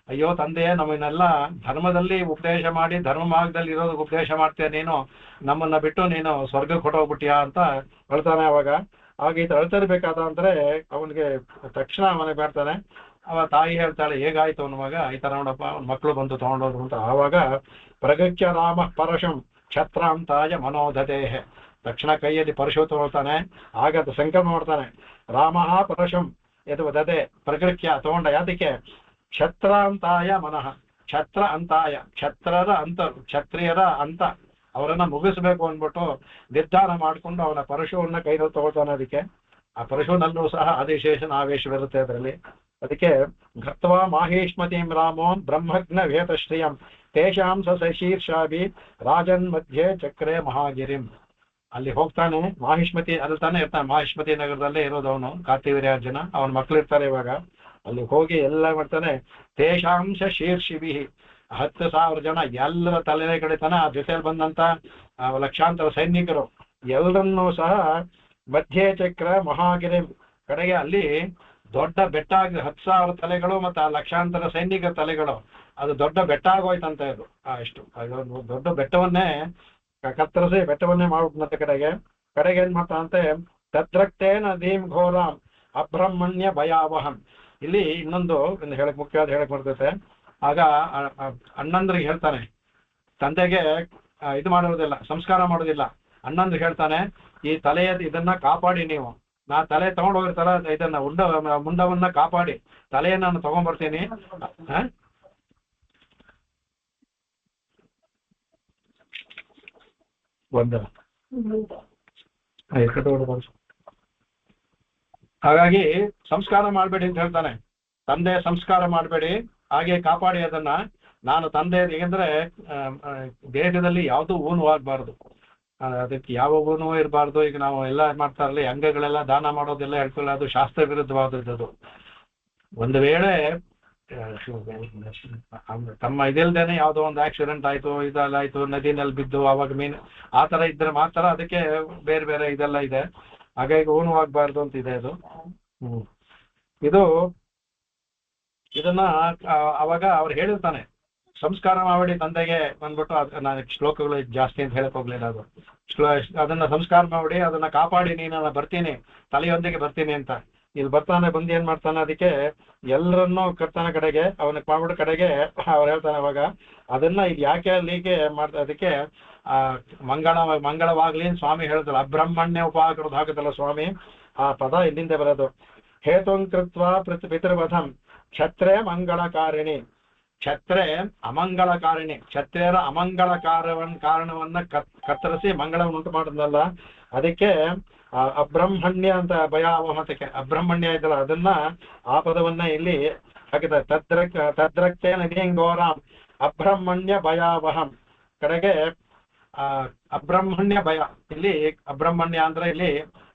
ಅಯ್ಯೋ ತಂದೆಯೇ, ನಮ್ಮನ್ನೆಲ್ಲ ಧರ್ಮದಲ್ಲಿ ಉಪದೇಶ ಮಾಡಿ ಧರ್ಮ ಮಾರ್ಗದಲ್ಲಿ ಇರೋದಕ್ಕೆ ಉಪದೇಶ ಮಾಡ್ತೀಯ ನೀನು, ನಮ್ಮನ್ನ ಬಿಟ್ಟು ನೀನು ಸ್ವರ್ಗಕ್ಕೆ ಹೊಟ್ಟೋಗ್ಬಿಟ್ಟಿಯಾ ಅಂತ ಹೇಳ್ತಾನೆ. ಅವಾಗ ಇದು ಅಳ್ತಿರ್ಬೇಕಾದ ಅಂದ್ರೆ ಅವನಿಗೆ ತಕ್ಷಣ ಅವನಿಗೆ ಬರ್ತಾನೆ. ಅವ ತಾಯಿ ಹೇಳ್ತಾಳೆ, ಹೇಗಾಯ್ತು ಅವನ ಮಗ, ಈ ತರ ನೋಡಪ್ಪ ಅವ್ನ ಮಕ್ಕಳು ಬಂದು ತಗೊಂಡೋದ್ರು ಅಂತ. ಆವಾಗ ಪ್ರಗತ್ಯ ರಾಮ ಪರಶಂ ಕ್ಷತ್ರಾಂತಾಯ ಮನೋಧದೇಹ. ತಕ್ಷಣ ಕೈಯಲ್ಲಿ ಪರಶು ತಗೊಳ್ತಾನೆ. ಆಗ ಅದು ಸಂಕಲ್ಪ ಮಾಡ್ತಾನೆ, ರಾಮ ಪರಶುಂ ಎದು ದದೆ ಪ್ರಗೃಹ್ಯ ತಗೊಂಡ. ಯಾತಕ್ಕೆ? ಕ್ಷತ್ರಾಂತಾಯ ಮನಃ, ಕ್ಷತ್ರ ಅಂತಾಯ, ಕ್ಷತ್ರರ ಅಂತ, ಕ್ಷತ್ರಿಯರ ಅಂತ ಅವರನ್ನ ಮುಗಿಸ್ಬೇಕು ಅಂದ್ಬಿಟ್ಟು ನಿರ್ಧಾರ ಮಾಡಿಕೊಂಡು ಅವನ ಪರಶುವನ್ನ ಕೈಯಲ್ಲಿ ತಗೊಳ್ತಾನೆ. ಅದಕ್ಕೆ ಆ ಪರಶುನಲ್ಲೂ ಸಹ ಆದಿಶೇಷನ ಆವೇಶವಿರುತ್ತೆ ಅದರಲ್ಲಿ. ಅದಕ್ಕೆ ಗತ್ವಾ ಮಾಹೇಶ್ಮತಿಂ ರಾಮೋನ್ ಬ್ರಹ್ಮಜ್ಞ ವೇತಶ್ರಿಯಂ ತೇಷಾಂ ಶೀರ್ಷಾಭಿ ರಾಜನ್ ಮಧ್ಯೆ ಚಕ್ರೆ ಮಹಾಗಿರಿಂ. ಅಲ್ಲಿ ಹೋಗ್ತಾನೆ. ಮಾಹಿಷ್ಮತಿ ಅಲ್ಲಿ ತಾನೇ ಇರ್ತಾನೆ, ಮಾಹಿಷ್ಮತಿ ನಗರದಲ್ಲೇ ಇರೋದು ಅವನು, ಕಾರ್ತಿವೀರ್ಯಾರ್ಜುನ. ಅವನ ಮಕ್ಳು ಇರ್ತಾರೆ ಇವಾಗ. ಅಲ್ಲಿ ಹೋಗಿ ಎಲ್ಲ ಮಾಡ್ತಾನೆ. ತೇಷಾಂಶ ಶೀರ್ಷಿಭಿ, 10,000 ಜನ ಎಲ್ಲರ ತಲೆ ಕಡಿತಾನೆ. ಆ ಜೊತೆಯಲ್ಲಿ ಬಂದಂತ ಲಕ್ಷಾಂತರ ಸೈನಿಕರು ಎಲ್ಲರನ್ನೂ ಸಹ ಮಧ್ಯೆ ಚಕ್ರ ಮಹಾಗಿರಿ ಕಡೆಗೆ ಅಲ್ಲಿ ದೊಡ್ಡ ಬೆಟ್ಟ ಆಗಿದೆ. 10,000 ತಲೆಗಳು ಮತ್ತು ಆ ಲಕ್ಷಾಂತರ ಸೈನಿಕರ ತಲೆಗಳು, ಅದು ದೊಡ್ಡ ಬೆಟ್ಟ ಆಗೋಯ್ತಂತ. ಇದು ಎಷ್ಟು ದೊಡ್ಡ ಬೆಟ್ಟವನ್ನೇ ಕತ್ತರಿಸಿ ಬೆಟ್ಟವನ್ನೇ ಮಾಡ್ಬಿಟ್ನಂತೆ. ಕಡೆಗೆ ಏನ್ ಮಾಡ್ತಾನಂತೆ, ತದ್ರಕ್ತೇ ನದೀಂ ಘೋರಾಂ ಅಬ್ರಹ್ಮಣ್ಯ ಭಯಾವಹಂ. ಇಲ್ಲಿ ಇನ್ನೊಂದು ಹೇಳಕ್ ಮುಖ್ಯವಾದ ಹೇಳಕ್ ಬರ್ತೈತೆ. ಆಗ ಅಣ್ಣಂದ್ರಿಗೆ ಹೇಳ್ತಾನೆ, ತಂದೆಗೆ ಇದು ಮಾಡೋದಿಲ್ಲ, ಸಂಸ್ಕಾರ ಮಾಡೋದಿಲ್ಲ. ಅಣ್ಣಂದ್ರಿಗೆ ಹೇಳ್ತಾನೆ, ಈ ಇದನ್ನ ಕಾಪಾಡಿ ನೀವು. ನಾ ತಲೆ ತಗೊಂಡು ಹೋಗಿರ್ತಾರ, ಇದನ್ನ ಮುಂಡವನ್ನ ಕಾಪಾಡಿ ತಲೆಯನ್ನ ನಾನು ತಗೊಂಡ್ಬರ್ತೀನಿ. ಹಾಗಾಗಿ ಸಂಸ್ಕಾರ ಮಾಡಬೇಡಿ ಅಂತ ಹೇಳ್ತಾನೆ. ತಂದೆ ಸಂಸ್ಕಾರ ಮಾಡಬೇಡಿ, ಹಾಗೆ ಕಾಪಾಡಿ ಅದನ್ನ. ನಾನು ತಂದೆ, ಹೇಗೆಂದ್ರೆ ದೇಹದಲ್ಲಿ ಯಾವುದು ಊನು ಆಗಬಾರ್ದು, ಅದಕ್ಕೆ ಯಾವ ಊನು ಇರಬಾರ್ದು. ಈಗ ನಾವು ಎಲ್ಲ ಮಾಡ್ತಾ ಇರಲಿ, ಅಂಗಗಳೆಲ್ಲ ದಾನ ಮಾಡೋದೆಲ್ಲ ಹೇಳ್ಕೊಳ್ಳಿ, ಅದು ಶಾಸ್ತ್ರ ವಿರುದ್ಧವಾದದ್ದು. ಒಂದು ವೇಳೆ ತಮ್ಮ ಇದಿಲ್ದೇನೆ ಯಾವುದೋ ಒಂದು ಆಕ್ಸಿಡೆಂಟ್ ಆಯ್ತು, ಇದೆಲ್ಲಾಯ್ತು, ನದಿನಲ್ಲಿ ಬಿದ್ದು ಅವಾಗ ಮೀನು ಆ ತರ ಇದ್ರೆ ಮಾತ್ರ ಅದಕ್ಕೆ ಬೇರೆ ಬೇರೆ ಇದೆಲ್ಲ ಇದೆ. ಹಾಗಾಗಿ ಊನು ಆಗ್ಬಾರ್ದು ಅಂತ ಇದೆ ಅದು. ಇದನ್ನ ಅವಾಗ ಅವ್ರು ಹೇಳಿರ್ತಾನೆ, ಸಂಸ್ಕಾರ ಮಾಡಿ ತಂದೆಗೆ ಬಂದ್ಬಿಟ್ಟು. ನಾನು ಶ್ಲೋಕಗಳು ಜಾಸ್ತಿ ಅಂತ ಹೇಳಕ್ ಹೋಗ್ಲಿಲ್ಲ. ಅದು ಅದನ್ನ ಸಂಸ್ಕಾರ ಮಾಡಿ ಅದನ್ನ ಕಾಪಾಡಿ, ನಾನು ಬರ್ತೀನಿ, ತಲೆಯೊಂದಿಗೆ ಬರ್ತೀನಿ ಅಂತ. ಇಲ್ಲಿ ಬರ್ತಾನೆ. ಬಂದು ಏನ್ ಮಾಡ್ತಾನೆ, ಅದಕ್ಕೆ ಎಲ್ಲರನ್ನೂ ಕರ್ತಾನೆ ಕಡೆಗೆ. ಅವನ ಮಾಡ್ಬಿಟ್ಟು ಕಡೆಗೆ ಅವ್ರು ಹೇಳ್ತಾನೆ ಅವಾಗ, ಅದನ್ನ ಇದು ಯಾಕೆ ಅಲ್ಲಿಗೆ ಮಾಡ್ತಾ, ಅದಕ್ಕೆ ಮಂಗಳವಾಗ್ಲಿ ಸ್ವಾಮಿ ಹೇಳ್ತಾರೆ. ಅಬ್ರಹ್ಮಣ್ಯ ಉಪಕೃತ ಹಾಕುತ್ತಲ್ಲ ಸ್ವಾಮಿ, ಆ ಪದ ಇಲ್ಲಿಂದ ಬರೋದು. ಹೇತುಂಕೃತ್ವ ಪಿತೃವಧಂ ಕ್ಷತ್ರೆ ಮಂಗಳಕಾರಿಣಿ. ಕ್ಷತ್ರೆ ಅಮಂಗಳಕಾರಿಣಿ, ಕ್ಷತ್ರಿಯರ ಅಮಂಗಳ ಕಾರಣವನ್ನ ಕತ್ತರಿಸಿ ಮಂಗಳವನ್ನು ಉಂಟು ಮಾಡೋದಲ್ಲ. ಅದಕ್ಕೆ ಅಬ್ರಹ್ಮಣ್ಯ ಅಂತ ಭಯಾವಹತಕ್ಕೆ ಅಬ್ರಹ್ಮಣ್ಯ ಇದ್ದಲ್ಲ, ಅದನ್ನ ಆ ಪದವನ್ನ ಇಲ್ಲಿ ಹಾಕಿದ್ದಾರೆ. ತದ್ರಕ್ತೇ ನದಿಯಂಗೋರಾಮ್ ಅಬ್ರಹ್ಮಣ್ಯ ಭಯಾವಹಂ. ಕಡೆಗೆ ಅಬ್ರಹ್ಮಣ್ಯ ಭಯ. ಇಲ್ಲಿ ಅಬ್ರಹ್ಮಣ್ಯ ಅಂದ್ರೆ ಇಲ್ಲಿ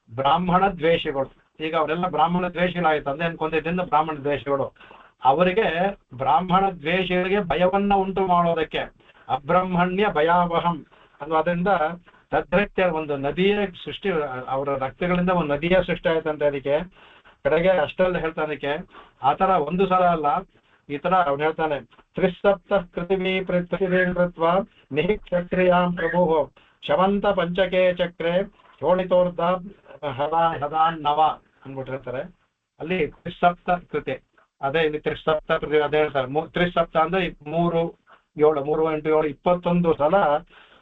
ಬ್ರಾಹ್ಮಣ ದ್ವೇಷಿಗಳು. ಈಗ ಅವರೆಲ್ಲ ಬ್ರಾಹ್ಮಣ ದ್ವೇಷಿಗಳಾಯ್ತು, ತಂದೆ ಅನ್ಕೊಂತಿದ್ದಿಂದ ಬ್ರಾಹ್ಮಣ ದ್ವೇಷಿಗಳು. ಅವರಿಗೆ ಬ್ರಾಹ್ಮಣ ದ್ವೇಷಿಗಳಿಗೆ ಭಯವನ್ನ ಉಂಟು ಮಾಡೋದಕ್ಕೆ ಅಬ್ರಹ್ಮಣ್ಯ ಭಯಾವಹಂ ಅನ್ನೋದ್ರಿಂದ ತದ್ರಕ್ತ ಒಂದು ನದಿಯ ಸೃಷ್ಟಿ, ಅವರ ರಕ್ತಗಳಿಂದ ಒಂದು ನದಿಯ ಸೃಷ್ಟಿ ಆಯ್ತಂತೆ. ಅದಕ್ಕೆ ಕಡೆಗೆ ಅಷ್ಟೆಲ್ಲ ಹೇಳ್ತಾನಕ್ಕೆ. ಆತರ ಒಂದು ಸಲ ಅಲ್ಲ, ಈ ತರ ಅವ್ನು ಹೇಳ್ತಾನೆ. ತ್ರಿಸಪ್ತ ಪೃಥಿವೀ ಪೃಥ್ವೀಕೃತ್ವ ನಿಹಿ ಕ್ಷತ್ರಿಯಾಂ ಪ್ರಭು ಶವಂತ ಪಂಚಕೆ ಚಕ್ರೆ ಶೋಣಿತೋರ್ಧ ಹದಾನ್ನವ ಅನ್ಬಿಟ್ಟು ಹೇಳ್ತಾರೆ. ಅಲ್ಲಿ ತ್ರಿಸಪ್ತ ಕೃತಿ, ಅದೇ ಇಲ್ಲಿ ತ್ರಿಸಪ್ತ ಕೃತಿ ಅದೇ ಹೇಳ್ತಾರೆ. ತ್ರಿಸಪ್ತ ಅಂದ್ರೆ 3, 7, 3, 8, 7, 21 ಸಲ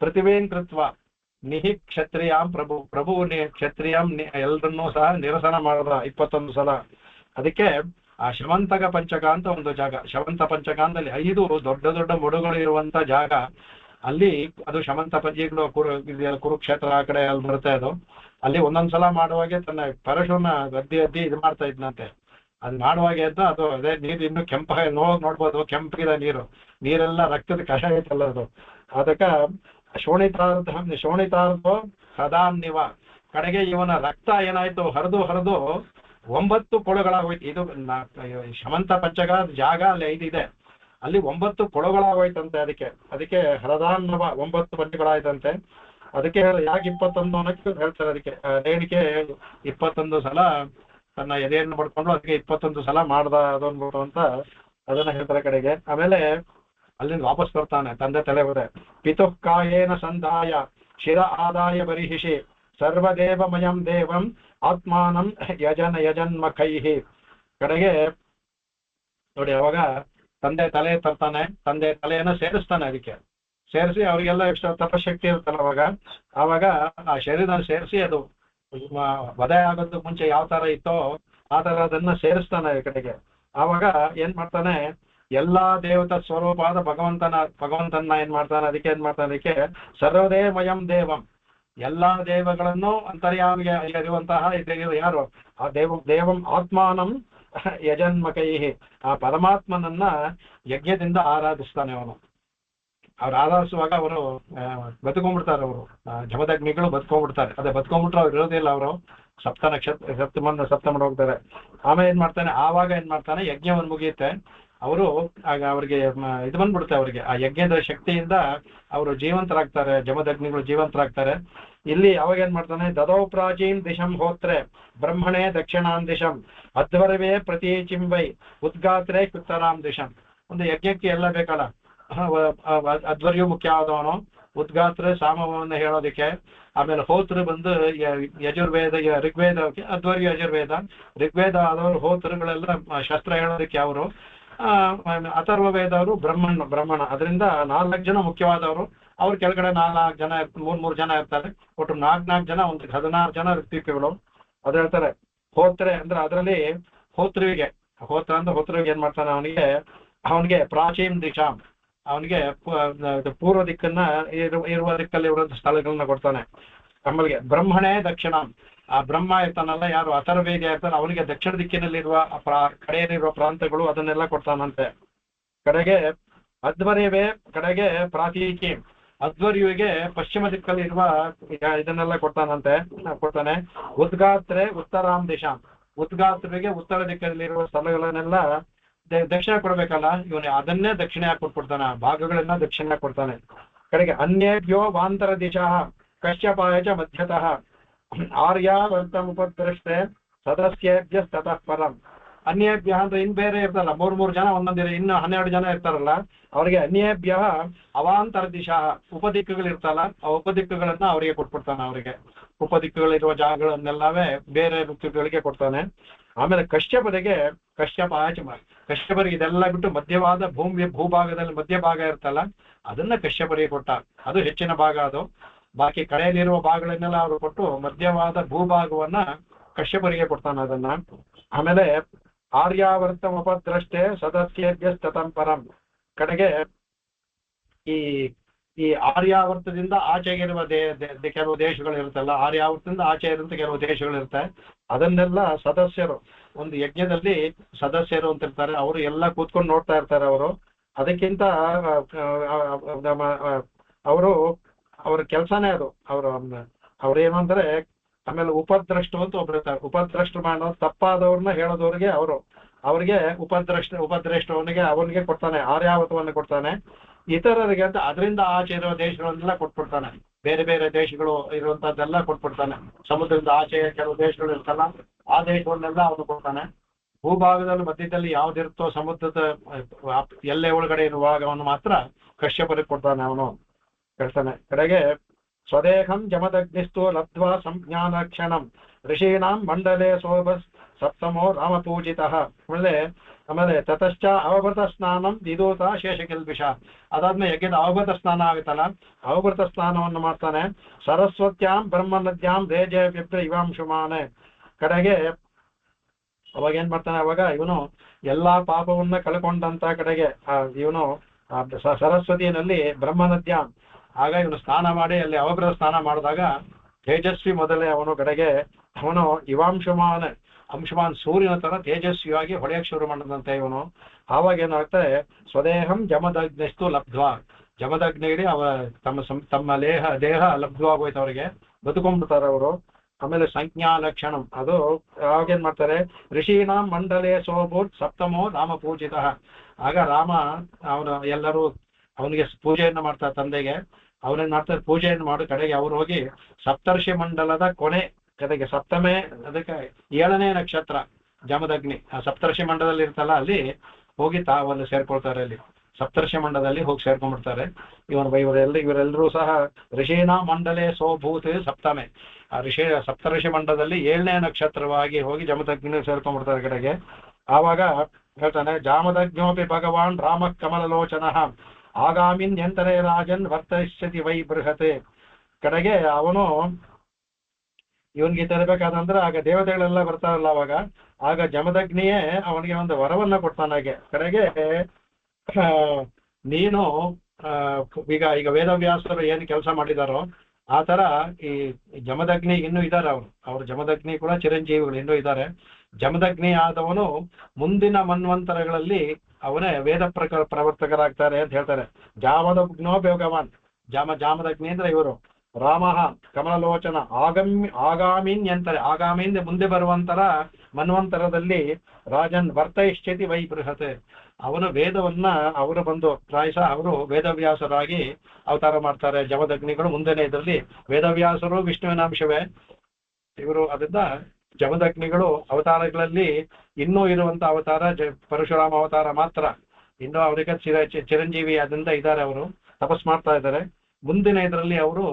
ಪೃಥಿವೀನ್ ಕೃತ್ವ ನಿಹಿ ಕ್ಷತ್ರಿಯಾಂ ಪ್ರಭು ಕ್ಷತ್ರಿಯಾಂ ಎಲ್ಲರನ್ನೂ ಸಹ ನಿರಸನ ಮಾಡಿದ 21 ಸಲ. ಅದಕ್ಕೆ ಆ ಶವಂತಕ ಪಂಚಕ ಅಂತ ಒಂದು ಜಾಗ, ಶವಂತ ಪಂಚಕ ಅಂತಲ್ಲಿ 5 ದೊಡ್ಡ ದೊಡ್ಡ ಮೊಡುಗಳು ಇರುವಂತ ಜಾಗ. ಅಲ್ಲಿ ಅದು ಶಮಂತ ಪಂಚಗಳು ಕುರುಕ್ಷೇತ್ರ ಆ ಕಡೆ ಅಲ್ಲಿ ಬರುತ್ತೆ. ಅದು ಅಲ್ಲಿ ಒಂದೊಂದ್ಸಲ ಮಾಡುವಾಗೆ ತನ್ನ ಪರಶುನ ಅದ್ದಿ ಇದು ಮಾಡ್ತಾ ಇದ್ನಂತೆ. ಅದು ಮಾಡುವಾಗೆ ಅಂತ ಅದು ಅದೇ ನೀರು ಇನ್ನು ನೋಡ್ಬೋದು, ಕೆಂಪಿದ ನೀರೆಲ್ಲ ರಕ್ತದ ಕಷ ಐತಲ್ಲ ಅದು. ಅದಕ್ಕ ಶೋಣಿತಾರ್ಧೋ ಸದಾನ್ನಿವ. ಕಡೆಗೆ ಇವನ ರಕ್ತ ಏನಾಯ್ತು, ಹರಿದು 9 ಕೊಳಗಳಾಗೋಯ್ತು. ಇದು ಶಮಂತ ಪಂಚಕ ಜಾಗ ಅಲ್ಲಿ 5 ಇದೆ, ಅಲ್ಲಿ 9 ಕೊಳಗಳಾಗೋಯ್ತಂತೆ. ಅದಕ್ಕೆ ಹರದಾನ್ನವ 9 ಪಂಚಗಳಾಯ್ತಂತೆ. ಅದಕ್ಕೆ ಯಾಕೆ 21 ಅನ್ನೋಕ್ಕೆ ಹೇಳ್ತಾರೆ. ಅದಕ್ಕೆ ರೇಣಿಕೆ 21 ಸಲ ತನ್ನ ಎದೆಯನ್ನು ಪಡ್ಕೊಂಡು ಅದಕ್ಕೆ 21 ಸಲ ಮಾಡ್ದ ಅದು ಅನ್ಬಿಟ್ಟು ಅಂತ ಅದನ್ನ ಹೇಳ್ತಾರೆ ಕಡೆಗೆ. ಆಮೇಲೆ ಅಲ್ಲಿಂದ ವಾಪಸ್ ಬರ್ತಾನೆ, ತಂದೆ ತಲೆ ಹೋದೆ. ಪಿತುಃ ಕಾಯೇನ ಸಂಧಾಯ ಶಿರ ಆದಾಯ ಬರಿಹಿಷಿ ಸರ್ವದೇವಮಯಂ ದೇವಂ ಆತ್ಮಾನಂ ಯಜನ್ಮಖೈಹಿ. ಕಡೆಗೆ ನೋಡಿ, ಅವಾಗ ತಂದೆ ತಲೆ ತರ್ತಾನೆ, ತಂದೆ ತಲೆಯನ್ನ ಸೇರಿಸ್ತಾನೆ. ಅದಕ್ಕೆ ಸೇರಿಸಿ ಅವರಿಗೆಲ್ಲ ಎಷ್ಟು ತಪಶಕ್ತಿ ಇರುತ್ತಲ್ಲ ಆವಾಗ ಆ ಶರೀರ ಸೇರಿಸಿ ಅದು ವಧೆ ಆಗೋದು ಮುಂಚೆ ಯಾವ ತರ ಇತ್ತೋ ಆ ತರ ಅದನ್ನ ಸೇರಿಸ್ತಾನೆ ಈ ಕಡೆಗೆ. ಆವಾಗ ಏನ್ ಮಾಡ್ತಾನೆ, ಎಲ್ಲಾ ದೇವತಾ ಸ್ವರೂಪವಾದ ಭಗವಂತನ ಏನ್ ಮಾಡ್ತಾನೆ, ಅದಕ್ಕೆ ಸರ್ವದೇವಮಯಂ ದೇವಂ, ಎಲ್ಲಾ ದೇವಗಳನ್ನು ಅಂತರ್ಯಾಮಿಗೆ ಇರುವಂತಹ ಯಾರು ಆ ದೇವಂ ಆತ್ಮಾನಂ ಯಜನ್ಮಕೈ, ಆ ಪರಮಾತ್ಮನನ್ನ ಯಜ್ಞದಿಂದ ಆರಾಧಿಸ್ತಾನೆ ಅವನು. ಅವ್ರು ಆರಾಧಿಸುವಾಗ ಅವರು ಬದುಕೊಂಡ್ಬಿಡ್ತಾರೆ, ಅವರು ಜಮದಗ್ನಿಗಳು ಬದುಕೊಂಡ್ಬಿಡ್ತಾರೆ. ಅದೇ ಬದುಕೊಂಡ್ಬಿಟ್ರೆ ಅವ್ರು ಇರೋದಿಲ್ಲ, ಅವರು ಸಪ್ತಮ ಹೋಗ್ತಾರೆ. ಆಮೇಲೆ ಏನ್ ಮಾಡ್ತಾನೆ, ಆವಾಗ ಏನ್ ಮಾಡ್ತಾನೆ, ಯಜ್ಞವನ್ನು ಮುಗಿಯುತ್ತೆ, ಅವರು ಆಗ ಅವ್ರಿಗೆ ಇದು ಬಂದ್ಬಿಡುತ್ತೆ, ಅವರಿಗೆ ಆ ಯಜ್ಞದ ಶಕ್ತಿಯಿಂದ ಅವರು ಜೀವಂತರಾಗ್ತಾರೆ, ಜಮದಗ್ನಿಗಳು ಜೀವಂತರಾಗ್ತಾರೆ. ಇಲ್ಲಿ ಅವಾಗ ಏನ್ ಮಾಡ್ತಾನೆ, ದದೋ ಪ್ರಾಚೀನ್ ದಿಶಂ ಹೋತ್ರೆ ಬ್ರಹ್ಮಣೇ ದಕ್ಷಿಣಾಂ ದಿಶಂ ಅಧ್ವರವೇ ಪ್ರತೀಚಿಂಬೈ ಉದ್ಗಾತ್ರೆ ಉತ್ತರಾಂ ದಿಶಂ. ಒಂದು ಯಜ್ಞಕ್ಕೆ ಎಲ್ಲ ಬೇಕಲ್ಲ, ಅಧ್ವರ್ಯು ಮುಖ್ಯವಾದವನು, ಉದ್ಗಾತ್ರ ಸಾಮವನ್ನು ಹೇಳೋದಕ್ಕೆ, ಆಮೇಲೆ ಹೋತೃ ಬಂದು ಯಜುರ್ವೇದ ಋಗ್ವೇದಕ್ಕೆ, ಅಧ್ವರ್ಯು ಯಜುರ್ವೇದ, ಋಗ್ವೇದ ಆದವರು ಹೋತೃಗಳೆಲ್ಲ ಶಸ್ತ್ರ ಹೇಳೋದಕ್ಕೆ ಅವರು, ಅಥರ್ವ ವೇದವರು ಬ್ರಹ್ಮಣ. ಅದರಿಂದ 4 ಜನ ಮುಖ್ಯವಾದವರು. ಅವ್ರ ಕೆಳಗಡೆ 4 ಜನ, 3 ಜನ ಇರ್ತಾರೆ. ಒಟ್ಟು 4 ಜನ, ಒಂದು 16 ಜನ ಋತ್ವಿಕಗಳು. ಅದ್ ಹೇಳ್ತಾರೆ ಹೋತ್ರೆ ಅಂದ್ರೆ ಅದರಲ್ಲಿ ಹೋತೃವಿಗೆ ಏನ್ ಮಾಡ್ತಾನೆ, ಅವನಿಗೆ ಪ್ರಾಚೀನ್ ದಿಶಾಂ, ಅವನಿಗೆ ಪೂರ್ವ ದಿಕ್ಕನ್ನ ಇರುವ ದಿಕ್ಕಲ್ಲಿ ಇರುವಂತ ಸ್ಥಳಗಳನ್ನ ಕೊಡ್ತಾನೆ. ಆಮೇಲೆ ಬ್ರಹ್ಮಣೇ ದಕ್ಷಿಣ, ಆ ಬ್ರಹ್ಮ ಇರ್ತಾನಲ್ಲ, ಯಾರು ಅಥರ್ವೇದ ಇರ್ತಾನೆ, ಅವನಿಗೆ ದಕ್ಷಿಣ ದಿಕ್ಕಿನಲ್ಲಿರುವ ಕಡೆಯಲ್ಲಿರುವ ಪ್ರಾಂತಗಳು ಅದನ್ನೆಲ್ಲ ಕೊಡ್ತಾನಂತೆ. ಕಡೆಗೆ ಅಧ್ವರ್ಯವೇ, ಕಡೆಗೆ ಪ್ರಾತೀಕಿ, ಅಧ್ವರ್ಯುವಿಗೆ ಪಶ್ಚಿಮ ದಿಕ್ಕಲ್ಲಿ ಇರುವ ಇದನ್ನೆಲ್ಲ ಕೊಡ್ತಾನೆ. ಉದ್ಗಾತ್ರೆ ಉತ್ತರಾಂ ದಿಶಾಂ, ಉದ್ಗಾತ್ರಿಗೆ ಉತ್ತರ ದಿಕ್ಕಲ್ಲಿರುವ ಸ್ಥಳಗಳನ್ನೆಲ್ಲ ದಕ್ಷಿಣ ಕೊಡ್ಬೇಕಲ್ಲ, ಇವನು ಅದನ್ನೇ ದಕ್ಷಿಣ ಕೊಟ್ಬಿಡ್ತಾನೆ, ಭಾಗಗಳನ್ನ ದಕ್ಷಿಣ ಕೊಡ್ತಾನೆ. ಕಡೆಗೆ ಅನ್ಯೇಭ್ಯೋ ವಾಂತರ ದಿಶಾ ಕಶ್ಯಪಾಯ ಚ ಮಧ್ಯತಃ ಆರ್ಯಾವರ್ತಮುಪದ್ರಷ್ಟೆ ಸದಸ್ಯೇಭ್ಯ ತತಃ ಪರಂ. ಅನ್ಯೇಭ್ಯ ಅಂದ್ರೆ ಇನ್ ಬೇರೆ ಇರ್ತಲ್ಲ, 3 ಜನ ಒಂದೊಂದಿರ, ಇನ್ನು 12 ಜನ ಇರ್ತಾರಲ್ಲ, ಅವರಿಗೆ ಅನ್ಯೇಭ್ಯ ಅವಾಂತರ ದಿಶಾ, ಉಪದಿಕ್ಕುಗಳು ಇರ್ತಲ್ಲ, ಆ ಉಪದಿಕ್ಕುಗಳನ್ನ ಅವರಿಗೆ ಕೊಟ್ಬಿಡ್ತಾನೆ. ಅವರಿಗೆ ಉಪದಿಕ್ಕುಗಳಿರುವ ಜಾಗಗಳನ್ನೆಲ್ಲವೇ ಬೇರೆ ಋತುಗಳಿಗೆ ಕೊಡ್ತಾನೆ. ಆಮೇಲೆ ಕಶ್ಯಪರಿಗೆ ಇದೆಲ್ಲ ಬಿಟ್ಟು ಮಧ್ಯವಾದ ಭೂಭಾಗದಲ್ಲಿ ಮಧ್ಯಭಾಗ ಇರ್ತಲ್ಲ, ಅದನ್ನ ಕಶ್ಯಪರಿಗೆ ಕೊಟ್ಟ. ಅದು ಹೆಚ್ಚಿನ ಭಾಗ, ಅದು ಬಾಕಿ ಕಡೆಯಲ್ಲಿರುವ ಭಾಗಗಳನ್ನೆಲ್ಲ ಅವರು ಕೊಟ್ಟು ಮಧ್ಯವಾದ ಭೂಭಾಗವನ್ನ ಕಶ್ಯಪರಿಗೆ ಕೊಡ್ತಾನೆ ಅದನ್ನ. ಆಮೇಲೆ ಆರ್ಯಾವರ್ತಮುಪದ್ರಷ್ಟೆ ಸದಸ್ಯೇಭ್ಯ ತತಃ ಪರಂ. ಕಡೆಗೆ ಈ ಆರ್ಯಾವರ್ತದಿಂದ ಆಚೆಗಿರುವ ಕೆಲವು ದೇಶಗಳು ಇರುತ್ತಲ್ಲ, ಆರ್ಯಾವರ್ತದಿಂದ ಆಚೆ ಇರುವಂತ ಕೆಲವು ದೇಶಗಳಿರುತ್ತೆ, ಅದನ್ನೆಲ್ಲ ಸದಸ್ಯರು, ಒಂದು ಯಜ್ಞದಲ್ಲಿ ಸದಸ್ಯರು ಅಂತ ಇರ್ತಾರೆ, ಅವರು ಎಲ್ಲ ಕೂತ್ಕೊಂಡು ನೋಡ್ತಾ ಇರ್ತಾರೆ. ಅವರು ಅದಕ್ಕಿಂತ ಅವ್ರ ಕೆಲಸನೇ ಅದು. ಅವ್ರೇನು ಅಂದ್ರೆ, ಆಮೇಲೆ ಉಪದ್ರಷ್ಟು ಅಂತ ಒಬ್ರು ಇರ್ತಾರೆ. ಉಪದ್ರಷ್ಟು ಮಾಡೋ ತಪ್ಪಾದವ್ರನ್ನ ಹೇಳೋದವ್ರಿಗೆ ಅವ್ರಿಗೆ ಅವನಿಗೆ ಕೊಡ್ತಾನೆ, ಆರ್ಯಾವತವನ್ನು ಕೊಡ್ತಾನೆ. ಇತರರಿಗೆ ಅಂತ ಅದರಿಂದ ಆಚೆ ಇರುವ ದೇಶಗಳನ್ನೆಲ್ಲ ಕೊಟ್ಬಿಡ್ತಾನೆ, ಬೇರೆ ಬೇರೆ ದೇಶಗಳು ಇರುವಂತದ್ದೆಲ್ಲ ಕೊಟ್ಬಿಡ್ತಾನೆ. ಸಮುದ್ರದಿಂದ ಆಚೆ ಕೆಲವು ದೇಶಗಳು ಇರ್ತಲ್ಲ, ಆ ದೇಶಗಳನ್ನೆಲ್ಲ ಅವನು ಕೊಡ್ತಾನೆ. ಭೂಭಾಗದಲ್ಲಿ ಮಧ್ಯದಲ್ಲಿ ಯಾವ್ದಿರುತ್ತೋ ಸಮುದ್ರದ ಎಲ್ಲೆ ಒಳಗಡೆ ಇರುವಾಗ ಅವನು ಮಾತ್ರ ಕಶ್ಯಪರಿಗೆ ಕೊಡ್ತಾನೆ, ಅವನು ಹೇಳ್ತಾನೆ. ಕಡೆಗೆ ಸ್ವದೇಹಂ ಜಮದಗ್ನಿಸ್ತು ಲಬ್ಧ್ವಾ ಸಂಜ್ಞಾನ ಕ್ಷಣಂ ಋಷೀಣಾಂ ಮಂಡಲೇ ಸೋಭಸ್ ಸಪ್ತಮೋ ರಾಮಪೂಜಿತಃ. ಆಮೇಲೆ ತತಶ್ಚ ಅವಭೃತ ಸ್ನಾನಂ ವಿದೂತ ಶೇಷಕಿಲ್ಬಿಷ. ಅದಾದ್ಮೇಲೆ ಯಜ್ಞದ ಅವಭೃತ ಸ್ನಾನ ಆಗುತ್ತಲ್ಲ, ಅವಭೃತ ಸ್ನಾನವನ್ನು ಮಾಡ್ತಾನೆ. ಸರಸ್ವತ್ಯಾಂ ಬ್ರಹ್ಮನದ್ಯಾಂ ರೇಜೆ ವಿಪ್ರ ಇವಾಂಶುಮಾನೆ. ಕಡೆಗೆ ಅವಾಗ ಏನ್ ಮಾಡ್ತಾನೆ, ಅವಾಗ ಇವನು ಎಲ್ಲಾ ಪಾಪವನ್ನ ಕಳ್ಕೊಂಡಂತ ಕಡೆಗೆ ಇವನು ಸರಸ್ವತಿಯಲ್ಲಿ ಬ್ರಹ್ಮನದ್ಯಾಂ, ಆಗ ಇವನು ಸ್ನಾನ ಮಾಡಿ ಅಲ್ಲಿ ಅವಭೃತ ಸ್ನಾನ ಮಾಡಿದಾಗ ತೇಜಸ್ವಿ ಮೊದಲೇ ಅವನು ಕಡೆಗೆ ಅವನು ಅಂಶುಮಾನ್ ಸೂರ್ಯನ ತರ ತೇಜಸ್ವಿಯಾಗಿ ಹೊಳೆಯಕ್ಕೆ ಶುರು ಮಾಡಿದಂತೆ ಇವನು. ಆವಾಗ ಏನಾಗ್ತದೆ, ಸ್ವದೇಹಂ ಜಮದಗ್ನಿಸ್ತು ಲಬ್ಧ್ವಾ, ಜಮದಗ್ನಿಗೆ ತಮ್ಮ ದೇಹ ಲಬ್ಧವಾಗೋಯ್ತು, ಅವರಿಗೆ ಬದುಕೊಂಡ್ಬಿಡ್ತಾರೆ ಅವರು. ಆಮೇಲೆ ಸಂಜ್ಞಾ ಲಕ್ಷಣಂ, ಅದು ಅವಾಗೇನ್ ಮಾಡ್ತಾರೆ, ಋಷೀಣಾಂ ಮಂಡಲೇ ಸೋಭೂತ್ ಸಪ್ತಮೋ ರಾಮ ಪೂಜಿತ. ಆಗ ರಾಮ ಎಲ್ಲರೂ ಅವನಿಗೆ ಪೂಜೆಯನ್ನು ಮಾಡ್ತಾರೆ, ತಂದೆಗೆ ಅವನೇನ್ ಮಾಡ್ತಾರೆ, ಪೂಜೆಯನ್ನು ಮಾಡೋ ಕಡೆಗೆ ಅವ್ರು ಹೋಗಿ ಸಪ್ತರ್ಷಿ ಮಂಡಲದ ಕೊನೆ ಕಡೆಗೆ ಸಪ್ತಮೇ, ಅದಕ್ಕೆ 7ನೇ ನಕ್ಷತ್ರ ಜಮದಗ್ನಿ, ಆ ಸಪ್ತರ್ಷಿ ಮಂಡಲದಲ್ಲಿ ಇರ್ತಲ್ಲ, ಅಲ್ಲಿ ಹೋಗಿ ತಾವಲ್ಲಿ ಸೇರ್ಕೊಳ್ತಾರೆ. ಅಲ್ಲಿ ಸಪ್ತರ್ಷಿ ಮಂಡಲದಲ್ಲಿ ಹೋಗಿ ಸೇರ್ಕೊಂಡ್ಬಿಡ್ತಾರೆ. ಇವರೆಲ್ಲರೂ ಸಹ ಋಷೀಣಾ ಮಂಡಲೇ ಸೋಭೂತ್ ಸಪ್ತಮೆ, ಆ ಸಪ್ತರ್ಷಿ ಮಂಡಲದಲ್ಲಿ 7ನೇ ನಕ್ಷತ್ರವಾಗಿ ಹೋಗಿ ಜಮದಗ್ನಿ ಸೇರ್ಕೊಂಡ್ಬಿಡ್ತಾರೆ ಕಡೆಗೆ. ಆವಾಗ ಹೇಳ್ತಾನೆ, ಜಾಮದಗ್ನೋಪಿ ಭಗವಾನ್ ರಾಮ ಕಮಲಲೋಚನ ಆಗಾಮಿನ್ ಎಂತರೇ ರಾಜನ್ ವರ್ತಯಿಷ್ಯತಿ ವೈ ಬೃಹತೆ. ಕಡೆಗೆ ಅವನು ಇವನ್ಗೆ ತರಬೇಕಾದಂದ್ರೆ ಆಗ ದೇವತೆಗಳೆಲ್ಲ ಬರ್ತಾರಲ್ಲ ಅವಾಗ, ಆಗ ಜಮದಗ್ನಿಯೇ ಅವನಿಗೆ ಒಂದು ವರವನ್ನ ಕೊಡ್ತಾನಾಗೆ. ಕಡೆಗೆ ನೀನು ಈಗ ವೇದವ್ಯಾಸರು ಏನು ಕೆಲಸ ಮಾಡಿದಾರೋ ಆ ತರ ಈ ಜಮದಗ್ನಿ ಇನ್ನೂ ಇದ್ದಾರೆ. ಅವ್ರು ಜಮದಗ್ನಿ ಕೂಡ ಚಿರಂಜೀವಿಗಳು ಇನ್ನೂ ಇದ್ದಾರೆ. ಜಮದಗ್ನಿ ಆದವನು ಮುಂದಿನ ಮನ್ವಂತರಗಳಲ್ಲಿ ಅವನೇ ವೇದ ಪ್ರವರ್ತಕರಾಗ್ತಾರೆ ಅಂತ ಹೇಳ್ತಾರೆ. ಜಾಮದಗ್ನೋ ಭಗವಾನ್, ಜಾಮದಗ್ನಿ ಅಂದ್ರೆ ಇವರು ರಾಮ ಕಮಲಲೋಚನ ಆಗಾಮೀನ್ ಎಂತಾರೆ. ಆಗಾಮಿಂದ ಮುಂದೆ ಬರುವಂತರ ಮನ್ವಂತರದಲ್ಲಿ ರಾಜನ್ ವರ್ತಯಿಷ್ಯತಿ ವೈ ಬೃಹತೆ. ಅವನು ವೇದವನ್ನ ಅವರು ಬಂದು ಪ್ರಾಯಶಃ ಅವರು ವೇದವ್ಯಾಸರಾಗಿ ಅವತಾರ ಮಾಡ್ತಾರೆ. ಜಮದಗ್ನಿಗಳು ಮುಂದೆನೆ ಇದರಲ್ಲಿ ವೇದವ್ಯಾಸರು ವಿಷ್ಣುವಿನ ಅಂಶವೇ ಇವರು. ಅದರಿಂದ ಜಮದಗ್ನಿಗಳು ಅವತಾರಗಳಲ್ಲಿ ಇನ್ನೂ ಇರುವಂತ ಅವತಾರ ಪರಶುರಾಮ ಅವತಾರ ಮಾತ್ರ. ಇನ್ನೂ ಅವರಿಗೆ ಚಿರಂಜೀವಿ ಅದರಿಂದ ಇದ್ದಾರೆ, ಅವರು ತಪಸ್ ಮಾಡ್ತಾ ಇದ್ದಾರೆ. ಮುಂದಿನ ಇದರಲ್ಲಿ ಅವರು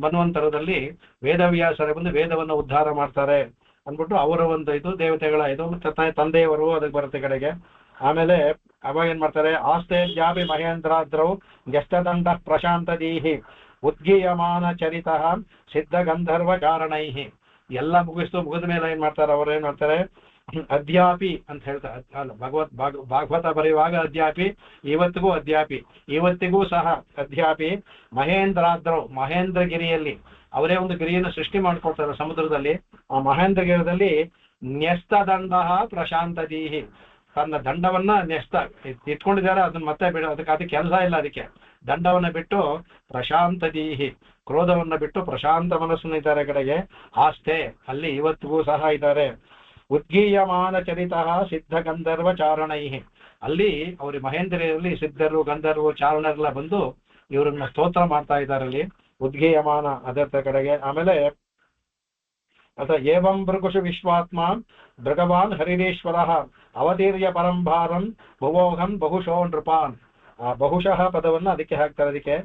ಮನ್ವಂತರದಲ್ಲಿ ವೇದವ್ಯಾಸರ ಬಂದು ವೇದವನ್ನು ಉದ್ಧಾರ ಮಾಡ್ತಾರೆ ಅಂದ್ಬಿಟ್ಟು ಅವರ ಒಂದು ಇದು ದೇವತೆಗಳ ಇದು ತಂದೆಯವರು ಅದಕ್ಕೆ ಬರುತ್ತೆ ಕಡೆಗೆ. ಆಮೇಲೆ ಅವಾಗ ಏನ್ ಮಾಡ್ತಾರೆ, ಆಸ್ತೆ ಜಾಪಿ ಮಹೇಂದ್ರಾದ್ರೌ ನ್ಯಸ್ತದಂಡ ಪ್ರಶಾಂತದೀಹಿ ಉದ್ಗೀಯಮಾನ ಚರಿತ ಸಿದ್ಧ ಗಂಧರ್ವ ಚಾರಣೈಹಿ. ಎಲ್ಲ ಮುಗಿದ ಮೇಲೆ ಏನ್ ಮಾಡ್ತಾರೆ, ಅವ್ರು ಏನ್ ಮಾಡ್ತಾರೆ, ಅದ್ಯಾಪಿ ಅಂತ ಹೇಳ್ತಾರೆ. ಅಲ್ಲ, ಭಾಗವತ ಬರೆಯುವಾಗ ಅದ್ಯಾಪಿ, ಇವತ್ತಿಗೂ ಸಹ ಅದ್ಯಾಪಿ ಮಹೇಂದ್ರಾದ್ರೌ, ಮಹೇಂದ್ರಗಿರಿಯಲ್ಲಿ ಅವರೇ ಒಂದು ಗಿರಿಯನ್ನು ಸೃಷ್ಟಿ ಮಾಡ್ಕೊಡ್ತಾರೆ ಸಮುದ್ರದಲ್ಲಿ. ಆ ಮಹೇಂದ್ರಗಿರದಲ್ಲಿ ನ್ಯಸ್ತದಂಡ ಪ್ರಶಾಂತದೀಹಿ, ತನ್ನ ದಂಡವನ್ನ ಇಟ್ಕೊಂಡಿದ್ದಾರೆ. ಅದನ್ನ ಮತ್ತೆ ಅದಕ್ಕೆ ಕೆಲಸ ಇಲ್ಲ, ಅದಕ್ಕೆ ದಂಡವನ್ನ ಬಿಟ್ಟು ಪ್ರಶಾಂತದೀಹಿ, ಕ್ರೋಧವನ್ನ ಬಿಟ್ಟು ಪ್ರಶಾಂತ ಮನಸ್ಸನ್ನು ಇದ್ದಾರೆ ಕಡೆಗೆ. ಆಸ್ತೆ ಅಲ್ಲಿ ಇವತ್ತಿಗೂ ಸಹ ಇದ್ದಾರೆ. ಉದ್ಗೀಯಮಾನ ಚರಿತ ಸಿದ್ಧ ಗಂಧರ್ವ ಚಾರಣೈಹಿ, ಅಲ್ಲಿ ಅವ್ರ ಮಹೇಂದ್ರಿಯಲ್ಲಿ ಸಿದ್ಧರು ಗಂಧರ್ವ ಚಾರಣರೆಲ್ಲ ಬಂದು ಇವರನ್ನ ಸ್ತೋತ್ರ ಮಾಡ್ತಾ ಇದ್ದಾರೆ ಅಲ್ಲಿ ಉದ್ಗೀಯಮಾನ ಅದರ ಕಡೆಗೆ. ಆಮೇಲೆ ಏವಂ ಭೃಗುಷು ವಿಶ್ವಾತ್ಮ ಭೃಗವಾನ್ ಹರಿರೀಶ್ವರ ಅವತೀರ್ಯ ಪರಂಭಾರಂ ಭುವೋಹಂ ಬಹುಶೋ ನೃಪಾನ್. ಆ ಬಹುಶಃ ಪದವನ್ನ ಅದಕ್ಕೆ ಹಾಕ್ತಾರೆ. ಅದಕ್ಕೆ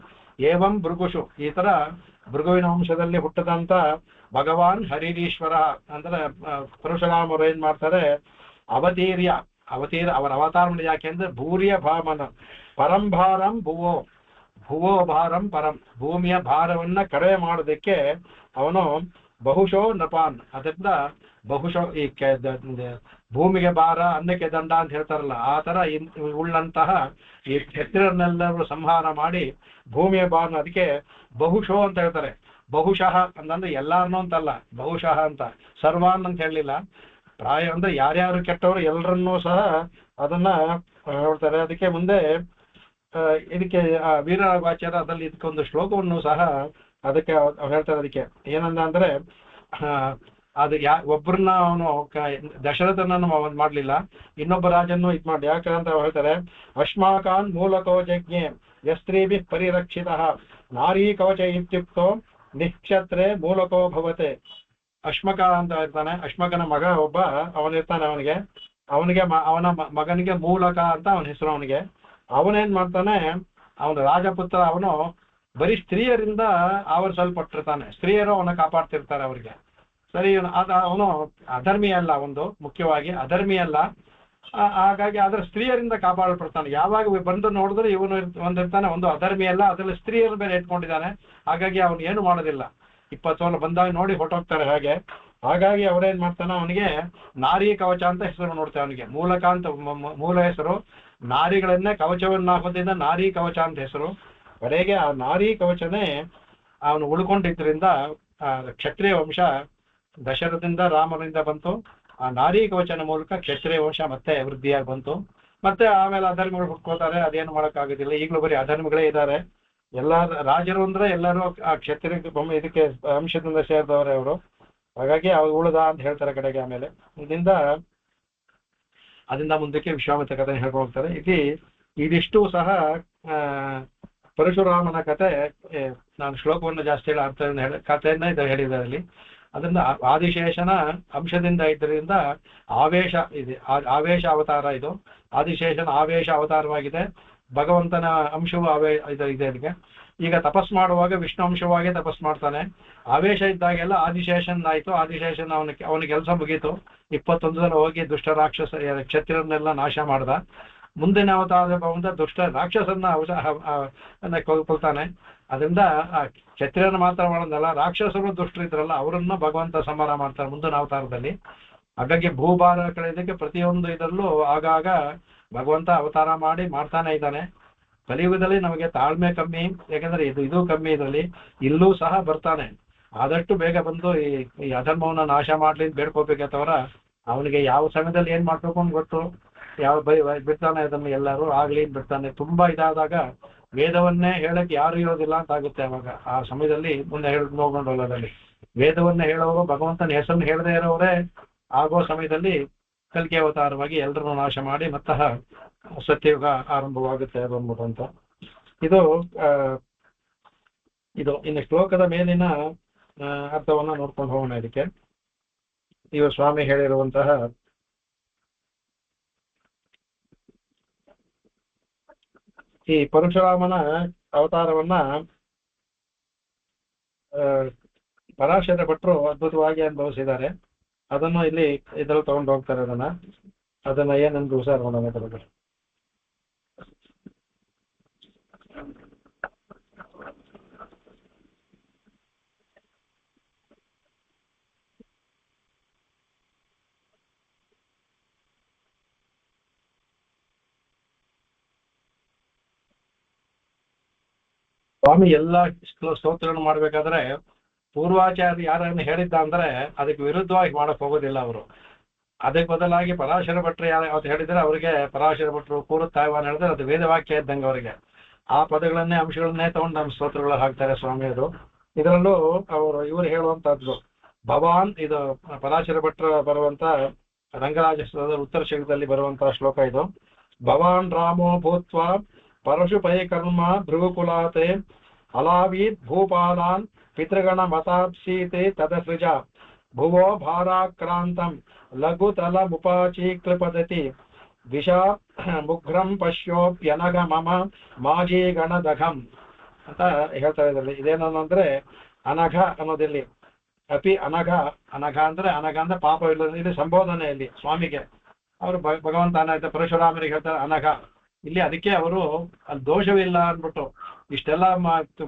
ಏವಂ ಭೃಗುಷು, ಈ ತರ ಭೃಗುವಿನ ವಂಶದಲ್ಲಿ ಹುಟ್ಟದಂತ ಭಗವಾನ್ ಹರಿರೀಶ್ವರ ಅಂದ್ರೆ ಪರಶುರಾಮರು ಏನ್ ಮಾಡ್ತಾರೆ, ಅವತೀರ ಅವರ ಅವತಾರ ಯಾಕೆ ಅಂದ್ರೆ ಭೂರಿಯ ಭಾಮನ ಪರಂಭಾರಂ ಭುವೋ ಭಾರಂ ಪರಂ, ಭೂಮಿಯ ಭಾರವನ್ನ ಕಡಿಮೆ ಮಾಡೋದಕ್ಕೆ ಅವನು ಬಹುಶೋ ನಪಾನ್. ಅದರಿಂದ ಬಹುಶೋ ಈ ಭೂಮಿಗೆ ಭಾರ ಅನ್ನಕ್ಕೆ ದಂಡ ಅಂತ ಹೇಳ್ತಾರಲ್ಲ, ಆ ತರ ಉಳ್ಳಂತಹ ಈ ಕ್ಷತ್ರಿಯರನ್ನೆಲ್ಲರೂ ಸಂಹಾರ ಮಾಡಿ ಭೂಮಿಯ ಭಾರನ ಅದಕ್ಕೆ ಬಹುಶೋ ಅಂತ ಹೇಳ್ತಾರೆ. ಬಹುಶಃ ಅಂತಂದ್ರೆ ಎಲ್ಲಾರನ್ನೂ ಅಂತಲ್ಲ, ಬಹುಶಃ ಅಂತ ಸರ್ವಾನ್ ಅಂತ ಹೇಳಲಿಲ್ಲ. ಪ್ರಾಯ ಅಂದ್ರೆ ಯಾರ್ಯಾರು ಕೆಟ್ಟವರು ಎಲ್ಲರನ್ನೂ ಸಹ ಅದನ್ನ ಹೇಳ್ತಾರೆ. ಅದಕ್ಕೆ ಮುಂದೆ ಇದಕ್ಕೆ ವೀರರಾಘವಾಚಾರ್ಯ ಅದ್ರಲ್ಲಿ ಇದಕ್ಕೊಂದು ಶ್ಲೋಕವನ್ನು ಸಹ ಅದಕ್ಕೆ ಹೇಳ್ತಾರೆ. ಅದಕ್ಕೆ ಏನಂದ ಅಂದ್ರೆ ಅದು ಒಬ್ಬರನ್ನ ಅವನು ದಶರಥನನ್ನು ಅವನು ಮಾಡ್ಲಿಲ್ಲ, ಇನ್ನೊಬ್ಬ ರಾಜನ್ನು ಇದ್ ಮಾಡಿ. ಯಾಕಂತ ಹೇಳ್ತಾರೆ, ಅಶ್ಮಾಕಾನ್ ಮೂಲಕೋ ಜಜ್ಞೆ ಯಸ್ತ್ರೀಭಿ ಪರಿರಕ್ಷಿತ ನಾರೀ ಕವಚ ಇತ್ಯುಕ್ತೋ ನಿಕ್ಷತ್ರೆ ಮೂಲಕೋ ಭವತೆ. ಅಶ್ಮಕ ಅಂತ ಇರ್ತಾನೆ, ಅಶ್ಮಕನ ಮಗ ಒಬ್ಬ ಅವನಿರ್ತಾನೆ. ಅವನಿಗೆ ಅವನ ಮಗನಿಗೆ ಮೂಲಕ ಅಂತ ಅವನ ಹೆಸರು. ಅವನೇನ್ ಮಾಡ್ತಾನೆ, ಅವನ ರಾಜಪುತ್ರ, ಅವನು ಬರೀ ಸ್ತ್ರೀಯರಿಂದ ಆವರಿಸಲ್ಪಟ್ಟಿರ್ತಾನೆ. ಸ್ತ್ರೀಯರು ಅವನ ಕಾಪಾಡ್ತಿರ್ತಾರೆ ಅವ್ರಿಗೆ. ಸರಿ, ಅವನು ಅಧರ್ಮಿ ಅಲ್ಲ, ಒಂದು ಮುಖ್ಯವಾಗಿ ಅಧರ್ಮಿ ಅಲ್ಲ. ಹಾಗಾಗಿ ಆದ್ರೆ ಸ್ತ್ರೀಯರಿಂದ ಕಾಪಾಡಲ್ಪಡ್ತಾನೆ. ಯಾವಾಗ ಬಂದು ನೋಡಿದ್ರೆ ಇವನು ಒಂದಿರ್ತಾನೆ, ಒಂದು ಅಧರ್ಮಿ ಅಲ್ಲ, ಅದ್ರಲ್ಲಿ ಸ್ತ್ರೀಯರು ಬೇರೆ ಇಟ್ಕೊಂಡಿದ್ದಾನೆ. ಹಾಗಾಗಿ ಅವನು ಏನು ಮಾಡೋದಿಲ್ಲ. 20 ವರ್ಷ ಬಂದಾಗ ನೋಡಿ ಹೊಟ್ಟೋಗ್ತಾರೆ ಹಾಗೆ. ಹಾಗಾಗಿ ಅವರೇನ್ ಮಾಡ್ತಾನೆ, ಅವನಿಗೆ ನಾರಿ ಕವಚ ಅಂತ ಹೆಸರು ನೋಡ್ತೇವೆ. ಅವನಿಗೆ ಮೂಲಕ ಅಂತ ಮೂಲ ಹೆಸರು, ನಾರಿಗಳನ್ನೇ ಕವಚವನ್ನಾಗೋದ್ರಿಂದ ನಾರಿ ಕವಚ ಅಂತ ಹೆಸರು. ಕಡೆಗೆ ಆ ನಾರಿ ಕವಚನೇ ಅವನು ಉಳ್ಕೊಂಡಿದ್ರಿಂದ ಕ್ಷತ್ರಿಯ ವಂಶ ದಶರಥದಿಂದ ರಾಮನಿಂದ ಬಂತು. ಆ ನಾರಿ ಕವಚನ ಮೂಲಕ ಕ್ಷತ್ರಿಯ ವಂಶ ಮತ್ತೆ ವೃದ್ಧಿಯಾಗಿ ಬಂತು. ಮತ್ತೆ ಆಮೇಲೆ ಅಧರ್ಮಿಗಳು ಹುಟ್ಕೋತಾರೆ, ಅದೇನು ಮಾಡೋಕ್ಕಾಗೋದಿಲ್ಲ. ಈಗಲೂ ಬರೀ ಅಧರ್ಮಿಗಳೇ ಇದ್ದಾರೆ. ಎಲ್ಲ ರಾಜರು ಅಂದ್ರೆ ಎಲ್ಲರೂ ಆ ಕ್ಷತ್ರಿಯ ಇದಕ್ಕೆ ಅಂಶದಿಂದ ಸೇರಿದವರೇ ಅವರು. ಹಾಗಾಗಿ ಅವ್ರು ಉಳಿದ ಅಂತ ಹೇಳ್ತಾರೆ ಕಡೆಗೆ. ಆಮೇಲೆ ಅದರಿಂದ ಮುಂದಕ್ಕೆ ವಿಶ್ವಾಮಿತ್ರ ಕಥೆ ಹೇಳ್ಕೊಂಡು ಹೋಗ್ತಾರೆ. ಇದಿಷ್ಟು ಸಹ ಪರಶುರಾಮನ ಕತೆ. ನಾನು ಶ್ಲೋಕವನ್ನು ಜಾಸ್ತಿ ಹೇಳಿ ಅರ್ಥ ಕಥೆಯನ್ನ ಇದು ಹೇಳಿದ್ದಾರೆ ಅಲ್ಲಿ. ಅದರಿಂದ ಆದಿಶೇಷನ ಅಂಶದಿಂದ ಇದರಿಂದ ಆವೇಶ ಇದೆ, ಆವೇಶ ಅವತಾರ ಇದು. ಆದಿಶೇಷನ ಆವೇಶ ಅವತಾರವಾಗಿದೆ. ಭಗವಂತನ ಅಂಶವು ಇದೆ ಅದಕ್ಕೆ. ಈಗ ತಪಸ್ ಮಾಡುವಾಗ ವಿಷ್ಣು ಅಂಶವಾಗಿ ತಪಸ್ ಮಾಡ್ತಾನೆ. ಆವೇಶ ಇದ್ದಾಗೆಲ್ಲ ಆದಿಶೇಷನ್ ಆಯ್ತು. ಆದಿಶೇಷನ್ ಅವನ ಕೆಲಸ ಮುಗೀತು. 21 ಸಲ ಹೋಗಿ ದುಷ್ಟ ರಾಕ್ಷಸ ಕ್ಷತ್ರಿಯರನ್ನೆಲ್ಲ ನಾಶ ಮಾಡ್ದ. ಮುಂದಿನ ಅವತಾರ ಭಗವಂತ ದುಷ್ಟ ರಾಕ್ಷಸನ್ನ ಕೊಲ್ತಾನೆ. ಅದರಿಂದ ಆ ಕ್ಷತ್ರಿಯರನ್ನ ಮಾತ್ರ ಮಾಡೋದಲ್ಲ, ರಾಕ್ಷಸರು ದುಷ್ಟರಿದ್ರಲ್ಲ ಅವರನ್ನ ಭಗವಂತ ಸಂಹಾರ ಮಾಡ್ತಾರೆ ಮುಂದಿನ ಅವತಾರದಲ್ಲಿ. ಹಾಗಾಗಿ ಭೂಭಾರ ಕಳೆಯೋದಕ್ಕೆ ಪ್ರತಿಯೊಂದು ಇದರಲ್ಲೂ ಆಗಾಗ ಭಗವಂತ ಅವತಾರ ಮಾಡ್ತಾನೆ ಇದ್ದಾನೆ. ಕಲಿಯುಗದಲ್ಲಿ ನಮಗೆ ತಾಳ್ಮೆ ಕಮ್ಮಿ, ಯಾಕಂದ್ರೆ ಇದು ಕಮ್ಮಿ ಇದರಲ್ಲಿ. ಇಲ್ಲೂ ಸಹ ಬರ್ತಾನೆ. ಆದಷ್ಟು ಬೇಗ ಬಂದು ಈ ಅಧರ್ಮವನ್ನ ನಾಶ ಮಾಡ್ಲಿ ಅಂತ ಬೇಡ್ಕೋಬೇಕತ್ತವರ ಅವನಿಗೆ ಯಾವ ಸಮಯದಲ್ಲಿ ಏನ್ ಮಾಡ್ಬೇಕು ಅಂತ ಗೊತ್ತು. ಯಾವ ಬಿಡ್ತಾನೆ ಅದನ್ನು ಎಲ್ಲರೂ ಆಗ್ಲಿ ಅಂತ ಬಿಡ್ತಾನೆ. ತುಂಬಾ ಇದಾದಾಗ ವೇದವನ್ನೇ ಹೇಳಕ್ ಯಾರು ಇರೋದಿಲ್ಲ ಅಂತ ಆಗುತ್ತೆ. ಅವಾಗ ಆ ಸಮಯದಲ್ಲಿ ಮುಂದೆ ಹೋಗೋದ್ರಲ್ಲಿ ವೇದವನ್ನೇ ಹೇಳುವಾಗ ಭಗವಂತನ ಹೆಸರನ್ನು ಹೇಳದೇ ಇರೋರೇ ಆಗೋ ಸಮಯದಲ್ಲಿ ಕಲ್ಕಿ ಅವತಾರವಾಗಿ ಎಲ್ಲರನ್ನು ನಾಶ ಮಾಡಿ ಮತ್ತಃ ಸತ್ಯಯುಗ ಆರಂಭವಾಗುತ್ತೆ ಅದು ಅಂದ್ಬಿಟ್ಟು ಅಂತ. ಇದು ಇನ್ನು ಶ್ಲೋಕದ ಮೇಲಿನ ಅರ್ಥವನ್ನ ನೋಡ್ಕೊಂಡು ಹೋಗೋಣ. ಇದಕ್ಕೆ ಇವ ಸ್ವಾಮಿ ಹೇಳಿರುವಂತಹ ಈ ಪರಶುರಾಮನ ಅವತಾರವನ್ನ ಪರಾಶರ ಭಟ್ರು ಅದ್ಭುತವಾಗಿ ಅನುಭವಿಸಿದ್ದಾರೆ. ಅದನ್ನು ಇಲ್ಲಿ ಇದ್ರಲ್ಲಿ ತಗೊಂಡು ಹೋಗ್ತಾರೆ. ಅದನ್ನ ಏನಂದ್ರು ಸರ್ ನೋಡೋಣ. ಸ್ವಾಮಿ ಎಲ್ಲ ಸ್ತೋತ್ರಗಳನ್ನು ಮಾಡ್ಬೇಕಾದ್ರೆ ಪೂರ್ವಾಚಾರ್ಯ ಯಾರನ್ನು ಹೇಳಿದ್ದ ಅಂದ್ರೆ ಅದಕ್ಕೆ ವಿರುದ್ಧವಾಗಿ ಮಾಡಕ್ ಹೋಗೋದಿಲ್ಲ ಅವರು. ಅದಕ್ಕೆ ಬದಲಾಗಿ ಪರಾಶರ ಭಟ್ರು ಯಾರು ಹೇಳಿದ್ರೆ ಅವರಿಗೆ ಪರಾಶರ ಭಟ್ರು ಪೂರ್ವತಾಯ್ವಾನ್ ಹೇಳಿದ್ರೆ ಅದು ವೇದವಾಕ್ಯ ಇದ್ದಂಗೆ ಅವರಿಗೆ ಆ ಪದಗಳನ್ನೇ ಅಂಶಗಳನ್ನೇ ತಗೊಂಡು ನಮ್ಮ ಸ್ತೋತ್ರಗಳು ಹಾಕ್ತಾರೆ ಸ್ವಾಮಿಯವರು. ಇದರಲ್ಲೂ ಇವರು ಹೇಳುವಂತಹದ್ದು ಭವಾನ್, ಇದು ಪರಾಶರ ಭಟ್ರ ಬರುವಂತ ರಂಗರಾಜ ಉತ್ತರ ಶೈಲದಲ್ಲಿ ಬರುವಂತಹ ಶ್ಲೋಕ ಇದು. ಭವಾನ್ ರಾಮೋ ಭೂತ್ವ ಪರಶು ಪರಿಕರ್ಮ ಭೃಗುಕುಲಾತೆ ಅಲಾವೀತ್ ಭೂಪಾಲಾನ್ ಪಿತೃಗಣ ಮತಾಪ್ಸೀತೆ ತದಸೃಜ ಭುವೋ ಭಾರಾಕ್ರಾಂತಂ ಲಘುತಲ ಮುಪಾಚೀಕೃಪದತಿ ವಿಷಾ ಮುಘ್ರಂ ಪಶ್ಯೋಪ್ಯನಗ ಮಮ ಮಾಜಿ ಗಣದಘಂ ಅಂತ ಹೇಳ್ತಾ ಇದ್ರಲ್ಲಿ. ಇದೇನಂದ್ರೆ ಅನಘ ಅನ್ನೋದಿಲ್ಲಿ ಅಪಿ ಅನಘ ಅಂದ್ರೆ ಪಾಪ ಇಲ್ಲ. ಇದು ಸಂಬೋಧನೆಯಲ್ಲಿ ಸ್ವಾಮಿಗೆ ಅವರು ಭಗವಂತ ಪರಶುರಾಮರಿಗೆ ಹೇಳ್ತಾರೆ ಅನಘ. ಇಲ್ಲಿ ಅದಕ್ಕೆ ಅವರು ಅಲ್ಲಿ ದೋಷವಿಲ್ಲ ಅಂದ್ಬಿಟ್ಟು ಇಷ್ಟೆಲ್ಲ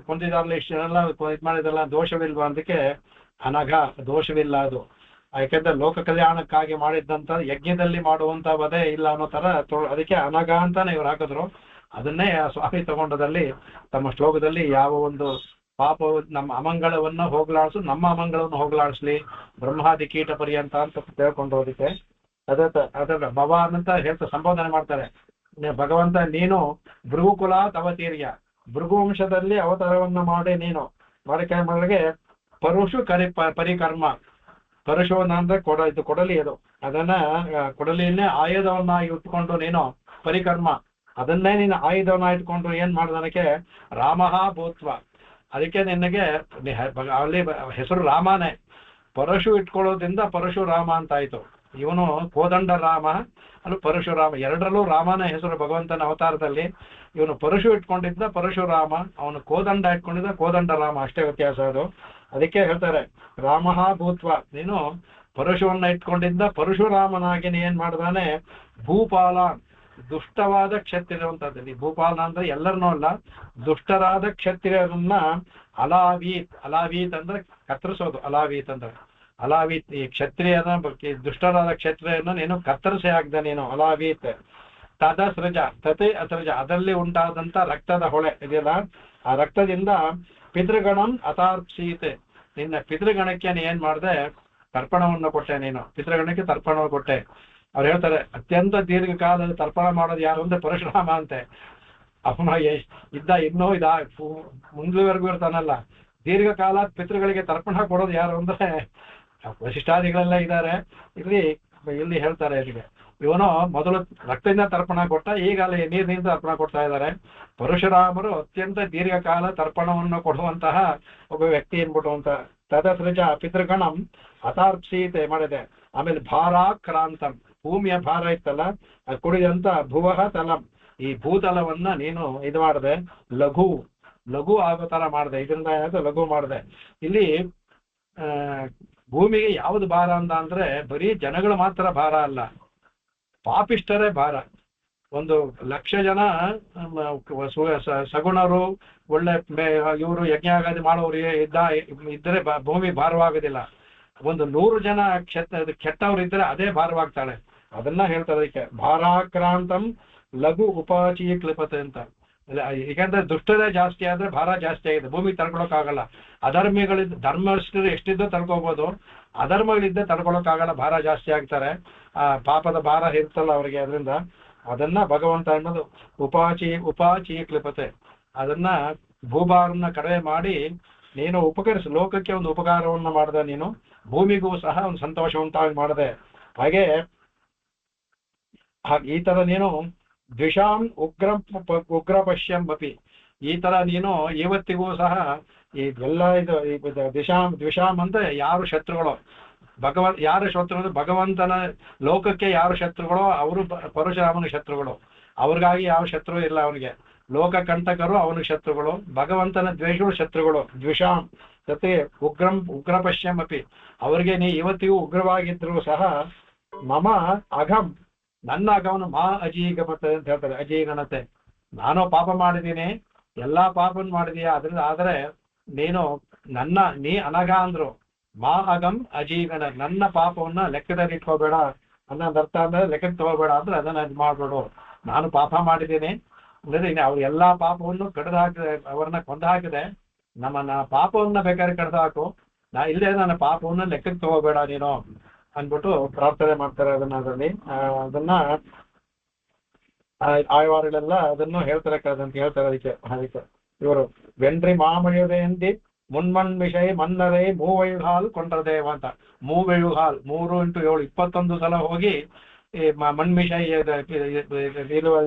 ಕೊಂದಿದಾರಲ್ಲ, ಇಷ್ಟೆಲ್ಲ ಇದು ಮಾಡಿದ್ರಲ್ಲ ದೋಷವಿಲ್ವಾ ಅದಕ್ಕೆ ಅನಘ, ದೋಷವಿಲ್ಲ ಅದು. ಯಾಕೆಂದ್ರೆ ಲೋಕ ಕಲ್ಯಾಣಕ್ಕಾಗಿ ಮಾಡಿದ್ದಂತ ಯಜ್ಞದಲ್ಲಿ ಮಾಡುವಂತ ವಧೆ ಇಲ್ಲ ಅನ್ನೋ ತರ ಅದಕ್ಕೆ ಅನಘ ಅಂತಾನೆ ಇವ್ರು ಹಾಕಿದ್ರು. ಅದನ್ನೇ ಸ್ವಾಮಿ ತಗೊಂಡದಲ್ಲಿ ತಮ್ಮ ಶ್ಲೋಕದಲ್ಲಿ ಯಾವ ಒಂದು ಪಾಪ ನಮ್ಮ ಅಮಂಗಳವನ್ನ ಹೋಗ್ಲಾಡಿಸು, ನಮ್ಮ ಅಮಂಗಳವನ್ನು ಹೋಗ್ಲಾಡಿಸ್ಲಿ ಬ್ರಹ್ಮಾದಿ ಕೀಟ ಪರ್ಯಂತ ಅಂತ ತಿಳ್ಕೊಂಡೋದಕ್ಕೆ ಅದರ ಭವಾನ್ ಅಂತ ಹೇಳ್ತಾ ಸಂಬೋಧನೆ ಮಾಡ್ತಾರೆ. ಭಗವಂತ ನೀನು ಭೃಗುಕುಲ ಅವತೀರ್ಯ, ಭೃಗುವಂಶದಲ್ಲಿ ಅವತಾರವನ್ನ ಮಾಡಿ ನೀನು ಮಾಡಿಕೆ ಪರುಷು ಪರಿಕರ್ಮ. ಪರಶು ಅಂದ್ರೆ ಇದು ಕೊಡಲಿ, ಅದನ್ನ ಕೊಡಲಿಯನ್ನೇ ಆಯುಧವನ್ನಾಗಿ ಇಟ್ಕೊಂಡು ನೀನು ಪರಿಕರ್ಮ, ಅದನ್ನೇ ನೀನು ಆಯುಧವನ್ನ ಇಟ್ಕೊಂಡು ಏನ್ ಮಾಡಿದನಕ್ಕೆ ರಾಮಃ ಭೂತ್ವ. ಅದಕ್ಕೆ ನಿನಗೆ ಅಲ್ಲಿ ಹೆಸರು ರಾಮನೇ. ಪರಶು ಇಟ್ಕೊಳ್ಳೋದ್ರಿಂದ ಪರಶುರಾಮ ಅಂತ ಆಯ್ತು. ಇವನು ಕೋದಂಡ ರಾಮ, ಅಲ್ಲಿ ಪರಶುರಾಮ, ಎರಡರಲ್ಲೂ ರಾಮನ ಹೆಸರು ಭಗವಂತನ ಅವತಾರದಲ್ಲಿ. ಇವನು ಪರಶು ಇಟ್ಕೊಂಡಿದ್ದ ಪರಶುರಾಮ, ಅವನು ಕೋದಂಡ ಇಟ್ಕೊಂಡಿದ್ದ ಕೋದಂಡ ರಾಮ, ಅಷ್ಟೇ ವ್ಯತ್ಯಾಸ ಅದು. ಅದಕ್ಕೆ ಹೇಳ್ತಾರೆ ರಾಮಃ ಭೂತ್ವ, ನೀನು ಪರಶುವನ್ನ ಇಟ್ಕೊಂಡಿದ್ದ ಪರಶುರಾಮನಾಗಿ ನೀ ಏನ್ ಮಾಡ್ದಾನೆ ಭೂಪಾಲ, ದುಷ್ಟವಾದ ಕ್ಷತ್ರಿಯರುವಂತದ್ದಲ್ಲಿ. ಭೂಪಾಲ ಅಂದ್ರೆ ಎಲ್ಲರನ್ನೂ ಅಲ್ಲ, ದುಷ್ಟರಾದ ಕ್ಷತ್ರಿಯರನ್ನ ಅಲಾವೀತ್ ಅಂದ್ರೆ ಕತ್ತರಿಸೋದು. ಅಲಾವೀತ್ ಈ ಕ್ಷತ್ರಿಯನ ದುಷ್ಟರಾದ ಕ್ಷತ್ರಿಯರನ್ನ ನೀನು ಕತ್ತರಿಸಿ ಹಾಕ್ದ ನೀನು ಅಲಾವೀತ್. ತದಸೃಜ ತತೆ ಅಸೃಜ, ಅದರಲ್ಲಿ ಉಂಟಾದಂತ ರಕ್ತದ ಹೊಳೆ ಇದೆಯಲ್ಲ, ಆ ರಕ್ತದಿಂದ ಪಿತೃಗಣಂ ಅತಾರ್ಪ್ಸೀತೆ, ನಿನ್ನ ಪಿತೃಗಣಕ್ಕೆ ನೀ ಏನ್ ಮಾಡ್ದೆ ತರ್ಪಣವನ್ನು ಕೊಟ್ಟೆ. ನೀನು ಪಿತೃಗಣಕ್ಕೆ ತರ್ಪಣವನ್ನು ಕೊಟ್ಟೆ. ಅವ್ರು ಹೇಳ್ತಾರೆ ಅತ್ಯಂತ ದೀರ್ಘಕಾಲದ ತರ್ಪಣ ಮಾಡೋದು ಯಾರು ಅಂದ್ರೆ ಪರಶುರಾಮ ಅಂತೆ. ಅವನ ಇನ್ನೂ ಮುಂದುವರೆಗೂ ಇರ್ತಾನಲ್ಲ, ದೀರ್ಘಕಾಲ ಪಿತೃಗಳಿಗೆ ತರ್ಪಣ ಕೊಡೋದು ಯಾರು ಅಂದ್ರೆ ವಶಿಷ್ಠಾದಿಗಳೆಲ್ಲ ಇದ್ದಾರೆ. ಇಲ್ಲಿ ಹೇಳ್ತಾರೆ ಇಲ್ಲಿಗೆ ಇವನು ಮೊದಲು ರಕ್ತದಿಂದ ತರ್ಪಣ ಕೊಟ್ಟ, ಈಗ ಅಲ್ಲಿ ನೀರಿನಿಂದ ತರ್ಪಣ ಕೊಡ್ತಾ ಇದ್ದಾರೆ. ಪರಶುರಾಮರು ಅತ್ಯಂತ ದೀರ್ಘಕಾಲ ತರ್ಪಣವನ್ನು ಕೊಡುವಂತಹ ಒಬ್ಬ ವ್ಯಕ್ತಿ ಅನ್ಬಿಟ್ಟು ಅಂತ. ತದಸೃಜ ಪಿತೃಗಣಂ ಅತಾರ್ಪ್ಸೀತೆ ಮಾಡಿದೆ. ಆಮೇಲೆ ಭಾರಾಕ್ರಾಂತಂ, ಭೂಮಿಯ ಭಾರ ಇತ್ತಲ್ಲ ಅದು ಕುಡಿದಂತ ಭುವಃ ತಲಂ, ಈ ಭೂತಲವನ್ನ ನೀನು ಇದು ಮಾಡಿದೆ ಲಘು ಆಗೋ ತರ ಮಾಡಿದೆ. ಇದರಿಂದ ಏನಾಯ್ತು ಲಘು ಮಾಡಿದೆ. ಇಲ್ಲಿ ಭೂಮಿಗೆ ಯಾವ್ದು ಭಾರ ಅಂತ ಅಂದ್ರೆ ಬರೀ ಜನಗಳು ಮಾತ್ರ ಭಾರ ಅಲ್ಲ, ಪಾಪಿಷ್ಟರೇ ಭಾರ. ಒಂದು 1,00,000 ಜನ ಸಗುಣರು ಒಳ್ಳೆ ಇವರು ಯಜ್ಞಾಗಾದಿ ಮಾಡೋರು ಇದ್ದರೆ ಭೂಮಿ ಭಾರವಾಗೋದಿಲ್ಲ. ಒಂದು 100 ಜನ ಕೆಟ್ಟವ್ರು ಇದ್ರೆ ಅದೇ ಭಾರವಾಗ್ತಾಳೆ. ಅದನ್ನ ಹೇಳ್ತಾರೆ ಅದಕ್ಕೆ ಭಾರಾಕ್ರಾಂತಂ ಲಘು ಉಪಾಚಿ ಕ್ಲಿಪತೆ ಅಂತ. ಯಾಕಂದ್ರೆ ದುಷ್ಟರೇ ಜಾಸ್ತಿ ಆದ್ರೆ ಭಾರ ಜಾಸ್ತಿ ಆಗಿದೆ, ಭೂಮಿ ತಡ್ಕೊಳಕ್ಕಾಗಲ್ಲ. ಅಧರ್ಮಿಗಳಿದ್ದ ಧರ್ಮಸ್ಥರು ಎಷ್ಟಿದ್ದು ತಡ್ಕೋಬಹುದು, ಅಧರ್ಮಗಳಿದ್ದ ತಡ್ಕೊಳಕ್ಕಾಗಲ್ಲ, ಭಾರ ಜಾಸ್ತಿ ಆಗ್ತಾರೆ. ಆ ಪಾಪದ ಭಾರ ಇರ್ತಲ್ಲ ಅವ್ರಿಗೆ. ಅದರಿಂದ ಅದನ್ನ ಭಗವಂತ ಅನ್ನೋದು ಉಪಾಚಿ ಕ್ಲಿಪತೆ, ಅದನ್ನ ಭೂಭಾರನ್ನ ಕಡಿಮೆ ಮಾಡಿ ನೀನು ಉಪಕರಿಸಿ ಲೋಕಕ್ಕೆ ಒಂದು ಉಪಕಾರವನ್ನ ಮಾಡಿದೆ, ನೀನು ಭೂಮಿಗೂ ಸಹ ಒಂದು ಸಂತೋಷ ಉಂಟಾಗಿ ಮಾಡಿದೆ. ಹಾಗೆ ಈ ತರ ನೀನು ದ್ವಿಷಾಂ ಉಗ್ರ ಪಶ್ಯಂ ಅಪಿ, ಈ ತರ ನೀನು ಇವತ್ತಿಗೂ ಸಹ ಈ ಎಲ್ಲ ಇದು ದ್ವಿಷಾಂ ಅಂದ್ರೆ ಯಾರು ಶತ್ರುಗಳು, ಯಾರು ಶತ್ರು, ಭಗವಂತನ ಲೋಕಕ್ಕೆ ಯಾರು ಶತ್ರುಗಳೋ ಅವರು ಪರಶುರಾಮನ ಶತ್ರುಗಳು. ಅವ್ರಿಗಾಗಿ ಯಾವ ಶತ್ರು ಇಲ್ಲ ಅವನಿಗೆ. ಲೋಕ ಕಂಟಕರು ಅವನಿಗೆ ಶತ್ರುಗಳು, ಭಗವಂತನ ದ್ವೇಷಗಳು ಶತ್ರುಗಳು. ದ್ವಿಷಾಂ ಜೊತೆಗೆ ಉಗ್ರ ಪಶ್ಯಂ ಅಪಿ, ಅವರಿಗೆ ನೀ ಇವತ್ತಿಗೂ ಉಗ್ರವಾಗಿದ್ರು ಸಹ ಮಮ ಅಘಂ, ನನ್ನ ಅಗವನು ಮಾ ಅಜೀಗಮತೆ ಅಂತ ಹೇಳ್ತಾರೆ. ಅಜೀಗಣತೆ, ನಾನು ಪಾಪ ಮಾಡಿದ್ದೀನಿ, ಎಲ್ಲಾ ಪಾಪನ್ ಮಾಡಿದೀಯ, ಅದ್ರಿಂದ ಆದ್ರೆ ನೀನು ನೀ ಅನಘ ಅಂದ್ರು. ಮಾ ಅಗಂ ಅಜೀಗಣ, ನನ್ನ ಪಾಪವನ್ನ ಲೆಕ್ಕದಲ್ಲಿ ಇಟ್ಕೋಬೇಡ ಅನ್ನೋದು ಅರ್ಥ. ಅಂದ್ರೆ ಲೆಕ್ಕಕ್ಕೆ ತಗೋಬೇಡ ಅಂದ್ರೆ ಅದನ್ನ ಇದು ಮಾಡ್ಬೇಡು. ನಾನು ಪಾಪ ಮಾಡಿದ್ದೀನಿ ಅಂದ್ರೆ ಅವ್ರ ಎಲ್ಲಾ ಪಾಪವನ್ನು ಕಡ್ದು ಹಾಕಿದೆ, ಅವ್ರನ್ನ ಕೊಂದು ಹಾಕಿದೆ. ನಮ್ಮ ಪಾಪವನ್ನ ಬೇಕಾದ್ರೆ ಕಡ್ದು ಹಾಕು, ಇಲ್ಲೇ ನನ್ನ ಪಾಪವನ್ನ ಲೆಕ್ಕಕ್ಕೆ ತಗೋಬೇಡ ನೀನು ಅನ್ಬಿಟ್ಟು ಪ್ರಾರ್ಥನೆ ಮಾಡ್ತಾರೆ. ಅದನ್ನ ಆಯವಾರಗಳೆಲ್ಲ ಅದನ್ನು ಹೇಳ್ತಾರೆ ಅಂತ ಹೇಳ್ತಾರೆ. ಅದಕ್ಕೆ ಇವರು ವೆಂಡ್ರಿ ಮಾಮಯುದೆ ಎಂದಿ ಮುನ್ಮಣ್ ವಿಷಯ ಮನ್ನರೇ ಮೂವೈಹಾಲ್ ಕೊಂಡ್ರದೇವ ಅಂತ. ಮೂವೆಯುಹಾಲ್ 3 × 7 21 ಸಲ ಹೋಗಿ ಮಣ್ಮಿಷಯ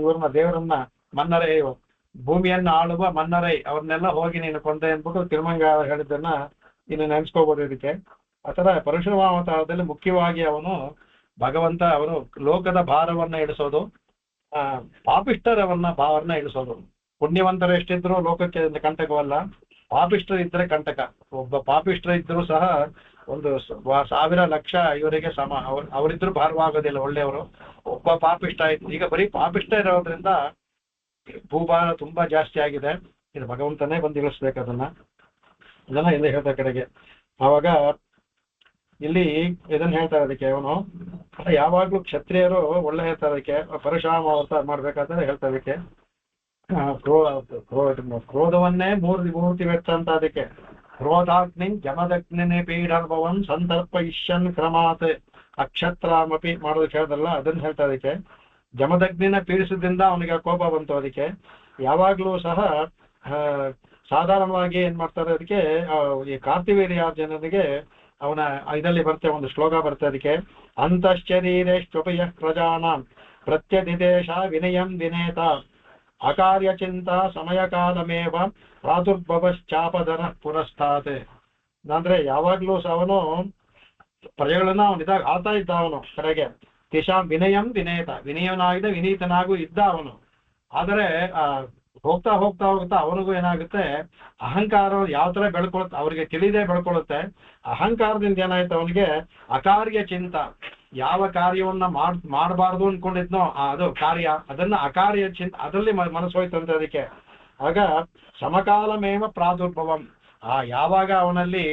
ಇವ್ರನ್ನ ದೇವರನ್ನ ಮನ್ನರೇ, ಭೂಮಿಯನ್ನ ಆಳುವ ಮನ್ನರೈ ಅವ್ರನ್ನೆಲ್ಲ ಹೋಗಿ ನೀನು ಕೊಂಡೆ ಅಂದ್ಬಿಟ್ಟು ತಿರುಮಂಗ ಹೇಳಿದ್ದನ್ನ ಇನ್ನು ನೆನ್ಸ್ಕೋಬಹುದು. ಇದಕ್ಕೆ ಆ ತರ ಪರಶುರಾಮಾವತಾರದಲ್ಲಿ ಮುಖ್ಯವಾಗಿ ಅವನು ಭಗವಂತ ಅವನು ಲೋಕದ ಭಾರವನ್ನ ಇಳಿಸೋದು, ಪಾಪಿಷ್ಠರವನ್ನ ಭಾವನ್ನ ಇಳಿಸೋದು. ಪುಣ್ಯವಂತರು ಎಷ್ಟಿದ್ರು ಲೋಕಕ್ಕೆ ಕಂಟಕವಲ್ಲ, ಪಾಪಿಷ್ಠರು ಇದ್ರೆ ಕಂಟಕ. ಒಬ್ಬ ಪಾಪಿಷ್ಠರು ಇದ್ರು ಸಹ ಒಂದು 1,000 ಲಕ್ಷ ಇವರಿಗೆ ಸಮ, ಅವರಿದ್ರು ಭಾರವಾಗೋದಿಲ್ಲ ಒಳ್ಳೆಯವರು. ಒಬ್ಬ ಪಾಪಿಷ್ಠ ಆಯ್ತು. ಈಗ ಬರೀ ಪಾಪಿಷ್ಠ ಇರೋದ್ರಿಂದ ಭೂಭಾರ ತುಂಬಾ ಜಾಸ್ತಿ ಆಗಿದೆ. ಇದು ಭಗವಂತನೇ ಬಂದು ಇಳಿಸ್ಬೇಕು ಅದನ್ನ ಇಲ್ಲಿ ಹೇಳ್ತಾ ಕಡೆಗೆ. ಆವಾಗ ಇಲ್ಲಿ ಇದನ್ನ ಹೇಳ್ತಾರೆ ಅದಕ್ಕೆ ಅವನು ಯಾವಾಗ್ಲೂ ಕ್ಷತ್ರಿಯರು ಒಳ್ಳೆ ಹೇಳ್ತಾರೆ ಅದಕ್ಕೆ ಪರಶುರಾಮ ಅವತಾರ ಮಾಡ್ಬೇಕಾದ್ರೆ ಹೇಳ್ತಾ ಅದಕ್ಕೆ ಕ್ರೋಧವನ್ನೇ ಮೂರ್ತಿ ವ್ಯಕ್ತ ಅಂತ. ಅದಕ್ಕೆ ಕ್ರೋಧಾಗ್ನಿ ಜಮದಗ್ನಿ ಪೀಡರ್ಭವನ್ ಸಂದರ್ಪ ಇಷ್ಯನ್ ಕ್ರಮಾತ್ ಅಕ್ಷತ್ರಾಮಪಿ ಮಾಡೋದಕ್ಕೆ ಹೇಳ್ದಲ್ಲ, ಅದನ್ನ ಹೇಳ್ತಾ ಅದಕ್ಕೆ ಜಮದಗ್ನಿನ ಪೀಡಿಸೋದ್ರಿಂದ ಅವನಿಗೆ ಕೋಪ ಬಂತು. ಅದಕ್ಕೆ ಯಾವಾಗ್ಲೂ ಸಹ ಸಾಧಾರಣವಾಗಿ ಏನ್ ಮಾಡ್ತಾರೆ ಅದಕ್ಕೆ ಈ ಕಾರ್ತಿವೀರ್ಯಾರ್ಜುನನಿಗೆ ಅವನ ಇದರಲ್ಲಿ ಬರ್ತೇ ಒಂದು ಶ್ಲೋಕ ಬರ್ತದೆ ಅದಕ್ಕೆ ಅಂತಶ್ಚರೀರೇಶ್ವಪಯ ಪ್ರಜಾನಾಂ ಪ್ರತ್ಯಧಿದೇಶ ವಿನಯಂ ವಿನೇತ ಅಕಾರ್ಯಚಿಂತ ಸಮಯಕಾಲಮೇವ ಪ್ರಾದುರ್ಭವಶ್ಚಾಪದರ ಪುರಸ್ತಾತ್. ಅಂದ್ರೆ ಯಾವಾಗ್ಲೂ ಸಹ ಅವನು ಪ್ರಜೆಗಳನ್ನ ಅವನಿದಾಗ ಆಳ್ತಾ ಇದ್ದ. ಅವನು ಕಡೆಗೆ ತಿಶಾಂ ವಿನಯಂ ವಿನೇತ, ವಿನಯನಾಗಿದೆ ವಿನೀತನಾಗೂ ಇದ್ದ ಅವನು. ಆದರೆ ಹೋಗ್ತಾ ಹೋಗ್ತಾ ಹೋಗ್ತಾ ಅವನಿಗೂ ಏನಾಗುತ್ತೆ, ಅಹಂಕಾರ ಯಾವ ತರ ಬೆಳ್ಕೊಳುತ್ತೆ ಅವ್ರಿಗೆ ತಿಳಿದೇ ಬೆಳ್ಕೊಳ್ಳುತ್ತೆ. ಅಹಂಕಾರದಿಂದ ಏನಾಯ್ತು ಅವನಿಗೆ ಅಕಾರ್ಯ ಚಿಂತ, ಯಾವ ಕಾರ್ಯವನ್ನ ಮಾಡಬಾರ್ದು ಅನ್ಕೊಂಡಿದ್ನೋ ಅದು ಕಾರ್ಯ, ಅದನ್ನ ಅಕಾರ್ಯ ಚಿಂತ ಅದರಲ್ಲಿ ಮನಸ್ಸು ಹೋಯ್ತಂತೆ ಅದಕ್ಕೆ. ಆಗ ಸಮಕಾಲಮೇವ ಪ್ರಾದುರ್ಭವಂ, ಯಾವಾಗ ಅವನಲ್ಲಿ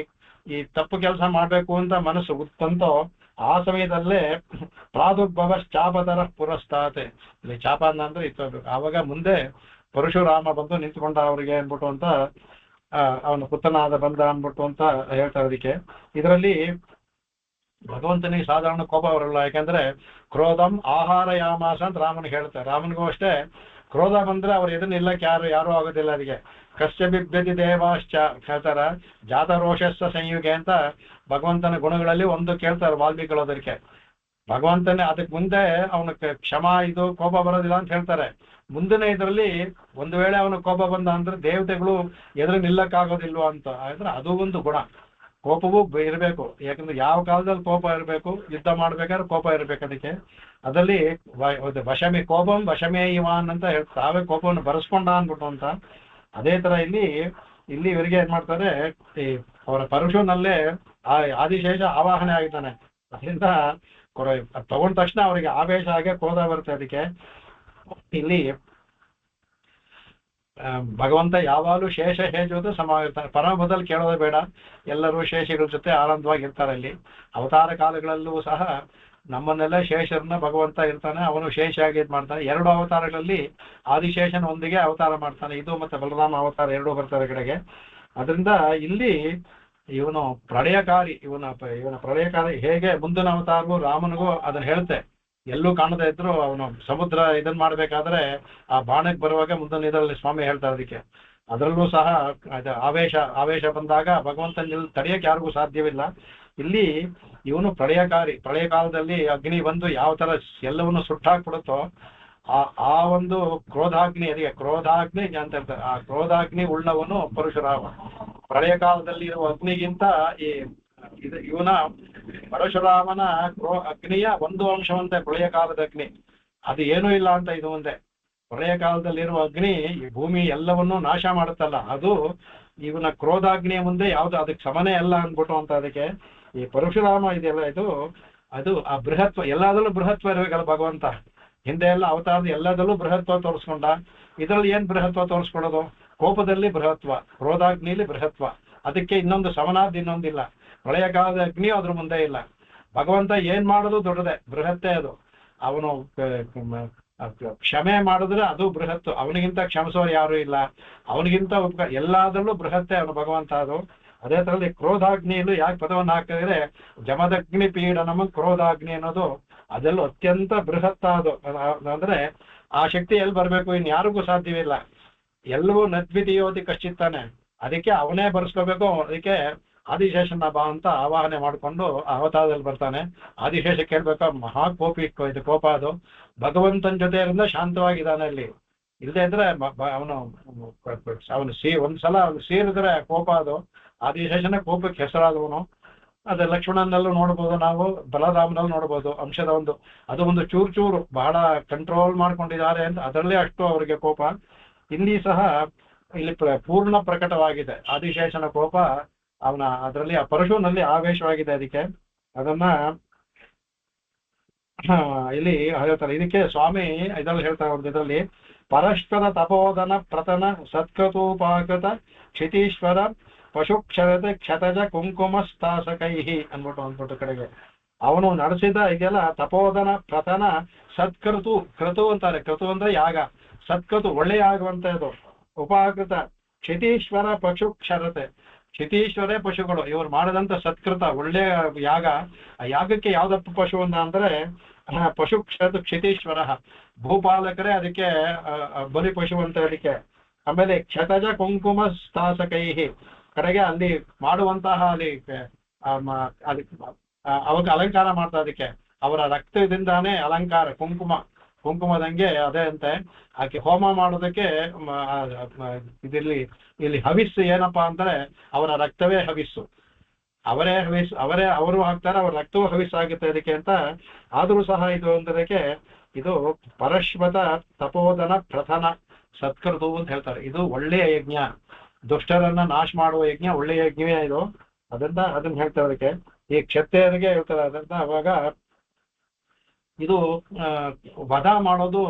ಈ ತಪ್ಪು ಕೆಲಸ ಮಾಡ್ಬೇಕು ಅಂತ ಮನಸ್ಸು ಉತ್ತಂತೋ ಆ ಸಮಯದಲ್ಲೇ ಪ್ರಾದುರ್ಭವ ಚಾಪದರ ಪುರಸ್ತಾತ್. ಇಲ್ಲಿ ಚಾಪ ಅಂದ್ರೆ ಇತ್ತು. ಆವಾಗ ಮುಂದೆ ಪರಶುರಾಮ ಬಂದು ನಿಂತ್ಕೊಂಡ ಅವರಿಗೆ ಅನ್ಬಿಟ್ಟು ಅಂತ ಅವನ ಪುತ್ರನಾದ ಬಂದ ಅನ್ಬಿಟ್ಟು ಅಂತ ಹೇಳ್ತಾರೆ ಅದಕ್ಕೆ. ಇದರಲ್ಲಿ ಭಗವಂತನಿಗೆ ಸಾಧಾರಣ ಕೋಪ ಅವರಲ್ಲ, ಯಾಕಂದ್ರೆ ಕ್ರೋಧಂ ಆಹಾರ ಯಾಮಾಸ ಅಂತ ರಾಮನಿಗೆ ಹೇಳ್ತಾರೆ. ರಾಮನಿಗೂ ಅಷ್ಟೇ ಕ್ರೋಧ ಬಂದ್ರೆ ಅವ್ರು ಎದನ್ನ ಇಲ್ಲಕ್ಕೆ ಯಾರು ಆಗೋದಿಲ್ಲ. ಅದಕ್ಕೆ ಕಶ್ಯ ಬಿಭ್ಯತಿ ದೇವಾಶ್ಚ ಹೇಳ್ತಾರ, ಜಾತರೋಷಸ್ಸ ಸಂಯುಗೆ ಅಂತ ಭಗವಂತನ ಗುಣಗಳಲ್ಲಿ ಒಂದು ಕೇಳ್ತಾರೆ ವಾಲ್ಮೀಕಿಗಳು. ಅದಕ್ಕೆ ಭಗವಂತನೇ ಅದಕ್ಕೆ ಮುಂದೆ ಅವನ ಕ್ಷಮ ಇದು ಕೋಪ ಬರೋದಿಲ್ಲ ಅಂತ ಹೇಳ್ತಾರೆ. ಮುಂದಿನ ಇದರಲ್ಲಿ ಒಂದು ವೇಳೆ ಅವನ ಕೋಪ ಬಂದ ಅಂದ್ರೆ ದೇವತೆಗಳು ಎದುರು ನಿಲ್ಲಕ್ಕಾಗೋದಿಲ್ವ ಅಂತ. ಅಂದ್ರೆ ಅದು ಒಂದು ಗುಣ, ಕೋಪವೂ ಇರಬೇಕು. ಯಾಕಂದ್ರೆ ಯಾವ ಕಾಲದಲ್ಲಿ ಕೋಪ ಇರಬೇಕು, ಯುದ್ಧ ಮಾಡ್ಬೇಕಾದ್ರೆ ಕೋಪ ಇರ್ಬೇಕು. ಅದಕ್ಕೆ ಅದರಲ್ಲಿ ವಶಮೆ ಕೋಪಂ ವಶಮೇ ಇವಾನ್ ಅಂತ ಹೇಳ್ತಾರೆ, ತಾವೇ ಕೋಪವನ್ನು ಬರೆಸ್ಕೊಂಡ ಅನ್ಬಿಟ್ಟು ಅಂತ. ಅದೇ ತರ ಇಲ್ಲಿ ಇವರಿಗೆ ಏನ್ ಮಾಡ್ತಾರೆ, ಈ ಅವರ ಪರಶುನಲ್ಲೇ ಆದಿಶೇಷ ಆವಾಹನೆ ಆಗಿದ್ದಾನೆ. ಅದರಿಂದ ತಗೊಂಡ ತಕ್ಷಣ ಅವರಿಗೆ ಆವೇಶ ಆಗಿ ಕ್ರೋಧ ಬರುತ್ತೆ. ಅದಕ್ಕೆ ಇಲ್ಲಿ ಭಗವಂತ ಯಾವಾಗಲೂ ಶೇಷ ಹೇಜೋದು ಸಮಾಗಿರ್ತಾನೆ. ಪರಮ ಬದಲು ಕೇಳೋದು ಬೇಡ, ಎಲ್ಲರೂ ಶೇಷಗಳ ಜೊತೆ ಆನಂದವಾಗಿರ್ತಾರೆ. ಅಲ್ಲಿ ಅವತಾರ ಕಾಲಗಳಲ್ಲೂ ಸಹ ನಮ್ಮನ್ನೆಲ್ಲ ಶೇಷರನ್ನ ಭಗವಂತ ಇರ್ತಾನೆ, ಅವನು ಶೇಷ ಆಗಿ ಇದು ಮಾಡ್ತಾನೆ. 2 ಅವತಾರಗಳಲ್ಲಿ ಆದಿಶೇಷನ ಒಂದಿಗೆ ಅವತಾರ ಮಾಡ್ತಾನೆ, ಇದು ಮತ್ತೆ ಬಲರಾಮ ಅವತಾರ 2 ಬರ್ತಾರೆ ಕಡೆಗೆ. ಅದರಿಂದ ಇಲ್ಲಿ ಇವನು ಪ್ರಳಯಕಾರಿ, ಇವನ ಪ್ರಳಯಕಾರಿ. ಹೇಗೆ ಮುಂದಿನ ಅವತಾರವು ರಾಮನಿಗೂ ಅದನ್ನ ಹೇಳುತ್ತೆ, ಎಲ್ಲೂ ಕಾಣದೇ ಇದ್ರು ಅವನು ಸಮುದ್ರ ಇದನ್ ಮಾಡ್ಬೇಕಾದ್ರೆ ಆ ಬಾಣಕ್ಕೆ ಬರುವಾಗ ಮುಂದಿನ ಇದರಲ್ಲಿ ಸ್ವಾಮಿ ಹೇಳ್ತಾರೆ. ಅದಕ್ಕೆ ಅದರಲ್ಲೂ ಸಹ ಆವೇಶ ಬಂದಾಗ ಭಗವಂತನ ತಡೆಯಕ್ಕೆ ಯಾರಿಗೂ ಸಾಧ್ಯವಿಲ್ಲ. ಇಲ್ಲಿ ಇವನು ಪ್ರಳಯಕಾರಿ. ಪ್ರಳಯ ಕಾಲದಲ್ಲಿ ಅಗ್ನಿ ಬಂದು ಯಾವ ತರ ಎಲ್ಲವನ್ನು ಸುಟ್ಟಾಕ್ಬಿಡುತ್ತೋ ಆ ಒಂದು ಕ್ರೋಧಾಗ್ನಿ, ಅದಕ್ಕೆ ಕ್ರೋಧಾಗ್ನಿ ಅಂತ ಹೇಳ್ತಾರೆ. ಆ ಕ್ರೋಧಾಗ್ನಿ ಉಳ್ಳವನು ಪರಶುರಾಮ. ಪ್ರಳಯ ಕಾಲದಲ್ಲಿ ಇರುವ ಅಗ್ನಿಗಿಂತ ಇವನ ಪರಶುರಾಮನ ಅಗ್ನಿಯ ಒಂದು ಅಂಶವಂತೆ ಪ್ರಳಯ ಕಾಲದ ಅಗ್ನಿ. ಅದು ಏನೂ ಇಲ್ಲ ಅಂತ ಇದು ಒಂದೇ. ಪ್ರಳಯ ಕಾಲದಲ್ಲಿರುವ ಅಗ್ನಿ ಈ ಭೂಮಿ ಎಲ್ಲವನ್ನೂ ನಾಶ ಮಾಡುತ್ತಲ್ಲ, ಅದು ಇವನ ಕ್ರೋಧಾಗ್ನಿಯ ಮುಂದೆ ಯಾವ್ದು ಅದಕ್ಕೆ ಸಮನೇ ಅಲ್ಲ ಅಂದ್ಬಿಟ್ಟು ಅಂತ. ಅದಕ್ಕೆ ಈ ಪರಶುರಾಮ ಇದೆಯಲ್ಲ, ಅದು ಆ ಬೃಹತ್ವ, ಎಲ್ಲದರಲ್ಲೂ ಬೃಹತ್ವ ಇರಬೇಕಲ್ಲ ಭಗವಂತ. ಹಿಂದೆ ಎಲ್ಲ ಅವತಾರದ ಎಲ್ಲದಲ್ಲೂ ಬೃಹತ್ವ ತೋರಿಸ್ಕೊಂಡ. ಇದರಲ್ಲಿ ಏನ್ ಬೃಹತ್ವ ತೋರಿಸ್ಕೊಡೋದು? ಕೋಪದಲ್ಲಿ ಬೃಹತ್ವ, ಕ್ರೋಧಾಗ್ನಿಯಲ್ಲಿ ಬೃಹತ್ವ. ಅದಕ್ಕೆ ಇನ್ನೊಂದು ಸಮನಾದ ಇನ್ನೊಂದಿಲ್ಲ. ಪ್ರಳಯ ಕಾಲದ ಅಗ್ನಿಯೂ ಅದ್ರ ಮುಂದೆ ಇಲ್ಲ. ಭಗವಂತ ಏನ್ ಮಾಡೋದು ದೊಡ್ಡದೆ, ಬೃಹತ್ತೇ ಅದು. ಅವನು ಕ್ಷಮೆ ಮಾಡಿದ್ರೆ ಅದು ಬೃಹತ್ತು, ಅವನಿಗಿಂತ ಕ್ಷಮಿಸೋರು ಯಾರು ಇಲ್ಲ. ಅವನಿಗಿಂತ ಎಲ್ಲದರಲ್ಲೂ ಬೃಹತ್ತೇ ಅವನು ಭಗವಂತ. ಅದು ಅದೇ ತರದಲ್ಲಿ ಕ್ರೋಧಾಗ್ನಿಯಲ್ಲೂ ಯಾಕೆ ಪದವನ್ನು ಹಾಕಿದ್ರೆ ಜಮದಗ್ನಿ ಪೀಡನಮ ಕ್ರೋಧಾಗ್ನಿ ಅನ್ನೋದು ಅದೆಲ್ಲ ಅತ್ಯಂತ ಬೃಹತ್ತ. ಅದು ಅಂದ್ರೆ ಆ ಶಕ್ತಿ ಎಲ್ಲಿ ಬರ್ಬೇಕು, ಇನ್ ಯಾರಿಗೂ ಸಾಧ್ಯವಿಲ್ಲ. ಎಲ್ಲವೂ ನದ್ವಿತೀಯೋತಿ ಕಶ್ಚಿತ್ತಾನೆ. ಅದಕ್ಕೆ ಅವನೇ ಬರ್ಸ್ಕೋಬೇಕು. ಅದಕ್ಕೆ ಆದಿಶೇಷನ ಬಾ ಅಂತ ಆವಾಹನೆ ಮಾಡಿಕೊಂಡು ಅವತಾರದಲ್ಲಿ ಬರ್ತಾನೆ. ಆದಿಶೇಷ ಕೇಳ್ಬೇಕಾ, ಮಹಾಕೋಪಿ ಇದು ಕೋಪ. ಅದು ಭಗವಂತನ ಜೊತೆ ಇರಿಂದ ಶಾಂತವಾಗಿದ್ದಾನೆ. ಅಲ್ಲಿ ಇಲ್ಲದೆ ಇದ್ರೆ ಅವನು ಒಂದ್ಸಲ ಅವನು ಸೇರಿದ್ರೆ ಕೋಪ. ಅದು ಆದಿಶೇಷನ ಕೋಪಕ್ಕೆ ಹೆಸರಾದವನು. ಅದೇ ಲಕ್ಷ್ಮಣನಲ್ಲೂ ನೋಡ್ಬೋದು, ನಾವು ಬಲರಾಮನಲ್ಲಿ ನೋಡ್ಬೋದು. ಅಂಶದ ಒಂದು ಚೂರು ಬಹಳ ಕಂಟ್ರೋಲ್ ಮಾಡ್ಕೊಂಡಿದ್ದಾರೆ ಅಂತ, ಅದರಲ್ಲೇ ಅಷ್ಟು ಅವರಿಗೆ ಕೋಪ. ಇಲ್ಲಿ ಸಹ ಇಲ್ಲಿ ಪೂರ್ಣ ಪ್ರಕಟವಾಗಿದೆ ಆದಿಶೇಷನ ಕೋಪ. ಅದರಲ್ಲಿ ಆ ಪರಶುನಲ್ಲಿ ಆವೇಶವಾಗಿದೆ. ಅದಕ್ಕೆ ಅದನ್ನ ಇಲ್ಲಿ ಹೇಳ್ತಾರೆ. ಇದಕ್ಕೆ ಸ್ವಾಮಿ ಇದರಲ್ಲಿ ಹೇಳ್ತಾರೆ, ಒಂದು ಇದರಲ್ಲಿ ಪರಸ್ಪರ ತಪೋದನ ಪ್ರತನ ಸತ್ಕೃತೋಪಾಕೃತ ಕ್ಷಿತೀಶ್ವರ ಪಶುಕ್ಷರತೆ ಕ್ಷತಜ ಕುಂಕುಮ ಸ್ಥಾಸಕೈಹಿ ಅಂದ್ಬಿಟ್ಟು ಕಡೆಗೆ ಅವನು ನಡೆಸಿದ ಇದೆಲ್ಲ ತಪೋದನ ಪ್ರತನ ಕ್ರತು ಅಂತಾರೆ. ಕ್ರತು ಅಂದ್ರೆ ಯಾಗ, ಸತ್ಕೃತು ಒಳ್ಳೆಯ ಆಗುವಂತದ್ದು. ಉಪಾಕೃತ ಕ್ಷಿತೀಶ್ವರ ಪಶುಕ್ಷರತೆ, ಕ್ಷಿತೀಶ್ವರೇ ಪಶುಗಳು. ಇವರು ಮಾಡಿದಂತ ಸತ್ಕೃತ ಒಳ್ಳೆಯ ಯಾಗ. ಆ ಯಾಗಕ್ಕೆ ಯಾವ್ದಪ್ಪ ಪಶು ಅಂದ್ರೆ ಪಶುಕ್ಷರತು ಕ್ಷಿತೀಶ್ವರ, ಭೂಪಾಲಕರೇ ಅದಕ್ಕೆ ಬಲಿ ಪಶು ಅಂತ. ಅದಕ್ಕೆ ಆಮೇಲೆ ಕ್ಷತಜ ಕುಂಕುಮ ಸ್ಥಾಸಕೈಹಿ, ಕಡೆಗೆ ಅಲ್ಲಿ ಮಾಡುವಂತಹ ಅವಾಗ ಅಲಂಕಾರ ಮಾಡ್ತಾ. ಅದಕ್ಕೆ ಅವರ ರಕ್ತದಿಂದಾನೇ ಅಲಂಕಾರ, ಕುಂಕುಮದಂಗೆ ಅದೇ ಅಂತೆ. ಆಕೆ ಹೋಮ ಮಾಡೋದಕ್ಕೆ ಇಲ್ಲಿ ಹವಿಸ್ಸು ಏನಪ್ಪಾ ಅಂದ್ರೆ ಅವರ ರಕ್ತವೇ ಹವಿಸ್ಸು. ಅವರು ಹಾಕ್ತಾರೆ, ಅವರ ರಕ್ತವೂ ಹವಿಸ್ಸಾಗುತ್ತೆ ಅದಕ್ಕೆ ಅಂತ. ಆದರೂ ಸಹ ಇದು ಅಂದದಕ್ಕೆ ಇದು ಪರಶ್ವತ ತಪೋದನ ಪ್ರಥನ ಸತ್ಕೃತು ಅಂತ ಹೇಳ್ತಾರೆ. ಇದು ಒಳ್ಳೆಯ ಯಜ್ಞ, ದುಷ್ಟರನ್ನ ನಾಶ ಮಾಡುವ ಯಜ್ಞ, ಒಳ್ಳೆಯ ಯಜ್ಞವೇ ಇದು. ಅದನ್ನ ಹೇಳ್ತಾರೆ. ಅದಕ್ಕೆ ಈ ಕ್ಷತ್ರಿಯರಿಗೆ ಹೇಳ್ತಾರೆ. ಅದನ್ನ ಅವಾಗ ಇದು ವಧ ಮಾಡೋದು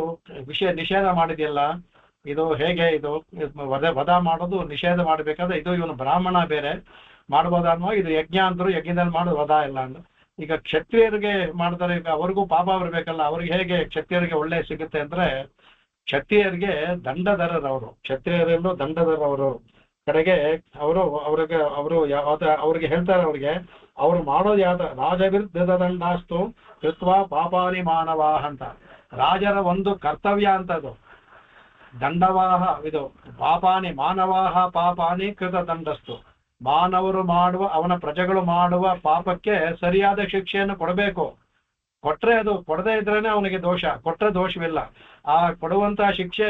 ವಿಷಯ ನಿಷೇಧ ಮಾಡಿದೆಯಲ್ಲ, ಇದು ಹೇಗೆ ಇದು ವಧ ಮಾಡೋದು ನಿಷೇಧ ಮಾಡಬೇಕಾದ್ರೆ ಇದು ಇವನು ಬ್ರಾಹ್ಮಣ ಬೇರೆ ಮಾಡ್ಬೋದ ಅನ್ನೋ. ಇದು ಯಜ್ಞ ಅಂದ್ರು, ಯಜ್ಞದಲ್ಲಿ ಮಾಡೋದು ವಧ ಇಲ್ಲ ಅಂದ್ರು. ಈಗ ಕ್ಷತ್ರಿಯರಿಗೆ ಮಾಡ್ತಾರೆ, ಈಗ ಅವ್ರಿಗೂ ಪಾಪ ಬರ್ಬೇಕಲ್ಲ. ಅವ್ರಿಗೆ ಹೇಗೆ ಕ್ಷತ್ರಿಯರಿಗೆ ಒಳ್ಳೆ ಸಿಗುತ್ತೆ ಅಂದ್ರೆ, ಕ್ಷತ್ರಿಯರಿಗೆ ದಂಡಧರರವರು, ಕ್ಷತ್ರಿಯರಲ್ಲೂ ದಂಡಧರವರು ಕಡೆಗೆ ಅವ್ರಿಗೆ ಹೇಳ್ತಾರೆ. ಅವ್ರು ಮಾಡೋದು ಯಾವ್ದು, ರಾಜವಿರುದ್ಧ ದಂಡಾಸ್ತು ಕೃತ್ವ ಪಾಪಾನಿ ಮಾನವಾಹ ಅಂತ. ರಾಜರ ಒಂದು ಕರ್ತವ್ಯ ಅಂತದು ದಂಡವಾಹ. ಇದು ಪಾಪಾನಿ ಮಾನವಾಹ ಪಾಪಾನಿ ಕೃತ ದಂಡಸ್ತು. ಮಾನವರು ಮಾಡುವ, ಅವನ ಪ್ರಜೆಗಳು ಮಾಡುವ ಪಾಪಕ್ಕೆ ಸರಿಯಾದ ಶಿಕ್ಷೆಯನ್ನು ಕೊಡಬೇಕು. ಕೊಟ್ರೆ ಅದು, ಕೊಡದೇ ಇದ್ರೇನೆ ಅವನಿಗೆ ದೋಷ, ಕೊಟ್ರೆ ದೋಷವಿಲ್ಲ. ಆ ಕೊಡುವಂತಹ ಶಿಕ್ಷೆ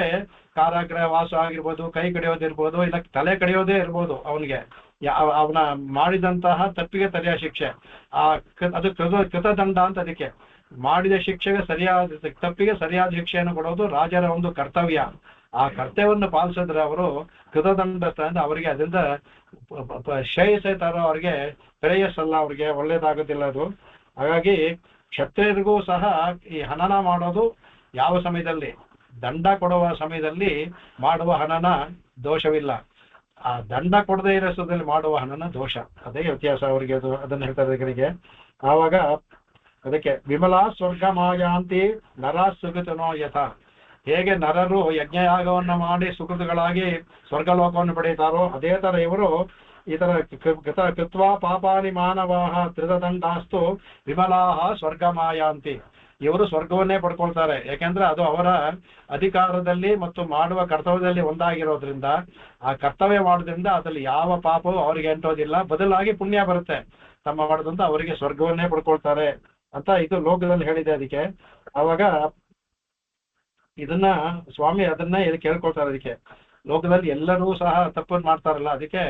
ಕಾರಾಗೃಹ ವಾಸ ಆಗಿರ್ಬೋದು, ಕೈ ಕಡಿಯೋದಿರ್ಬೋದು, ಇಲ್ಲ ತಲೆ ಕಡಿಯೋದೇ ಇರ್ಬೋದು. ಅವನಿಗೆ ಅವನ ಮಾಡಿದಂತಹ ತಪ್ಪಿಗೆ ಸರಿಯಾದ ಶಿಕ್ಷೆ, ಅದು ಕೃತದಂಡ ಅಂತ. ಅದಕ್ಕೆ ಮಾಡಿದ ಶಿಕ್ಷೆಗೆ ತಪ್ಪಿಗೆ ಸರಿಯಾದ ಶಿಕ್ಷೆಯನ್ನು ಕೊಡೋದು ರಾಜರ ಒಂದು ಕರ್ತವ್ಯ. ಆ ಕರ್ತವ್ಯವನ್ನು ಪಾಲಿಸಿದ್ರೆ ಅವರು ಕೃತದಂಡ ಅಂದ್ರೆ ಅವರಿಗೆ ಅದರಿಂದ ಶ್ರೇಯಸ್ಸೇ ತರ, ಅವ್ರಿಗೆ ಶ್ರೇಯಸ್ಸಲ್ಲ, ಅವ್ರಿಗೆ ಒಳ್ಳೇದಾಗೋದಿಲ್ಲ ಅದು. ಹಾಗಾಗಿ ಕ್ಷತ್ರಿಯರಿಗೂ ಸಹ ಈ ಹನನ ಮಾಡೋದು ಯಾವ ಸಮಯದಲ್ಲಿ, ದಂಡ ಕೊಡುವ ಸಮಯದಲ್ಲಿ ಮಾಡುವ ಹನನ ದೋಷವಿಲ್ಲ, ಆ ದಂಡ ಕೊಡದೇ ಇರೋ ಸಮಯದಲ್ಲಿ ಮಾಡುವ ಹನನ ದೋಷ. ಅದೇ ವ್ಯತ್ಯಾಸ ಅವರಿಗೆ, ಅದು ಅದನ್ನು ಹೇಳ್ತಾರೆ ಕಡೆಗೆ. ಆವಾಗ ಅದಕ್ಕೆ ವಿಮಲಾ ಸ್ವರ್ಗ ಮಾಯಾಂತಿ ನರ ಸುಗತನೋ ಯಥ, ಹೇಗೆ ನರರು ಯಜ್ಞಯಾಗವನ್ನು ಮಾಡಿ ಸುಕೃತಗಳಾಗಿ ಸ್ವರ್ಗಲೋಕವನ್ನು ಪಡೆಯುತ್ತಾರೋ ಅದೇ ತರ ಇವರು ಈ ತರ ಕೃತ್ವಾ ಪಾಪಾನಿ ಮಾನವಾಹ ತ್ರಿದಂಡಾಸ್ತು ವಿಮಲಾಹ ಸ್ವರ್ಗ ಮಾಯಾಂತಿ, ಇವರು ಸ್ವರ್ಗವನ್ನೇ ಪಡ್ಕೊಳ್ತಾರೆ. ಯಾಕೆಂದ್ರೆ ಅದು ಅವರ ಅಧಿಕಾರದಲ್ಲಿ ಮತ್ತು ಮಾಡುವ ಕರ್ತವ್ಯದಲ್ಲಿ ಒಂದಾಗಿರೋದ್ರಿಂದ, ಆ ಕರ್ತವ್ಯ ಮಾಡೋದ್ರಿಂದ ಅದರಲ್ಲಿ ಯಾವ ಪಾಪವೂ ಅವರಿಗೆ ಅಂಟೋದಿಲ್ಲ, ಬದಲಾಗಿ ಪುಣ್ಯ ಬರುತ್ತೆ. ತಮ್ಮ ಮಾಡೋದ್ರಿಂದ ಅವರಿಗೆ ಸ್ವರ್ಗವನ್ನೇ ಪಡ್ಕೊಳ್ತಾರೆ ಅಂತ ಇದು ಲೋಕದಲ್ಲಿ ಹೇಳಿದೆ. ಅದಕ್ಕೆ ಅವಾಗ ಇದನ್ನ ಸ್ವಾಮಿ ಅದನ್ನ ಕೇಳ್ಕೊಳ್ತಾರೆ. ಅದಕ್ಕೆ ಲೋಕದಲ್ಲಿ ಎಲ್ಲರೂ ಸಹ ತಪ್ಪನ್ನು ಮಾಡ್ತಾರಲ್ಲ, ಅದಕ್ಕೆ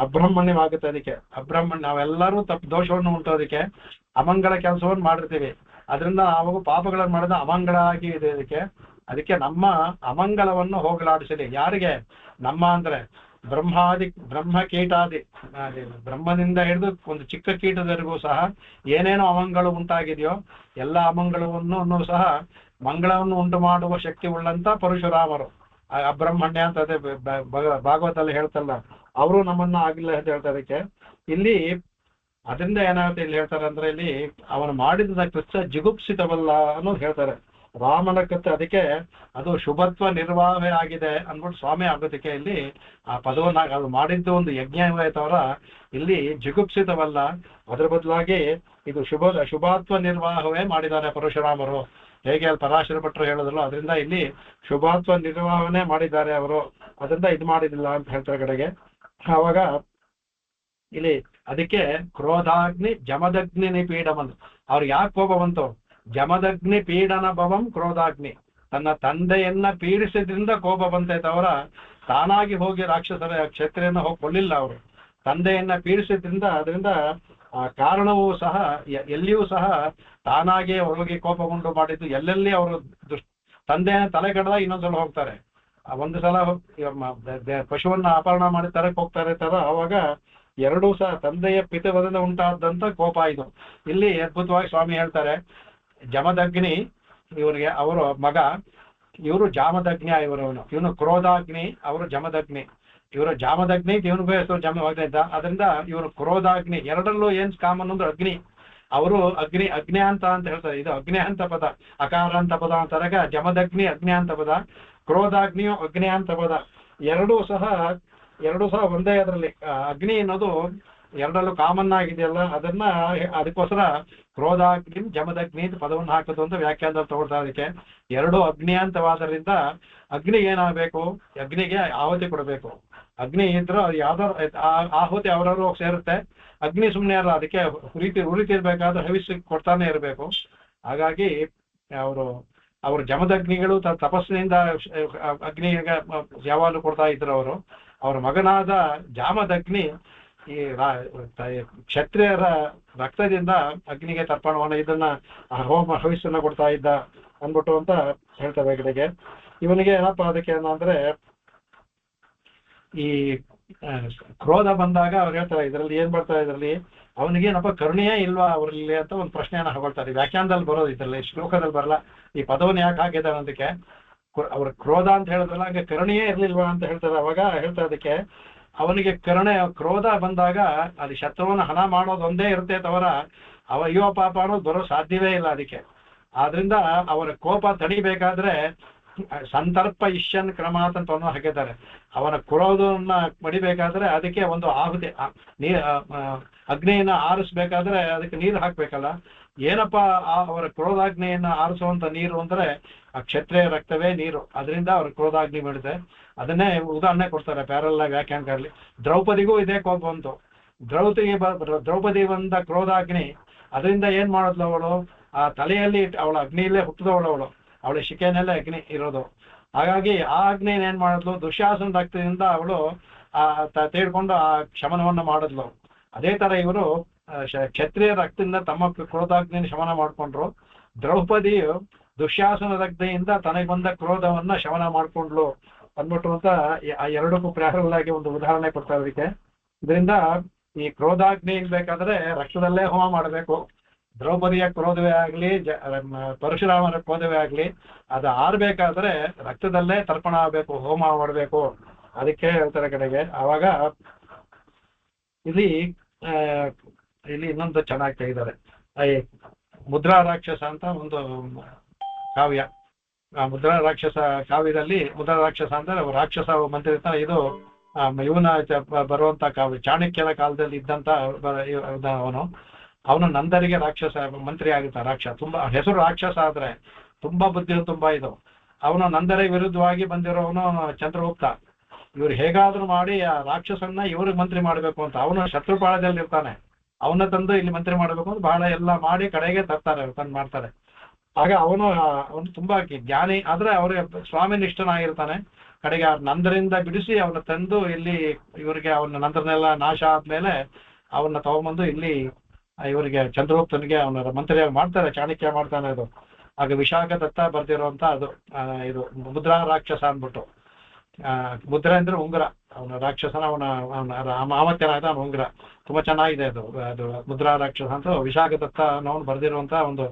ಅಬ್ರಹ್ಮಣ್ಯವಾಗುತ್ತೆ. ಅದಕ್ಕೆ ಅಬ್ರಹ್ಮಣ್ಯ, ನಾವೆಲ್ಲರೂ ತಪ್ಪು ದೋಷವನ್ನು ಉಂಟೋದಕ್ಕೆ ಅಮಂಗಳ ಕೆಲಸವನ್ನು ಮಾಡಿರ್ತೀವಿ, ಅದರಿಂದ ನಾವು ಪಾಪಗಳನ್ನು ಮಾಡಿದ ಅಮಂಗಳ ಆಗಿ ಇದೆ. ಅದಕ್ಕೆ ನಮ್ಮ ಅಮಂಗಲವನ್ನು ಹೋಗಲಾಡಿಸಲಿ. ಯಾರಿಗೆ? ನಮ್ಮ ಅಂದ್ರೆ ಬ್ರಹ್ಮ ಕೀಟಾದಿ, ಬ್ರಹ್ಮನಿಂದ ಹಿಡಿದು ಒಂದು ಚಿಕ್ಕ ಕೀಟದವರೆಗೂ ಸಹ ಏನೇನೋ ಅಮಂಗಳು ಉಂಟಾಗಿದೆಯೋ ಎಲ್ಲ ಅಮಂಗಳವನ್ನು ಸಹ ಮಂಗಳವನ್ನು ಉಂಟು ಮಾಡುವ ಶಕ್ತಿ ಉಳ್ಳಂತ ಪರಶುರಾಮರು, ಅಬ್ರಹ್ಮಣ್ಯ ಅಂತ ಅದೇ ಭಾಗವತಲ್ಲಿ ಹೇಳ್ತಲ್ಲ, ಅವರು ನಮ್ಮನ್ನ ಆಗಿಲ್ಲ ಅಂತ ಹೇಳ್ತಾರೆ. ಅದಕ್ಕೆ ಇಲ್ಲಿ ಅದರಿಂದ ಏನಾಗುತ್ತೆ ಇಲ್ಲಿ ಹೇಳ್ತಾರೆ ಅಂದ್ರೆ, ಇಲ್ಲಿ ಅವನು ಮಾಡಿದ ಕೃತ್ಯ ಜಿಗುಪ್ಸಿತವಲ್ಲ ಅನ್ನೋದು ಹೇಳ್ತಾರೆ. ರಾಮನ ಕೃತ್ಯ ಅದಕ್ಕೆ ಅದು ಶುಭತ್ವ ನಿರ್ವಾಹವೇ ಆಗಿದೆ ಅಂದ್ಬಿಟ್ಟು ಸ್ವಾಮಿ ಆಗೋದಕ್ಕೆ ಇಲ್ಲಿ ಆ ಪದವನ್ನ ಅದು ಮಾಡಿದ್ದು ಒಂದು ಯಜ್ಞವೈತವರ ಇಲ್ಲಿ ಜಿಗುಪ್ಸಿತವಲ್ಲ, ಅದರ ಬದಲಾಗಿ ಇದು ಶುಭಾತ್ವ ನಿರ್ವಾಹವೇ ಮಾಡಿದ್ದಾರೆ ಪರಶುರಾಮರು. ಹೇಗೆ ಅಲ್ಲಿ ಪರಾಶರ ಭಟ್ರು ಹೇಳಿದ್ರಲ್ಲ, ಅದರಿಂದ ಇಲ್ಲಿ ಶುಭಾತ್ವ ನಿರ್ವಾಹನೆ ಮಾಡಿದ್ದಾರೆ ಅವರು, ಅದರಿಂದ ಇದು ಮಾಡಿದಿಲ್ಲ ಅಂತ ಹೇಳ್ತಾರೆ ಕಡೆಗೆ. ಆವಾಗ ಇಲ್ಲಿ ಅದಕ್ಕೆ ಕ್ರೋಧಾಗ್ನಿ ಜಮದಗ್ನಿ ನಿಪೀಡಮನ್, ಅವ್ರಿಗೆ ಯಾಕೆ ಕೋಪ ಬಂತು? ಜಮದಗ್ನಿ ಪೀಡನ ಭವಂ ಕ್ರೋಧಾಗ್ನಿ, ತನ್ನ ತಂದೆಯನ್ನ ಪೀಡಿಸಿದ್ರಿಂದ ಕೋಪ ಬಂತೈತೆ ಅವರ, ತಾನಾಗಿ ಹೋಗಿ ರಾಕ್ಷಸರ ಕ್ಷತ್ರಿಯನ್ನ ಹೋಗಿ ಕೊಲ್ಲಿಲ್ಲ ಅವರು, ತಂದೆಯನ್ನ ಪೀಡಿಸಿದ್ರಿಂದ. ಅದರಿಂದ ಆ ಕಾರಣವೂ ಸಹ ಎಲ್ಲಿಯೂ ಸಹ ತಾನಾಗೆ ಹೋಗಿ ಕೋಪಗೊಂಡು ಮಾಡಿದ್ದು. ಎಲ್ಲೆಲ್ಲಿ ಅವರು ತಂದೆಯ ತಲೆಗಡದ ಇನ್ನೊಂದ್ಸಲ ಹೋಗ್ತಾರೆ, ಒಂದು ಸಲ ಪಶುವನ್ನ ಅಪಹರಣ ಮಾಡಿ ತರಕ್ ಹೋಗ್ತಾರೆ ತರ, ಅವಾಗ ಎರಡೂ ಸಹ ತಂದೆಯ ಪಿತವದಿಂದ ಉಂಟಾದಂತ ಕೋಪ ಇದು. ಇಲ್ಲಿ ಅದ್ಭುತವಾಗಿ ಸ್ವಾಮಿ ಹೇಳ್ತಾರೆ, ಜಮದಗ್ನಿ ಇವರಿಗೆ ಅವರು ಮಗ, ಇವರು ಜಾಮದಗ್ನಿ, ಇವನು ಕ್ರೋಧಾಗ್ನಿ, ಅವರು ಜಮದಗ್ನಿ. ಇವರು ಜಾಮದಗ್ನಿ, ಇವನಿಗೂ ಹೆಸರು ಜಮದಗ್ನಿ ಇದ್ದ, ಅದರಿಂದ ಇವರು ಕ್ರೋಧಾಗ್ನಿ. ಎರಡರಲ್ಲೂ ಏನ್ ಕಾಮನ್ ಅಂದ್ರೆ ಅಗ್ನಿ. ಅವರು ಅಗ್ನ್ಯಾಂತ ಅಂತ ಹೇಳ್ತಾರೆ, ಇದು ಅಗ್ನ್ಯಾಂತ ಪದ, ಅಕಾರಾಂತ ಪದ ಅಂತಾರಾಗ ಜಮದಗ್ನಿ ಅಗ್ನ್ಯಾಂತ ಪದ, ಕ್ರೋಧಾಗ್ನಿಯು ಅಗ್ನ್ಯಾಂತ ಪದ. ಎರಡೂ ಸಹ ಒಂದೇ. ಅದರಲ್ಲಿ ಅಗ್ನಿ ಅನ್ನೋದು ಎರಡರಲ್ಲೂ ಕಾಮನ್ ಆಗಿದೆಯಲ್ಲ, ಅದನ್ನ ಅದಕ್ಕೋಸ್ಕರ ಕ್ರೋಧಾಗ್ನಿ ಜಮದಗ್ನಿ ಅಂತ ಪದವನ್ನು ಹಾಕೋದು ಅಂತ ವ್ಯಾಖ್ಯಾನದಲ್ಲಿ ತಗೊಳ್ತಾರೆ. ಅದಕ್ಕೆ ಎರಡು ಅಗ್ನಿಯಾಂತವಾದ್ರಿಂದ ಅಗ್ನಿ ಏನಾಗಬೇಕು? ಅಗ್ನಿಗೆ ಆಹುತಿ ಕೊಡಬೇಕು. ಅಗ್ನಿ ಇದ್ರೆ ಅದು ಯಾವ್ದಾರು ಆಹುತಿ ಅವರವರು ಸೇರುತ್ತೆ. ಅಗ್ನಿ ಸುಮ್ಮನೆ ಅಲ್ಲ, ಅದಕ್ಕೆ ಉರಿತಿರ್ಬೇಕಾದ್ರೆ ಹವಿಸ್ಸಿ ಕೊಡ್ತಾನೆ ಇರಬೇಕು. ಹಾಗಾಗಿ ಅವರು ಜಮದಗ್ನಿಗಳು ತಪಸ್ಸಿನಿಂದ ಅಗ್ನಿಗೆ ಯಾವಾಗಲೂ ಕೊಡ್ತಾ ಇದ್ರು. ಅವರ ಮಗನಾದ ಜಾಮದಗ್ನಿ ಈ ಕ್ಷತ್ರಿಯರ ರಕ್ತದಿಂದ ಅಗ್ನಿಗೆ ತರ್ಪಣವನ್ನು ಇದನ್ನ ಹೋಮ ಹವಿಸ್ಸನ್ನ ಕೊಡ್ತಾ ಇದ್ದ ಅಂದ್ಬಿಟ್ಟು ಅಂತ ಹೇಳ್ತಾರೆ ಕಡೆಗೆ. ಇವನಿಗೆ ಏನಪ್ಪಾ ಅದಕ್ಕೆ ಏನಂದ್ರೆ, ಈ ಕ್ರೋಧ ಬಂದಾಗ ಅವ್ರು ಹೇಳ್ತಾರೆ, ಇದರಲ್ಲಿ ಏನ್ ಬರ್ತಾರೆ, ಇದರಲ್ಲಿ ಅವನಿಗೆ ಏನಪ್ಪ ಕರುಣೆಯೇ ಇಲ್ವಾ ಅವರಲ್ಲಿ ಅಂತ ಒಂದು ಪ್ರಶ್ನೆಯನ್ನ ಹಾಕೊಳ್ತಾರೆ. ವ್ಯಾಖ್ಯಾನದಲ್ಲಿ ಬರೋದು, ಇದರಲ್ಲಿ ಶ್ಲೋಕದಲ್ಲಿ ಬರಲ್ಲ. ಈ ಪದವನ್ನು ಯಾಕೆ ಹಾಕಿದ್ದಾರೆ ಅದಕ್ಕೆ, ಅವ್ರ ಕ್ರೋಧ ಅಂತ ಹೇಳಿದ್ರಲ್ಲ, ಹಾಗೆ ಕರುಣೆಯೇ ಇರ್ಲಿಲ್ವಾ ಅಂತ ಹೇಳ್ತಾರೆ. ಅವಾಗ ಹೇಳ್ತಾರೆ ಅದಕ್ಕೆ, ಅವನಿಗೆ ಕ್ರೋಧ ಬಂದಾಗ ಅಲ್ಲಿ ಶತ್ರುವನ್ನ ಹಣ ಮಾಡೋದು ಒಂದೇ ಇರುತ್ತೆ ತವರ ಅಯ್ಯೋ ಪಾಪ ಅನ್ನೋದು ಬರೋ ಸಾಧ್ಯವೇ ಇಲ್ಲ. ಅದಕ್ಕೆ ಆದ್ರಿಂದ ಅವರ ಕೋಪ ತಡಿಬೇಕಾದ್ರೆ ಸಂತರ್ಪ ಇಷ್ಯನ್ ಕ್ರಮಾತ್ ಅಂತ ಹಾಕಿದ್ದಾರೆ. ಅವನ ಕ್ರೋಧವನ್ನ ಪಡಿಬೇಕಾದ್ರೆ ಅದಕ್ಕೆ ಒಂದು ಆಹುತಿ, ಅಗ್ನಿಯನ್ನ ಆರಿಸ್ಬೇಕಾದ್ರೆ ಅದಕ್ಕೆ ನೀರು ಹಾಕ್ಬೇಕಲ್ಲ. ಏನಪ್ಪ ಅವರ ಕ್ರೋಧಾಗ್ನಿಯನ್ನ ಆರಿಸುವಂತ ನೀರು ಅಂದ್ರೆ ಆ ಕ್ಷತ್ರಿಯ ರಕ್ತವೇ ನೀರು, ಅದರಿಂದ ಅವ್ರ ಕ್ರೋಧಾಗ್ನಿ ಮಾಡಿದೆ. ಅದನ್ನೇ ಉದಾಹರಣೆ ಕೊಡ್ತಾರೆ ಪ್ಯಾರಲ್ಲ ವ್ಯಾಖ್ಯಾನಕಾರರಲ್ಲಿ. ದ್ರೌಪದಿಗೂ ಇದೇ ಕೋಪ ಬಂತು. ದ್ರೌಪದಿ ಬಂದ ಕ್ರೋಧಾಗ್ನಿ, ಅದರಿಂದ ಏನ್ ಮಾಡಿದ್ಲು ಅವಳು? ಆ ತಲೆಯಲ್ಲಿ ಅವಳ ಅಗ್ನಿಯಲ್ಲೇ ಹುಟ್ಟಿದವಳು, ಅವಳ ಶಿಕೆನಲ್ಲೇ ಅಗ್ನಿ ಇರೋದು. ಹಾಗಾಗಿ ಆ ಅಗ್ನಿ ಏನ್ ಮಾಡಿದ್ಲು? ದುಶ್ಯಾಸನ ರಕ್ತದಿಂದ ಅವಳು ತೇಡ್ಕೊಂಡು ಆ ಶಮನವನ್ನು ಮಾಡಿದ್ಲು. ಅದೇ ತರ ಇವರು ಕ್ಷತ್ರಿಯ ರಕ್ತದಿಂದ ತಮ್ಮ ಕ್ರೋಧಾಗ್ನಿಯನ್ನು ಶಮನ ಮಾಡ್ಕೊಂಡ್ರು. ದ್ರೌಪದಿಯು ದುಶ್ಯಾಸನ ರಕ್ತದಿಂದ ತನಗೆ ಬಂದ ಕ್ರೋಧವನ್ನ ಶಮನ ಮಾಡ್ಕೊಂಡ್ಲು ಅಂದ್ಬಿಟ್ಟು ಅಂತ ಆ ಎರಡಕ್ಕೂ ಪ್ಯಾರಲ್ ಆಗಿ ಒಂದು ಉದಾಹರಣೆ ಕೊಡ್ತಾರೆ ಅದಕ್ಕೆ. ಇದರಿಂದ ಈ ಕ್ರೋಧಾಗ್ನಿ ಬೇಕಾದ್ರೆ ರಕ್ತದಲ್ಲೇ ಹೋಮ ಮಾಡಬೇಕು. ದ್ರೌಪದಿಯ ಕ್ರೋಧವೇ ಆಗ್ಲಿ ಪರಶುರಾಮನ ಕ್ರೋಧವೇ ಆಗ್ಲಿ ಅದು ಆರ್ಬೇಕಾದ್ರೆ ರಕ್ತದಲ್ಲೇ ತರ್ಪಣ ಆಗ್ಬೇಕು, ಹೋಮ ಮಾಡಬೇಕು. ಅದಕ್ಕೆ ಹೇಳ್ತಾರೆ ಕಡೆಗೆ. ಆವಾಗ ಇಲ್ಲಿ ಇಲ್ಲಿ ಇನ್ನೊಂದು ಚೆನ್ನಾಗಿ ತೆಗಿದ್ದಾರೆ. ಈ ಮುದ್ರಾ ರಾಕ್ಷಸ ಅಂತ ಒಂದು ಕಾವ್ಯ. ಆ ಮುದ್ರಾ ರಾಕ್ಷಸ ಕಾವ್ಯದಲ್ಲಿ ಮುದ್ರಾ ರಾಕ್ಷಸ ಅಂದ್ರೆ ರಾಕ್ಷಸ ಮಂತ್ರಿ ಇರ್ತಾನೆ. ಇದು ಇವನ ಬರುವಂತ ಕಾವ್ಯ. ಚಾಣಕ್ಯನ ಕಾಲದಲ್ಲಿ ಇದ್ದಂತ ಅವನು ನಂದರಿಗೆ ರಾಕ್ಷಸ ಮಂತ್ರಿ ಆಗುತ್ತ. ರಾಕ್ಷಸ ತುಂಬಾ ಹೆಸರು ರಾಕ್ಷಸ ಆದ್ರೆ ತುಂಬಾ ಬುದ್ಧಿ ತುಂಬಾ ಇದು. ಅವನು ನಂದರ ವಿರುದ್ಧವಾಗಿ ಬಂದಿರೋವನು ಚಂದ್ರಗುಪ್ತ. ಇವ್ರು ಹೇಗಾದ್ರೂ ಮಾಡಿ ಆ ರಾಕ್ಷಸನ್ನ ಇವ್ರಿಗೆ ಮಂತ್ರಿ ಮಾಡ್ಬೇಕು ಅಂತ. ಅವನು ಶತ್ರುಪಾಳದಲ್ಲಿ ಇರ್ತಾನೆ. ಅವನ ತಂದು ಇಲ್ಲಿ ಮಂತ್ರಿ ಮಾಡ್ಬೇಕು ಅಂತ ಬಹಳ ಎಲ್ಲ ಮಾಡಿ ಕಡೆಗೆ ತರ್ತಾರೆ, ತಂದು ಮಾಡ್ತಾರೆ. ಆಗ ಅವನು ತುಂಬಾ ಜ್ಞಾನಿ ಆದ್ರೆ ಅವ್ರಿಗೆ ಸ್ವಾಮಿ ನಿಷ್ಠನಾಗಿರ್ತಾನೆ. ಕಡೆಗೆ ನಂದರಿಂದ ಬಿಡಿಸಿ ಅವನ್ನ ತಂದು ಇಲ್ಲಿ ಇವರಿಗೆ ಅವನ ನಂದರನ್ನೆಲ್ಲ ನಾಶ ಆದ್ಮೇಲೆ ಅವನ್ನ ತಗೊಂಬಂದು ಇಲ್ಲಿ ಇವರಿಗೆ ಚಂದ್ರಗುಪ್ತನಿಗೆ ಅವನ ಮಂತ್ರಿಯಾಗಿ ಮಾಡ್ತಾರೆ. ಚಾಣಕ್ಯ ಮಾಡ್ತಾನೆ ಅದು. ಆಗ ವಿಶಾಖ ದತ್ತ ಬರ್ದಿರುವಂತ ಅದು ಇದು ಮುದ್ರಾ ರಾಕ್ಷಸ ಅಂದ್ಬಿಟ್ಟು. ಮುದ್ರೆ ಅಂದ್ರೆ ಉಂಗುರ. ಅವನ ರಾಕ್ಷಸನ ಅವನ ಮಾಮತ್ಯನಾದ ಅವನ ಉಂಗುರ. ತುಂಬಾ ಚೆನ್ನಾಗಿದೆ ಅದು. ಅದು ಮುದ್ರಾ ರಾಕ್ಷಸ ಅಂತ ವಿಶಾಖ ದತ್ತ ಅವನು ಬರ್ದಿರುವಂತ ಒಂದು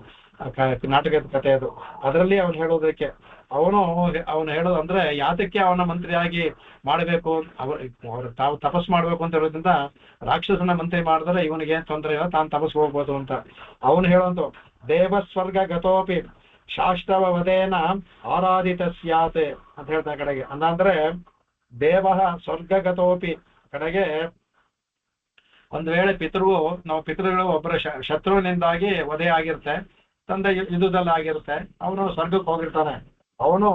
ನಾಟಕದ ಕಥೆ ಅದು. ಅದರಲ್ಲಿ ಅವನು ಹೇಳೋದಕ್ಕೆ ಅವನು ಹೇಳೋದು ಅಂದ್ರೆ ಯಾತಕ್ಕೆ ಅವನ ಮಂತ್ರಿಯಾಗಿ ಮಾಡಬೇಕು, ಅವ್ರು ತಾವು ತಪಸ್ ಮಾಡ್ಬೇಕು ಅಂತ ಹೇಳೋದ್ರಿಂದ ರಾಕ್ಷಸನ ಮಂತ್ರಿ ಮಾಡಿದ್ರೆ ಇವನಿಗೆ ತೊಂದರೆ ಇಲ್ಲ, ತಾನು ತಪಸ್ ಹೋಗ್ಬೋದು ಅಂತ ಅವನು ಹೇಳುವಂತ. ದೇವ ಸ್ವರ್ಗ ಗತೋಪಿ ಶಾಸ್ತ್ರವ ವದೇನ ಆರಾಧಿತ ಸ್ಯಾತೆ ಅಂತ ಹೇಳ್ತಾ ಕಡೆಗೆ. ಅಂದ್ರೆ ದೇವ ಸ್ವರ್ಗಗತೋಪಿ ಕಡೆಗೆ ಒಂದ್ ವೇಳೆ ನಾವು ಪಿತೃಗಳು ಒಬ್ಬರ ಶತ್ರುವಿನಿಂದಾಗಿ ವಧೆ ಆಗಿರುತ್ತೆ, ತಂದೆ ಯುದ್ಧದಲ್ಲಿ ಆಗಿರುತ್ತೆ, ಅವನು ಸ್ವರ್ಗಕ್ಕೆ ಹೋಗಿರ್ತಾನೆ. ಅವನು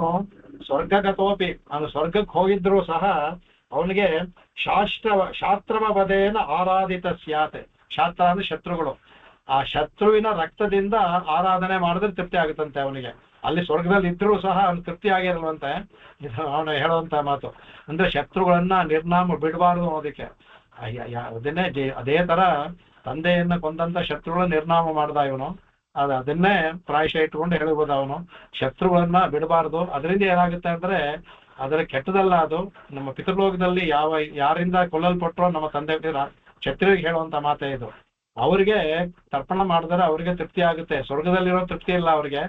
ಸ್ವರ್ಗಗತೋಪಿ, ಅವನು ಸ್ವರ್ಗಕ್ಕೆ ಹೋಗಿದ್ರು ಸಹ ಅವನಿಗೆ ಶಾಸ್ತ್ರವ ವಧೆಯನ್ನು ಆರಾಧಿತ ಸ್ಯಾತೆ. ಶಾಸ್ತ್ರ ಅಂದ್ರೆ ಶತ್ರುಗಳು. ಆ ಶತ್ರುವಿನ ರಕ್ತದಿಂದ ಆರಾಧನೆ ಮಾಡಿದ್ರೆ ತೃಪ್ತಿ ಆಗುತ್ತಂತೆ ಅವನಿಗೆ. ಅಲ್ಲಿ ಸ್ವರ್ಗದಲ್ಲಿ ಇದ್ರೂ ಸಹ ಅವನು ತೃಪ್ತಿ ಆಗಿರಲ್ವಂತೆ. ಅವನು ಹೇಳುವಂತ ಮಾತು ಅಂದ್ರೆ ಶತ್ರುಗಳನ್ನ ನಿರ್ನಾಮ ಬಿಡಬಾರ್ದು ಅನ್ನೋದಕ್ಕೆ. ಅದನ್ನೇ ಅದೇ ತರ ತಂದೆಯನ್ನ ಕೊಂದಂತ ಶತ್ರುಗಳನ್ನ ನಿರ್ನಾಮ ಮಾಡ್ದ ಇವನು. ಅದನ್ನೇ ಪ್ರಾಯಶಃ ಇಟ್ಕೊಂಡು ಹೇಳ್ಬೋದು. ಅವನು ಶತ್ರುಗಳನ್ನ ಬಿಡಬಾರ್ದು. ಅದರಿಂದ ಏನಾಗುತ್ತೆ ಅಂದ್ರೆ ಅದರ ಕೆಟ್ಟದಲ್ಲ ಅದು. ನಮ್ಮ ಪಿತೃಲೋಕದಲ್ಲಿ ಯಾರಿಂದ ಕೊಲ್ಲಲ್ಪಟ್ಟರೋ ನಮ್ಮ ತಂದೆ ಕ್ಷತ್ರಿಗೆ ಹೇಳುವಂತ ಮಾತೇ ಇದು. ಅವ್ರಿಗೆ ತರ್ಪಣ ಮಾಡಿದ್ರೆ ಅವ್ರಿಗೆ ತೃಪ್ತಿ ಆಗುತ್ತೆ. ಸ್ವರ್ಗದಲ್ಲಿರೋ ತೃಪ್ತಿ ಇಲ್ಲ ಅವ್ರಿಗೆ.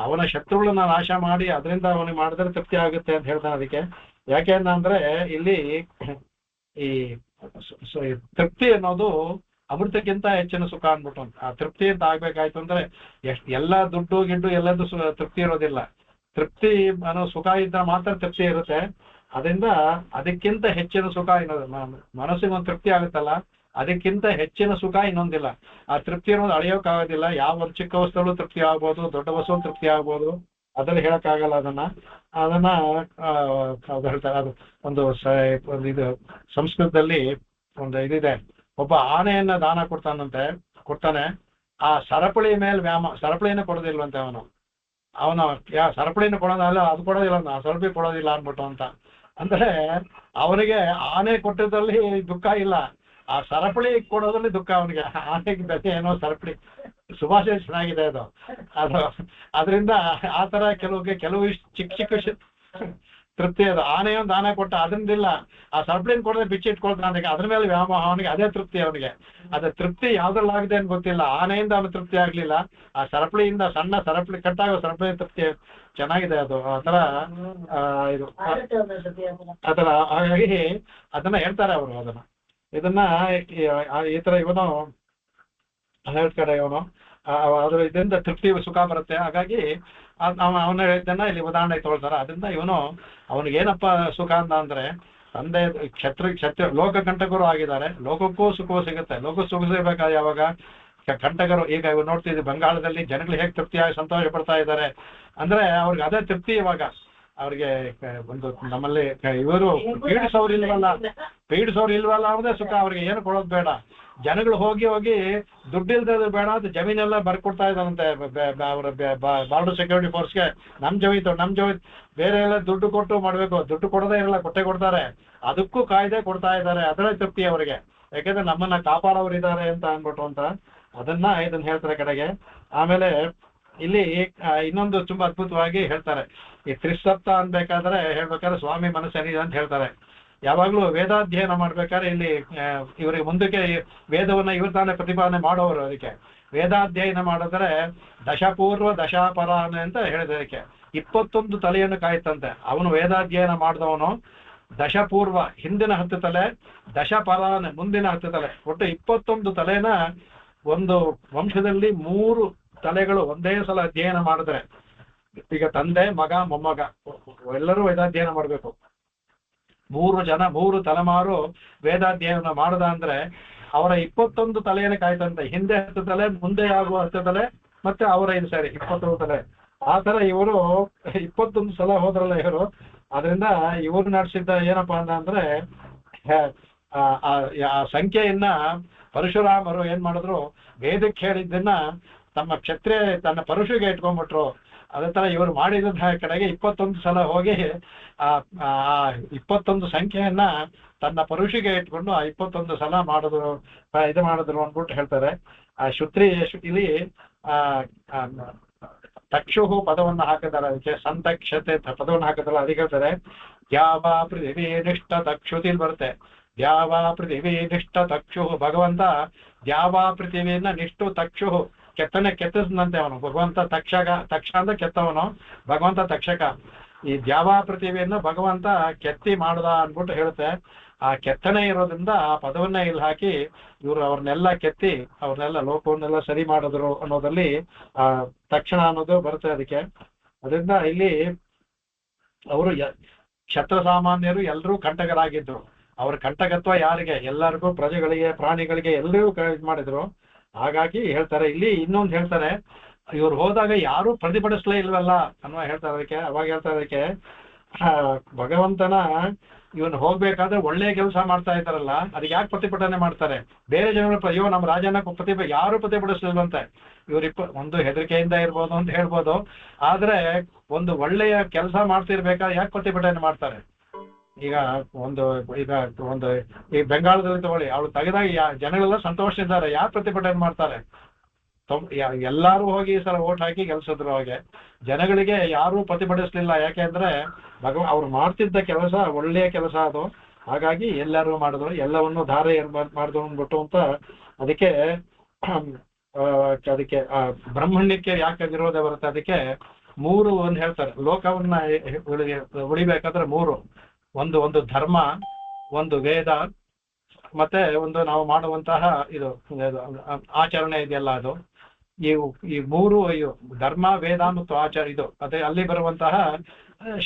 ಅವನ ಶತ್ರುಗಳನ್ನ ನಾಶ ಮಾಡಿ ಅದರಿಂದ ಅವನಿಗೆ ಮಾಡಿದ್ರೆ ತೃಪ್ತಿ ಆಗುತ್ತೆ ಅಂತ ಹೇಳ್ತಾನೆ. ಅದಕ್ಕೆ ಯಾಕೆ ಅಂದ್ರೆ ಇಲ್ಲಿ ಈ ತೃಪ್ತಿ ಅನ್ನೋದು ಅಮೃತಕ್ಕಿಂತ ಹೆಚ್ಚಿನ ಸುಖ ಅನ್ಬಿಟ್ಟು. ಆ ತೃಪ್ತಿ ಅಂತ ಆಗ್ಬೇಕಾಯ್ತು ಅಂದ್ರೆ ಎಲ್ಲ ದುಡ್ಡು ಗಿಡ್ಡು ಎಲ್ಲದೂ ತೃಪ್ತಿ ಇರೋದಿಲ್ಲ. ತೃಪ್ತಿ ಅನ್ನೋ ಸುಖ ಇದ್ದ ಮಾತ್ರ ತೃಪ್ತಿ ಇರುತ್ತೆ. ಅದರಿಂದ ಅದಕ್ಕಿಂತ ಹೆಚ್ಚಿನ ಸುಖ ಇನ್ನೊಂದು ಮನಸ್ಸಿಗೆ ಒಂದು ತೃಪ್ತಿ ಆಗುತ್ತಲ್ಲ, ಅದಕ್ಕಿಂತ ಹೆಚ್ಚಿನ ಸುಖ ಇನ್ನೊಂದಿಲ್ಲ. ಆ ತೃಪ್ತಿ ಅನ್ನೋದು ಅಳೆಯೋಕ್ಕಾಗೋದಿಲ್ಲ. ಯಾವ ಒಂದು ಚಿಕ್ಕ ವಸ್ತುಗಳು ತೃಪ್ತಿ ಆಗ್ಬೋದು, ದೊಡ್ಡ ವಸ್ತು ತೃಪ್ತಿ ಆಗ್ಬೋದು, ಅದ್ರಲ್ಲಿ ಹೇಳಕ್ಕಾಗಲ್ಲ ಅದನ್ನ ಹೇಳ್ತಾರೆ. ಅದು ಒಂದು ಇದು ಸಂಸ್ಕೃತದಲ್ಲಿ ಒಂದು ಇದಿದೆ. ಒಬ್ಬ ಆನೆಯನ್ನ ದಾನ ಕೊಡ್ತಾನೆ. ಆ ಸರಪಳಿ ಮೇಲೆ ಸರಪಳಿನ ಕೊಡೋದಿಲ್ವಂತೆ ಅವನು ಸರಪಳಿನ ಕೊಡೋದಲ್ಲ, ಅದು ಕೊಡೋದಿಲ್ಲ, ಸರಪಳಿ ಕೊಡೋದಿಲ್ಲ ಅನ್ಬಿಟ್ಟು ಅಂತ. ಅಂದ್ರೆ ಅವನಿಗೆ ಆನೆ ಕೊಟ್ಟಿದ್ರಲ್ಲಿ ದುಃಖ ಇಲ್ಲ, ಆ ಸರಪಳಿ ಕೊಡೋದ್ರಲ್ಲಿ ದುಃಖ ಅವನಿಗೆ. ಆನೆಗೆ ಬೆಲೆ ಏನೋ ಸರಪಳಿ. ಸುಭಾಷೆ ಚೆನ್ನಾಗಿದೆ ಅದು. ಅದರಿಂದ ಆ ತರ ಕೆಲವು ಚಿಕ್ಕ ತೃಪ್ತಿ ಅದು. ಆನೆಯೊಂದು ದಾನ ಕೊಟ್ಟ ಅದರಿಂದಿಲ್ಲ, ಆ ಸರಪಳಿನ ಕೊಡದೆ ಬಿಚ್ಚಿಟ್ಕೊಳ್ತಾನೆ, ಅದ್ರ ಮೇಲೆ ವ್ಯಾಮೋಹ ಅವನಿಗೆ, ಅದೇ ತೃಪ್ತಿ ಅವನಿಗೆ. ಅದ ತೃಪ್ತಿ ಯಾವ್ದ್ರಲ್ಲಾಗಿದೆ ಅಂತ ಗೊತ್ತಿಲ್ಲ. ಆನೆಯಿಂದ ಅವನು ತೃಪ್ತಿ ಆಗ್ಲಿಲ್ಲ, ಆ ಸರಪಳಿಯಿಂದ ಸಣ್ಣ ಸರಪಳಿ ಕಟ್ಟಾಗೋ ಸರಪಳಿ ತೃಪ್ತಿ ಚೆನ್ನಾಗಿದೆ ಅದು. ಆತರ ಇದು ಆತರ. ಹಾಗಾಗಿ ಅದನ್ನ ಹೇಳ್ತಾರೆ ಅವರು. ಇದನ್ನ ಈ ತರ ಇವನು ಹೇಳ್ತಾರೆ. ಅದ್ರ ಇದರಿಂದ ತೃಪ್ತಿ ಸುಖ ಬರುತ್ತೆ. ಹಾಗಾಗಿ ಅವನ ಹೇಳಿದ್ದನ್ನ ಇಲ್ಲಿ ಉದಾಹರಣೆ ತಗೊಳ್ತಾರೆ. ಅದರಿಂದ ಅವನಿಗೇನಪ್ಪ ಸುಖ ಅಂದ್ರೆ ತಂದೆ ಕ್ಷತ್ರಿಯ ಲೋಕಕಂಟಕರು ಆಗಿದ್ದಾರೆ, ಲೋಕಕ್ಕೂ ಸುಖವೂ ಸಿಗುತ್ತೆ. ಲೋಕಕ್ಕೂ ಸುಖ ಸಿಗಬೇಕಾದ್ರೆ ಯಾವಾಗ ಕಂಟಕರು ಈಗ ನೋಡ್ತಿದ್ವಿ ಬಂಗಾಳದಲ್ಲಿ ಜನಗಳು ಹೇಗೆ ತೃಪ್ತಿಯಾಗಿ ಸಂತೋಷ ಪಡ್ತಾ ಇದ್ದಾರೆ ಅಂದ್ರೆ ಅವ್ರಿಗೆ ಅದೇ ತೃಪ್ತಿ. ಇವಾಗ ಅವ್ರಿಗೆ ಒಂದು ನಮ್ಮಲ್ಲಿ ಇವರು ಪೀಡಿಸೋರು ಇಲ್ವಲ್ಲ ಅನ್ನೋದೇ ಸುಖ. ಅವ್ರಿಗೆ ಏನು ಕೊಡೋದು ಬೇಡ. ಜನಗಳು ಹೋಗಿ ದುಡ್ಡಿಲ್ದದು ಬೇಡ ಅಂತ ಜಮೀನೆಲ್ಲ ಬರ್ಕೊಡ್ತಾ ಇದ್ದಾರಂತೆ ಅವ್ರ ಬಾರ್ಡರ್ ಸೆಕ್ಯೂರಿಟಿ ಫೋರ್ಸ್ಗೆ. ನಮ್ ಜಮೀನು ಬೇರೆ ಎಲ್ಲ ದುಡ್ಡು ಕೊಟ್ಟು ಮಾಡ್ಬೇಕು, ದುಡ್ಡು ಕೊಡೋದೇ ಇರಲ್ಲ, ಕೊಡ್ತಾರೆ. ಅದಕ್ಕೂ ಕಾಯ್ದೆ ಕೊಡ್ತಾ ಇದ್ದಾರೆ. ಅದರ ತೃಪ್ತಿ ಅವರಿಗೆ. ಯಾಕೆಂದ್ರೆ ನಮ್ಮನ್ನ ಕಾಪಾಡೋರು ಇದ್ದಾರೆ ಅಂತ ಅನ್ಬಿಟ್ಟು ಅಂತ ಇದನ್ನ ಹೇಳ್ತಾರೆ ಕಡೆಗೆ. ಆಮೇಲೆ ಇಲ್ಲಿ ಇನ್ನೊಂದು ತುಂಬಾ ಅದ್ಭುತವಾಗಿ ಹೇಳ್ತಾರೆ. ಈ ತ್ರಿಸಪ್ತ ಅನ್ಬೇಕಾದ್ರೆ ಹೇಳ್ಬೇಕಾದ್ರೆ ಸ್ವಾಮಿ ಮನಸ್ಸೇನಿದೆ ಅಂತ ಹೇಳ್ತಾರೆ. ಯಾವಾಗಲೂ ವೇದಾಧ್ಯಯನ ಮಾಡ್ಬೇಕಾದ್ರೆ ಇಲ್ಲಿ ಇವರಿಗೆ ಮುಂದಕ್ಕೆ ವೇದವನ್ನ ಇವ್ರು ತಾನೇ ಪ್ರತಿಪಾದನೆ ಮಾಡೋರು. ಅದಕ್ಕೆ ವೇದಾಧ್ಯಯನ ಮಾಡಿದ್ರೆ ದಶಪೂರ್ವ ದಶಾಪರಾನ ಅಂತ ಹೇಳಿದ. ಅದಕ್ಕೆ 21 ತಲೆಯನ್ನು ಕಾಯ್ತಂತೆ. ಅವನು ವೇದಾಧ್ಯಯನ ಮಾಡಿದವನು ದಶಪೂರ್ವ ಹಿಂದಿನ 10 ತಲೆ, ದಶಪರಾನ ಮುಂದಿನ 10 ತಲೆ, ಒಟ್ಟು 21 ತಲೆನ ಒಂದು ವಂಶದಲ್ಲಿ 3 ತಲೆಗಳು ಒಂದೇ ಸಲ ಅಧ್ಯಯನ ಮಾಡಿದ್ರೆ, ಈಗ ತಂದೆ ಮಗ ಮೊಮ್ಮಗ ಎಲ್ಲರೂ ವೇದಾಧ್ಯಯನ ಮಾಡಬೇಕು. 3 ಜನ 3 ತಲೆಮಾರು ವೇದಾಧ್ಯಯನ ಮಾಡದ ಅಂದ್ರೆ ಅವರ 21 ತಲೆಯನ್ನು ಕಾಯ್ತಂತೆ. ಹಿಂದೆ 10 ತಲೆ, ಮುಂದೆ ಆಗುವ 10 ತಲೆ, ಮತ್ತೆ ಅವರ ಇದು ಸರಿ 21 ತಲೆ. ಆ ತರ ಇವರು 21 ಸಲ ಹೋದ್ರಲ್ಲ ಇವರು. ಅದರಿಂದ ಇವರು ನಡೆಸಿದ್ದ ಏನಪ್ಪಾ ಅಂದ್ರೆ ಆ ಸಂಖ್ಯೆಯನ್ನ ಪರಶುರಾಮರು ಏನ್ ಮಾಡಿದ್ರು, ವೇದಕ್ಕೆ ಹೇಳಿದ್ದನ್ನ ತಮ್ಮ ಕ್ಷತ್ರಿಯ ತನ್ನ ಪರಶುಗೆ ಇಟ್ಕೊಂಡ್ಬಿಟ್ರು. ಅದೇ ತರ ಇವರು ಮಾಡಿದ ಕಡೆಗೆ 21 ಸಲ ಹೋಗಿ ಆ 21 ಸಂಖ್ಯೆಯನ್ನ ತನ್ನ ಪರುಷಿಗೆ ಇಟ್ಕೊಂಡು ಆ 21 ಸಲ ಮಾಡಿದ್ರು, ಇದು ಮಾಡಿದ್ರು ಅಂದ್ಬಿಟ್ಟು ಹೇಳ್ತಾರೆ. ಆ ಇಲ್ಲಿ ತಕ್ಷುಹು ಪದವನ್ನು ಹಾಕಿದಾರೆ, ಅದಕ್ಕೆ ಸಂತಕ್ಷತೆ ಪದವನ್ನು ಹಾಕಿದಾರೆ. ಅದಕ್ಕೆ ಹೇಳ್ತಾರೆ ಯಾವ ಪೃಥಿವಿ ನಿಷ್ಠ ತಕ್ಷುತಿಲ್ ಬರುತ್ತೆ. ಯಾವ ಪೃಥಿವಿ ನಿಷ್ಠ ತಕ್ಷುಹು, ಭಗವಂತ ಯಾವ ಪೃಥಿವಿಯನ್ನ ನಿಷ್ಠು ತಕ್ಷುಹು ಕೆತ್ತದಂತೆ ಅವನು ಭಗವಂತ. ತಕ್ಷ ಅಂದ್ರೆ ಕೆತ್ತವನು, ಭಗವಂತ ತಕ್ಷಕ. ಈ ದ್ಯಾವಾ ಪೃಥಿವಿಯನ್ನು ಭಗವಂತ ಕೆತ್ತಿ ಮಾಡ್ದ ಅನ್ಬಿಟ್ಟು ಹೇಳುತ್ತೆ. ಆ ಕೆತ್ತನೆ ಇರೋದ್ರಿಂದ ಆ ಪದವನ್ನ ಇಲ್ಲಿ ಹಾಕಿ ಇವರು ಅವ್ರನ್ನೆಲ್ಲ ಕೆತ್ತಿ ಅವ್ರನ್ನೆಲ್ಲ ಲೋಕವನ್ನೆಲ್ಲ ಸರಿ ಮಾಡಿದ್ರು ಅನ್ನೋದಲ್ಲಿ ಆ ತಕ್ಷಣ ಅನ್ನೋದು ಬರುತ್ತೆ. ಅದಕ್ಕೆ ಅದರಿಂದ ಇಲ್ಲಿ ಅವರು ಕ್ಷತ್ರ ಸಾಮಾನ್ಯರು ಎಲ್ಲರೂ ಕಂಟಕರಾಗಿದ್ರು. ಅವ್ರ ಕಂಟಕತ್ವ ಯಾರಿಗೆ? ಎಲ್ಲರಿಗೂ, ಪ್ರಜೆಗಳಿಗೆ, ಪ್ರಾಣಿಗಳಿಗೆ ಎಲ್ಲರಿಗೂ ಇದು ಮಾಡಿದ್ರು. ಹಾಗಾಗಿ ಹೇಳ್ತಾರೆ ಇಲ್ಲಿ ಇನ್ನೊಂದು ಹೇಳ್ತಾರೆ, ಇವ್ರು ಹೋದಾಗ ಯಾರು ಪ್ರತಿಭಟಿಸ್ಲೇ ಇಲ್ವಲ್ಲ ಅನ್ನೋ ಹೇಳ್ತಾರೆ. ಅದಕ್ಕೆ ಅವಾಗ ಹೇಳ್ತಾರೆ ಅದಕ್ಕೆ ಭಗವಂತನ ಇವನು ಹೋಗ್ಬೇಕಾದ್ರೆ ಒಳ್ಳೆ ಕೆಲಸ ಮಾಡ್ತಾ ಇದ್ದಾರಲ್ಲ, ಅದಕ್ಕೆ ಯಾಕೆ ಪ್ರತಿಭಟನೆ ಮಾಡ್ತಾರೆ? ಬೇರೆ ಜನರು ಅಯ್ಯೋ ನಮ್ಮ ರಾಜನ ಯಾರು ಪ್ರತಿಭಟಿಸ್ಲಿಲ್ವಂತೆ. ಒಂದು ಹೆದರಿಕೆಯಿಂದ ಇರ್ಬೋದು ಅಂತ ಹೇಳ್ಬೋದು, ಆದ್ರೆ ಒಂದು ಒಳ್ಳೆಯ ಕೆಲಸ ಮಾಡ್ತಿರ್ಬೇಕಾದ್ರೆ ಯಾಕೆ ಪ್ರತಿಭಟನೆ ಮಾಡ್ತಾರೆ? ಈಗ ಈ ಬೆಂಗಾಳದಲ್ಲಿ ತಗೊಳ್ಳಿ, ಅವಳು ತೆಗೆದಾಗ ಜನಗಳೆಲ್ಲ ಸಂತೋಷಿದ್ದಾರೆ, ಯಾರು ಪ್ರತಿಭಟನೆ ಮಾಡ್ತಾರೆ? ಎಲ್ಲಾರು ಹೋಗಿ ಈ ಸಲ ಓಟ್ ಹಾಕಿ ಗೆಲ್ಸಿದ್ರು. ಹಾಗೆ ಜನಗಳಿಗೆ ಯಾರೂ ಪ್ರತಿಭಟಿಸ್ಲಿಲ್ಲ. ಯಾಕೆಂದ್ರೆ ಅವ್ರು ಮಾಡ್ತಿದ್ದ ಕೆಲಸ ಒಳ್ಳೆಯ ಕೆಲಸ ಅದು. ಹಾಗಾಗಿ ಎಲ್ಲರೂ ಮಾಡಿದ್ರು, ಎಲ್ಲವನ್ನು ಧಾರೆ ಮಾಡಿದ್ರು ಅಂದ್ಬಿಟ್ಟು ಅಂತ. ಅದಕ್ಕೆ ಬ್ರಹ್ಮಣ್ಯಕ್ಕೆ ಯಾಕೆ ವಿರೋಧ ಬರುತ್ತೆ? ಅದಕ್ಕೆ 3 ಒಂದು ಹೇಳ್ತಾರೆ. ಲೋಕವನ್ನ ಉಳಿಬೇಕಾದ್ರೆ 3, ಒಂದು ಧರ್ಮ, ಒಂದು ವೇದ, ಮತ್ತೆ ಒಂದು ನಾವು ಮಾಡುವಂತಹ ಇದು ಆಚರಣೆ ಇದೆಯಲ್ಲ ಅದು. ಈ 3 ಧರ್ಮ, ವೇದ ಮತ್ತು ಇದು ಅದೇ ಅಲ್ಲಿ ಬರುವಂತಹ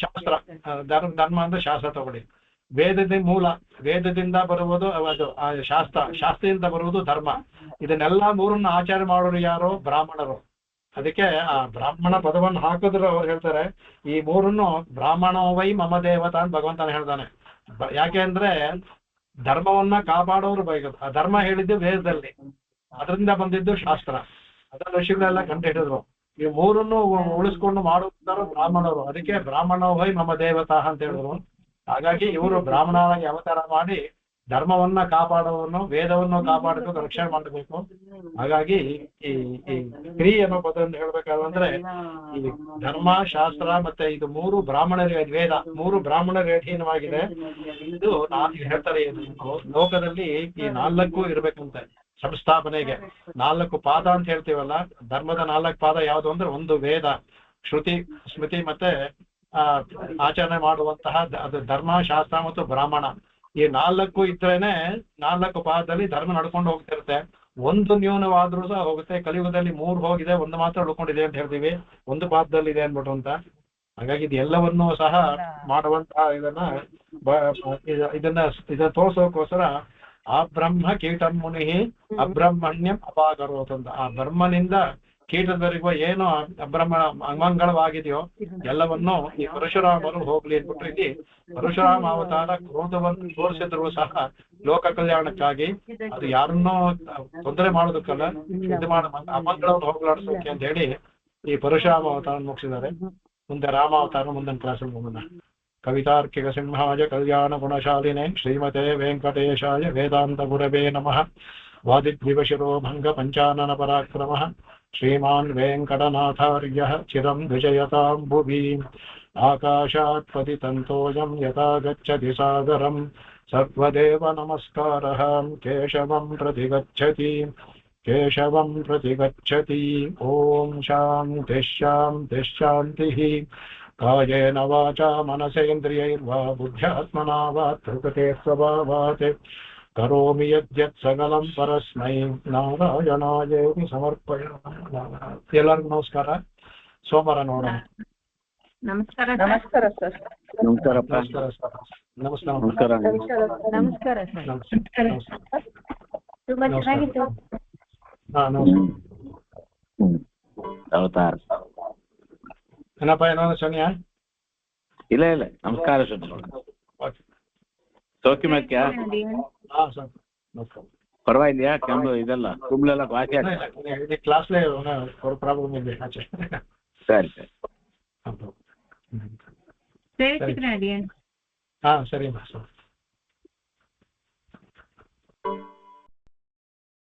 ಶಾಸ್ತ್ರ. ಧರ್ಮ ಅಂದ್ರೆ ಶಾಸ್ತ್ರ ತಗೊಳ್ಳಿ. ವೇದದ ಮೂಲ, ವೇದದಿಂದ ಬರುವುದು ಅದು ಶಾಸ್ತ್ರದಿಂದ ಬರುವುದು ಧರ್ಮ. ಇದನ್ನೆಲ್ಲ 3 ಆಚರಣೆ ಮಾಡೋರು ಯಾರು? ಬ್ರಾಹ್ಮಣರು. ಅದಕ್ಕೆ ಆ ಬ್ರಾಹ್ಮಣ ಪದವನ್ನು ಹಾಕಿದ್ರು. ಅವ್ರು ಹೇಳ್ತಾರೆ ಈ 3 ಬ್ರಾಹ್ಮಣವೈ ಮಮ ದೇವತಾ ಅಂತ ಭಗವಂತನ ಹೇಳ್ತಾನೆ. ಯಾಕೆ ಅಂದ್ರೆ ಧರ್ಮವನ್ನ ಕಾಪಾಡೋರು ಬೈಗೋದು. ಆ ಧರ್ಮ ಹೇಳಿದ್ದು ವೇದದಲ್ಲಿ, ಅದರಿಂದ ಬಂದಿದ್ದು ಶಾಸ್ತ್ರ. ಅದನ್ನ ಋಷಿಗಳೆಲ್ಲ ಕಂಡು ಹಿಡಿದ್ರು. ಈ 3 ಉಳಿಸ್ಕೊಂಡು ಮಾಡುತ್ತಾರೋ ಬ್ರಾಹ್ಮಣರು. ಅದಕ್ಕೆ ಬ್ರಾಹ್ಮಣವೈ ಮಮ ದೇವತಾ ಅಂತ ಹೇಳಿದ್ರು. ಹಾಗಾಗಿ ಇವರು ಬ್ರಾಹ್ಮಣರಾಗಿ ಅವತಾರ ಮಾಡಿ ಧರ್ಮವನ್ನ ಕಾಪಾಡೋವನ್ನು, ವೇದವನ್ನು ಕಾಪಾಡಬೇಕು, ರಕ್ಷಣೆ ಮಾಡಬೇಕು. ಹಾಗಾಗಿ ಈ ಕ್ರೀ ಅನ್ನೋ ಪದವನ್ನು ಹೇಳ್ಬೇಕಾದ್ರೆ ಈ ಧರ್ಮ, ಶಾಸ್ತ್ರ ಮತ್ತೆ ಇದು 3 ಬ್ರಾಹ್ಮಣರಿಗೆ, ವೇದ 3 ಬ್ರಾಹ್ಮಣರ ಅಧೀನವಾಗಿದೆ. ಇದು ಹೇಳ್ತಾರೆ ಲೋಕದಲ್ಲಿ ಈ 4 ಇರ್ಬೇಕಂತೆ ಸಂಸ್ಥಾಪನೆಗೆ. 4 ಪಾದ ಅಂತ ಹೇಳ್ತೀವಲ್ಲ, ಧರ್ಮದ 4 ಪಾದ ಯಾವುದು ಅಂದ್ರೆ ಒಂದು ವೇದ, ಶ್ರುತಿ, ಸ್ಮೃತಿ ಮತ್ತೆ ಆಚರಣೆ ಮಾಡುವಂತಹ ಅದು ಧರ್ಮ, ಶಾಸ್ತ್ರ ಮತ್ತು ಬ್ರಾಹ್ಮಣ. ಈ 4 ಇದ್ರೇನೆ 4 ಪಾದದಲ್ಲಿ ಧರ್ಮ ನಡ್ಕೊಂಡು ಹೋಗ್ತಿರುತ್ತೆ. ಒಂದು ನ್ಯೂನವಾದ್ರೂ ಸಹ ಹೋಗುತ್ತೆ. ಕಲಿಯುಗದಲ್ಲಿ 3 ಹೋಗಿದೆ, ಒಂದು ಮಾತ್ರ ಉಳ್ಕೊಂಡಿದೆ ಅಂತ ಹೇಳ್ತೀವಿ, ಒಂದು ಪಾದದಲ್ಲಿ ಇದೆ ಅನ್ಬಿಟ್ಟು ಅಂತ. ಹಾಗಾಗಿ ಇದೆಲ್ಲವನ್ನೂ ಸಹ ಮಾಡುವಂತಹ ಇದನ್ನ ತೋರ್ಸೋಕೋಸ್ಕರ ಆ ಬ್ರಹ್ಮ ಕೀಟಂ ಮುನಿ ಅಬ್ರಹ್ಮಣ್ಯಂ ಅಪಾಕರೋತಂತ. ಆ ಬ್ರಹ್ಮನಿಂದ ಕೀಟದವರೆಗೂ ಏನು ಅಮಂಗಳವಾಗಿದೆಯೋ ಎಲ್ಲವನ್ನು ಈ ಪರಶುರಾಮರು ಹೋಗ್ಲಿ ಅಂದ್ಬಿಟ್ಟು ಇಲ್ಲಿ ಪರಶುರಾಮ ಅವತಾರ ಕ್ರೋಧವನ್ನು ತೋರಿಸಿದ್ರು ಸಹ ಲೋಕ ಕಲ್ಯಾಣಕ್ಕಾಗಿ. ಅದು ಯಾರನ್ನೋ ತೊಂದರೆ ಮಾಡೋದಕ್ಕಲ್ಲ, ಇದು ಅಮಂಗಳವನ್ನು ಹೋಗ್ಲಾಡ್ಸೋಕೆ ಅಂತ ಹೇಳಿ ಈ ಪರಶುರಾಮ ಅವತಾರ ಮುಗಿಸಿದ್ದಾರೆ. ಮುಂದೆ ರಾಮ ಅವತಾರ ಮುಂದಿನ ಕ್ಲಾಸಲ್ಲಿ ಹೋಗೋಣ. ಕವಿತಾರ್ಕಿಕ ಸಿಂಹಾಯ ಕಲ್ಯಾಣ ಗುಣಶಾಲಿನೇ ಶ್ರೀಮತೆ ವೆಂಕಟೇಶಾಯ ವೇದಾಂತ ಗುರವೇ ನಮಃ. ವಾದಿದ್ವಿವಶಿರೋ ಭಂಗ ಪಂಚಾನನ ಪರಾಕ್ರಮಃ ಶ್ರೀಮಾನ್ ವೆಂಕಟನಾಥಾರ್ಯಃ ಚಿರಂ ವಿಜಯತಾಂ ಭುವಿ. आकाशात् पतितन्तोऽयं यथा गच्छति सागरं सर्वदेव नमस्कारः केशवं प्रति गच्छति ॐ शान्तिः शान्तिः शान्तिः कायेन वाचा मनसेन्द्रियैर्वा बुद्ध्यात्मना वा प्रकृते स्वभावात् करोमि यद्यत् सकलं परस्मै नारायणायेति समर्पयामि ಎಲ್ಲರಿಗೂ ನಮಸ್ಕಾರ ಸೋಮವಾರ ನೋಡೋಣ ನಮಸ್ಕಾರ ನಮಸ್ಕಾರ ಸರ್ ನಮಸ್ಕಾರ ನಮಸ್ಕಾರ ನಮಸ್ಕಾರ ಸರ್ ತುಂಬಾ ಚೆನ್ನಾಗಿತ್ತು ಹಾ ನಮಸ್ಕಾರ ಏನಪ್ಪ ಏನೋ ಸೋನಿಯಾ ಇಲ್ಲ ಇಲ್ಲ ನಮಸ್ಕಾರ ಸರ್ ಸೌಖ್ಯಮಕ್ಕೆ ಹಾ ಸರ್ ನಮಸ್ಕಾರ ಪರವಾಗಿದೆಯಾ ಕೆಮ್ಮು ಇದೆಲ್ಲ ತುಂಬಲೆಲ್ಲ ವಾಸಿ ಆಗ್ತದೆ ಕ್ಲಾಸ್ಲೇ ಪ್ರಾಬ್ಲಮ್ ಇದೆ ಆಚೆ ಸರಿ ಸರಿ ಸರಿ ಹಾ ಸರಿ ಸರ್